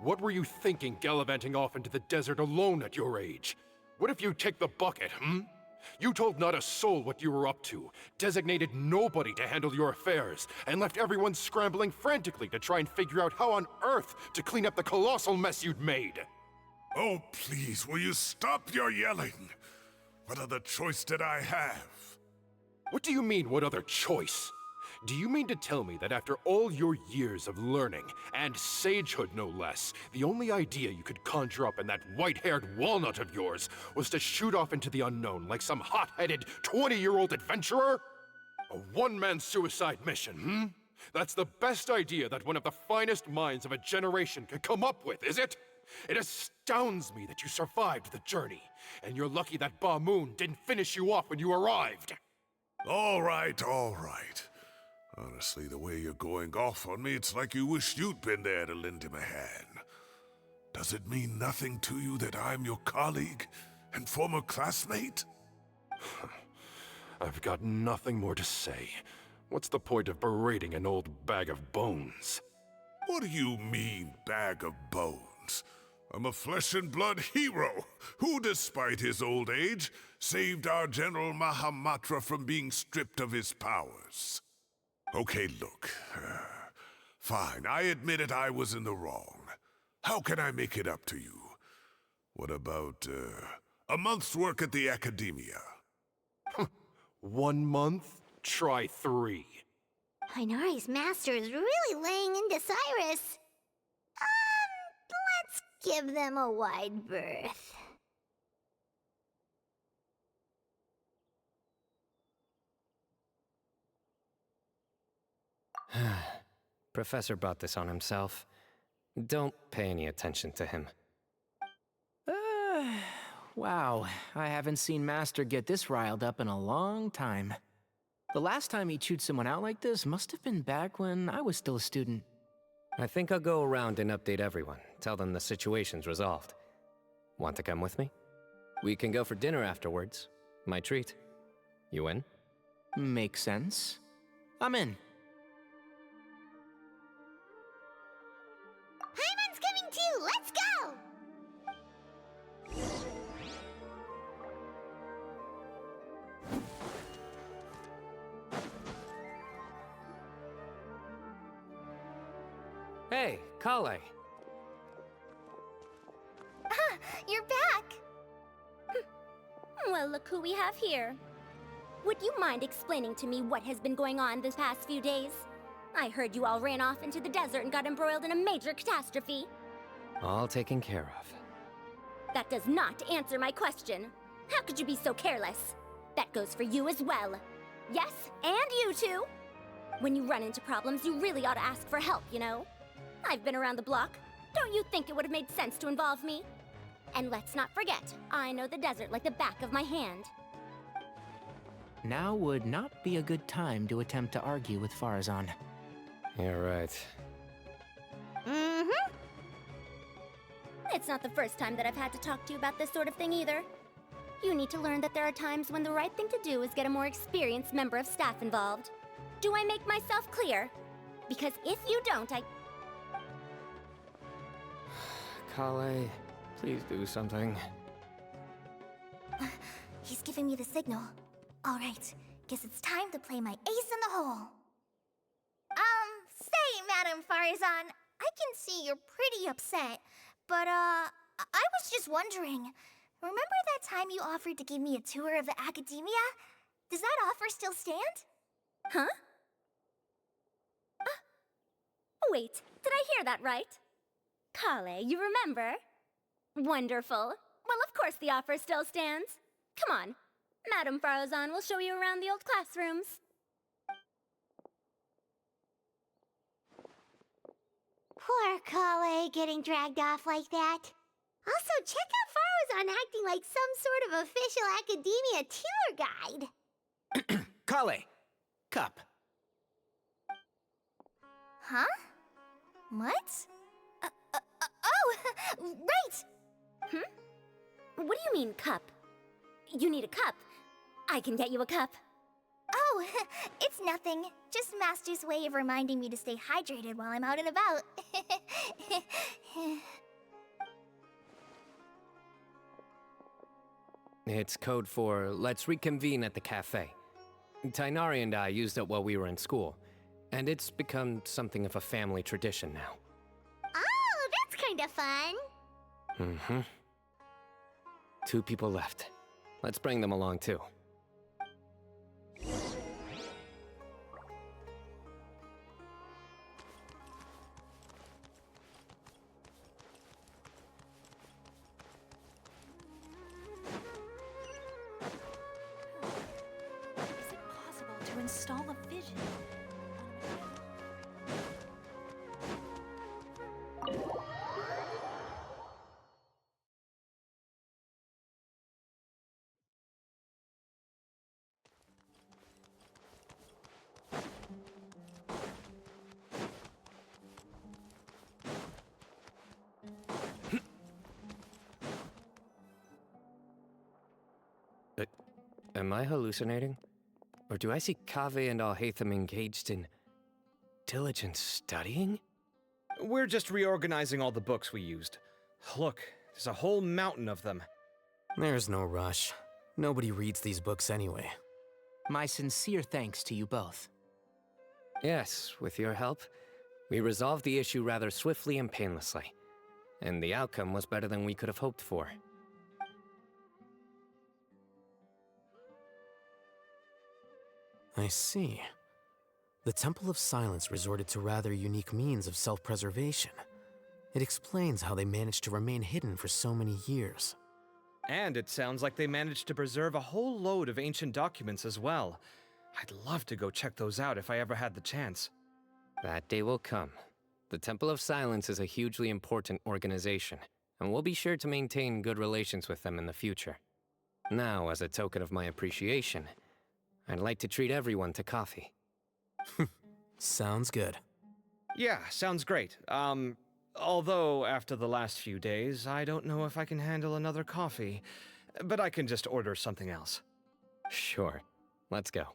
What were you thinking gallivanting off into the desert alone at your age? What if you take the bucket, You told not a soul what you were up to, designated nobody to handle your affairs, and left everyone scrambling frantically to try and figure out how on earth to clean up the colossal mess you'd made. Oh, please, will you stop your yelling? What other choice did I have? What do you mean, what other choice? Do you mean to tell me that after all your years of learning, and sagehood no less, the only idea you could conjure up in that white-haired walnut of yours was to shoot off into the unknown like some hot-headed 20-year-old adventurer? A one-man suicide mission, That's the best idea that one of the finest minds of a generation could come up with, is it? It astounds me that you survived the journey, and you're lucky that Ba Moon didn't finish you off when you arrived. All right, all right. Honestly, the way you're going off on me, it's like you wish you'd been there to lend him a hand. Does it mean nothing to you that I'm your colleague and former classmate? I've got nothing more to say. What's the point of berating an old bag of bones? What do you mean, bag of bones? I'm a flesh-and-blood hero who, despite his old age, saved our General Mahamatra from being stripped of his powers. Okay, look. Fine, I admit it, I was in the wrong. How can I make it up to you? What about, a month's work at the Academia? 1 month? Try 3. Tighnari's master is really laying into Cyrus. Let's give them a wide berth. Professor brought this on himself. Don't pay any attention to him. Wow, I haven't seen Master get this riled up in a long time. The last time he chewed someone out like this must have been back when I was still a student. I think I'll go around and update everyone, tell them the situation's resolved. Want to come with me? We can go for dinner afterwards. My treat. You in? Makes sense. I'm in. Hyman's coming too! Let's go! Hey, Kale. You're back! Well, look who we have here. Would you mind explaining to me what has been going on this past few days? I heard you all ran off into the desert and got embroiled in a major catastrophe. All taken care of. That does not answer my question. How could you be so careless? That goes for you as well. Yes, and you too. When you run into problems, you really ought to ask for help, you know? I've been around the block. Don't you think it would have made sense to involve me? And let's not forget, I know the desert like the back of my hand. Now would not be a good time to attempt to argue with Farazan. You're right. Mm-hmm. It's not the first time that I've had to talk to you about this sort of thing either. You need to learn that there are times when the right thing to do is get a more experienced member of staff involved. Do I make myself clear? Because if you don't, Kale, please do something. He's giving me the signal. All right, guess it's time to play my ace in the hole. Say, Madam Farazan, I can see you're pretty upset, but, I was just wondering, remember that time you offered to give me a tour of the academia? Does that offer still stand? Huh? Wait, did I hear that right? Kale, you remember? Wonderful. Well, of course the offer still stands. Come on. Madam Farazan will show you around the old classrooms. Poor Kale getting dragged off like that. Also, check out Farazan acting like some sort of official academia tour guide. Kale! Cup. Huh? What? Oh, right! What do you mean, cup? You need a cup. I can get you a cup. Oh, it's nothing. Just Master's way of reminding me to stay hydrated while I'm out and about. It's code for let's reconvene at the cafe. Tighnari and I used it while we were in school, and it's become something of a family tradition now. Oh, that's kind of fun. Mm-hmm. 2 people left. Let's bring them along too. Is it possible to install a vision? Am I hallucinating? Or do I see Kaveh and Alhaitham engaged in diligent studying? We're just reorganizing all the books we used. Look, there's a whole mountain of them. There's no rush. Nobody reads these books anyway. My sincere thanks to you both. Yes, with your help, we resolved the issue rather swiftly and painlessly. And the outcome was better than we could have hoped for. I see. The Temple of Silence resorted to rather unique means of self-preservation. It explains how they managed to remain hidden for so many years. And it sounds like they managed to preserve a whole load of ancient documents as well. I'd love to go check those out if I ever had the chance. That day will come. The Temple of Silence is a hugely important organization, and we'll be sure to maintain good relations with them in the future. Now, as a token of my appreciation, I'd like to treat everyone to coffee. Sounds good. Yeah, sounds great. Although after the last few days, I don't know if I can handle another coffee. But I can just order something else. Sure. Let's go.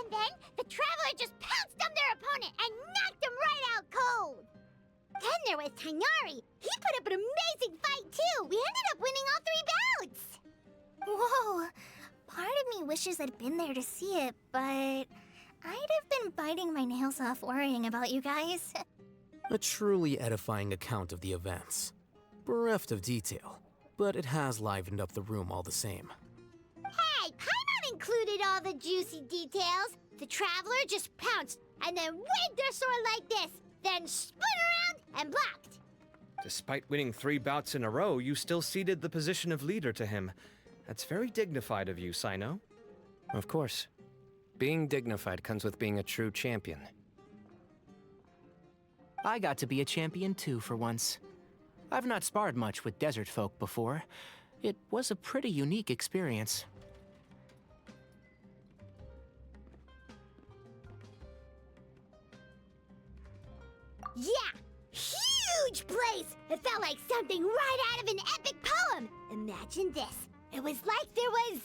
And then the Traveler just pounced on their opponent and knocked him right out cold. Then there was Tighnari. He put up an amazing fight too. We ended up winning all 3 bouts. Whoa! Part of me wishes I'd been there to see it, but I'd have been biting my nails off worrying about you guys. A truly edifying account of the events. Bereft of detail, but it has livened up the room all the same. Hey, Paimon included all the juicy details. The Traveler just pounced and then waved their sword like this, then spun around and blocked. Despite winning 3 bouts in a row, you still ceded the position of leader to him. That's very dignified of you, Cyno. Of course. Being dignified comes with being a true champion. I got to be a champion too for once. I've not sparred much with desert folk before. It was a pretty unique experience. Yeah! Huge place! It felt like something right out of an epic poem! Imagine this. It was like there was...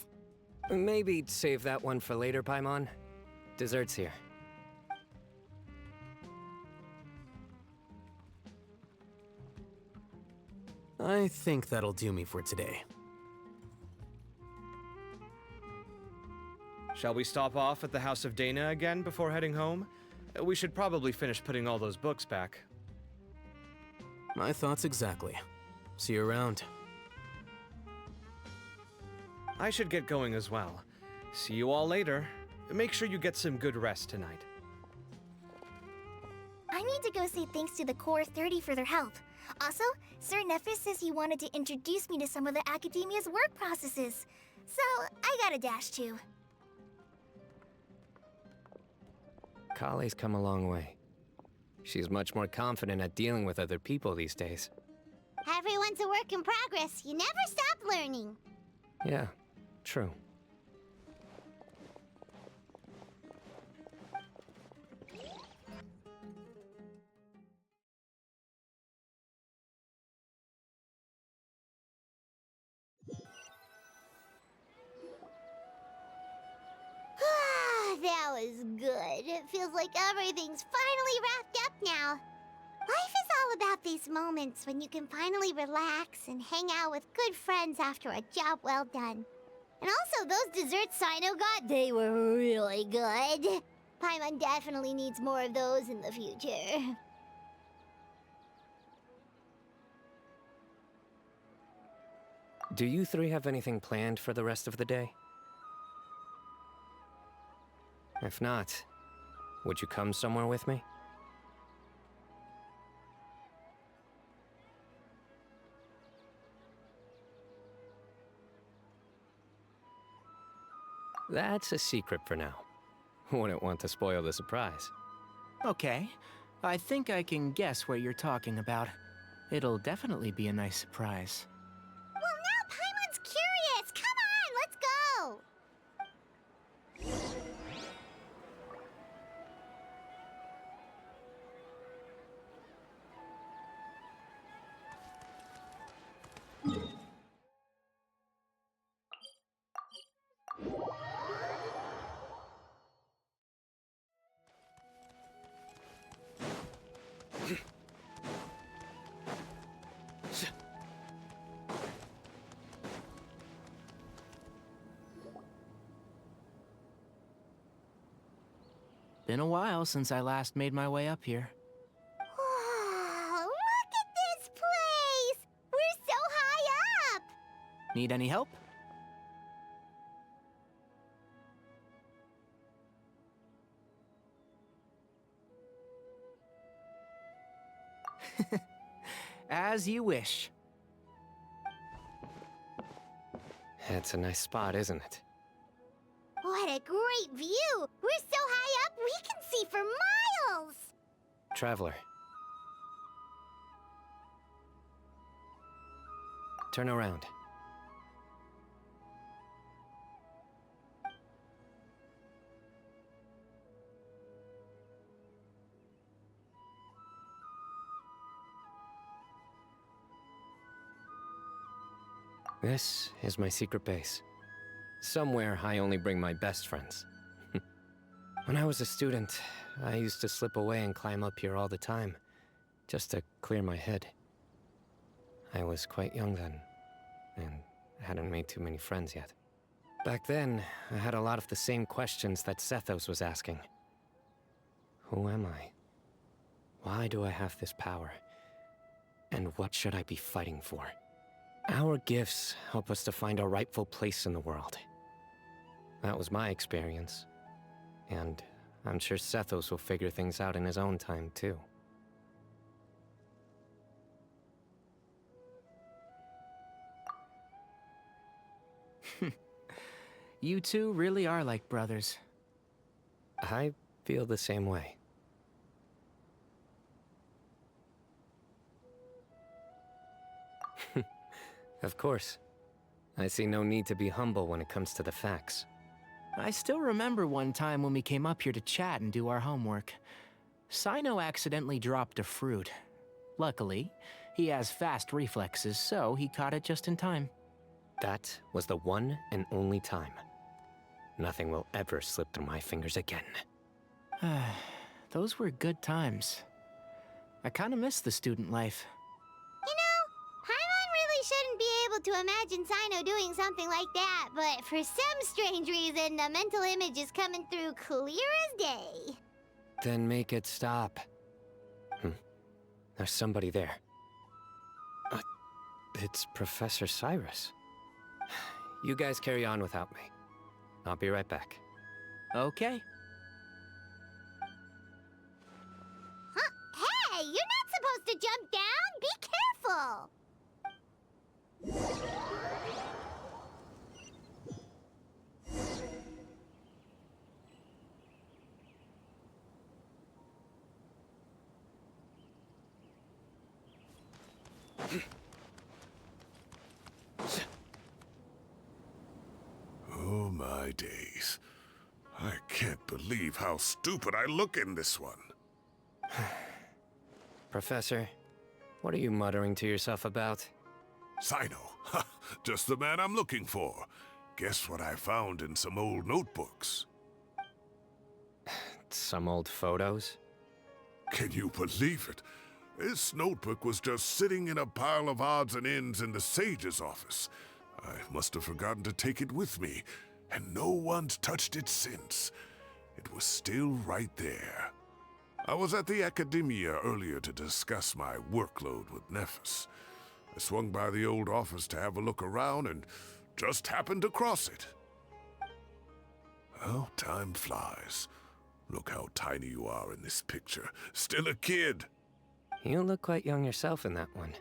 Maybe save that one for later, Paimon. Dessert's here. I think that'll do me for today. Shall we stop off at the House of Dana again before heading home? We should probably finish putting all those books back. My thoughts exactly. See you around. I should get going as well. See you all later. Make sure you get some good rest tonight. I need to go say thanks to the Core 30 for their help. Also, Sir Nephis says he wanted to introduce me to some of the Academia's work processes. So, I gotta dash too. Kale's come a long way. She's much more confident at dealing with other people these days. Everyone's a work in progress. You never stop learning. Yeah, true. That was good. It feels like everything's finally wrapped up now. Life is all about these moments when you can finally relax and hang out with good friends after a job well done. And also, those desserts Cyno got, they were really good. Paimon definitely needs more of those in the future. Do you 3 have anything planned for the rest of the day? If not, would you come somewhere with me? That's a secret for now. Wouldn't want to spoil the surprise. Okay. I think I can guess what you're talking about. It'll definitely be a nice surprise. Well, now Paimon's curious! Come on, let's go! Been a while since I last made my way up here. Wow, look at this place! We're so high up! Need any help? As you wish. It's a nice spot, isn't it? What a great view! We're so high up, we can see for miles! Traveler. Turn around. This is my secret base. Somewhere I only bring my best friends. When I was a student, I used to slip away and climb up here all the time, just to clear my head. I was quite young then, and hadn't made too many friends yet. Back then, I had a lot of the same questions that Sethos was asking. Who am I? Why do I have this power? And what should I be fighting for? Our gifts help us to find our rightful place in the world. That was my experience. And I'm sure Sethos will figure things out in his own time, too. You two really are like brothers. I feel the same way. Of course. I see no need to be humble when it comes to the facts. I still remember one time when we came up here to chat and do our homework. Cyno accidentally dropped a fruit. Luckily, he has fast reflexes, so he caught it just in time. That was the one and only time. Nothing will ever slip through my fingers again. Those were good times. I kinda miss the student life. You know, Paimon really shouldn't be able to imagine Cyno doing something like that, but for some strange reason, the mental image is coming through clear as day. Then make it stop. There's somebody there. It's Professor Cyrus. You guys carry on without me. I'll be right back. Okay. Huh? Hey, you're not supposed to jump down! Be careful! Oh my days. I can't believe how stupid I look in this one. Professor, what are you muttering to yourself about? Cyno. Just the man I'm looking for. Guess what I found in some old notebooks? Some old photos? Can you believe it? This notebook was just sitting in a pile of odds and ends in the sage's office. I must have forgotten to take it with me, and no one's touched it since. It was still right there. I was at the Academia earlier to discuss my workload with Nephis. I swung by the old office to have a look around and just happened to cross it. Well, time flies. Look how tiny you are in this picture. Still a kid. You look quite young yourself in that one.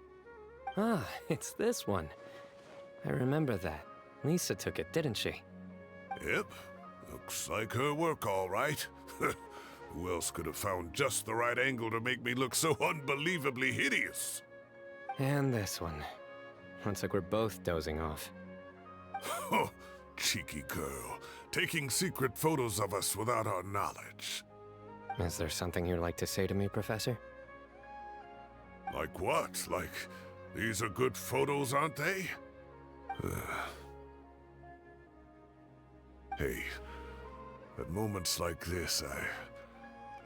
Ah, it's this one. I remember that. Lisa took it, didn't she? Yep. Looks like her work, all right. Who else could have found just the right angle to make me look so unbelievably hideous? And this one. Looks like we're both dozing off. Oh, cheeky girl. Taking secret photos of us without our knowledge. Is there something you'd like to say to me, Professor? Like what? Like, these are good photos, aren't they? Hey, at moments like this,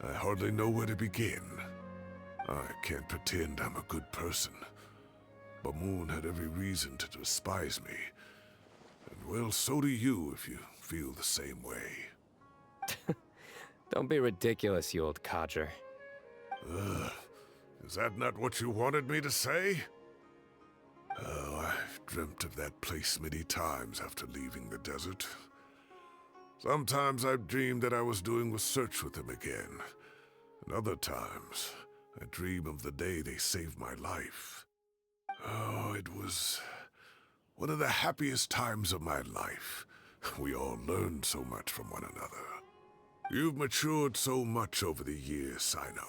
I hardly know where to begin. I can't pretend I'm a good person. Bamoon had every reason to despise me. And well, so do you if you feel the same way. Don't be ridiculous, you old codger. Is that not what you wanted me to say? Oh, I've dreamt of that place many times after leaving the desert. Sometimes I've dreamed that I was doing research with them again. And other times, I dream of the day they saved my life. Oh, it was one of the happiest times of my life. We all learned so much from one another. You've matured so much over the years, Cyno.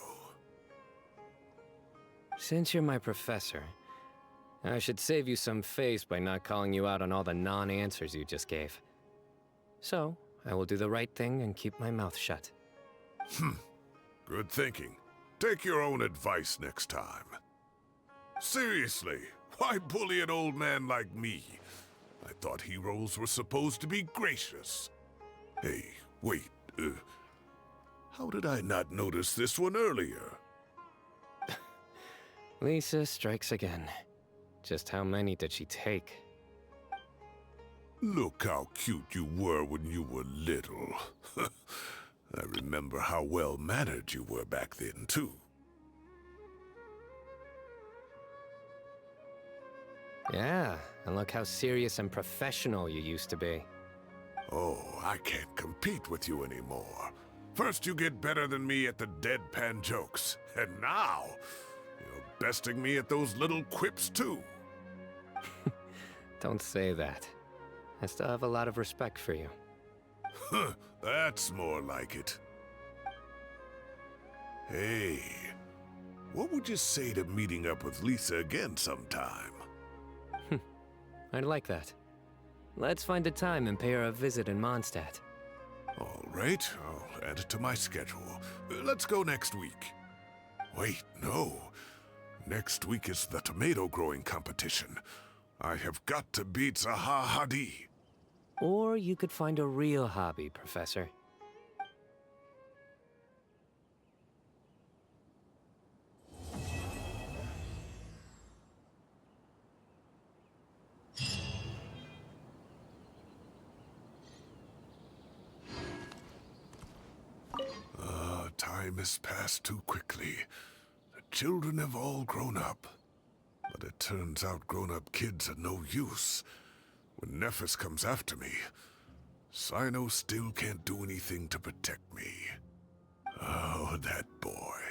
Since you're my professor, I should save you some face by not calling you out on all the non-answers you just gave. So, I will do the right thing and keep my mouth shut. Good thinking. Take your own advice next time. Seriously, why bully an old man like me? I thought heroes were supposed to be gracious. Hey, wait, How did I not notice this one earlier? Lisa strikes again. Just how many did she take? Look how cute you were when you were little. I remember how well-mannered you were back then, too. Yeah, and look how serious and professional you used to be. Oh, I can't compete with you anymore. First you get better than me at the deadpan jokes, and now you're besting me at those little quips too. Don't say that. I still have a lot of respect for you. Huh, that's more like it. Hey, what would you say to meeting up with Lisa again sometime? I'd like that. Let's find a time and pay her a visit in Mondstadt. All right, I'll add it to my schedule. Let's go next week. Wait, no. Next week is the tomato growing competition. I have got to beat Zaha Hadi. Or you could find a real hobby, Professor. Time has passed too quickly. The children have all grown up. But it turns out grown-up kids are no use. When Nephis comes after me, Cyno still can't do anything to protect me. Oh, that boy.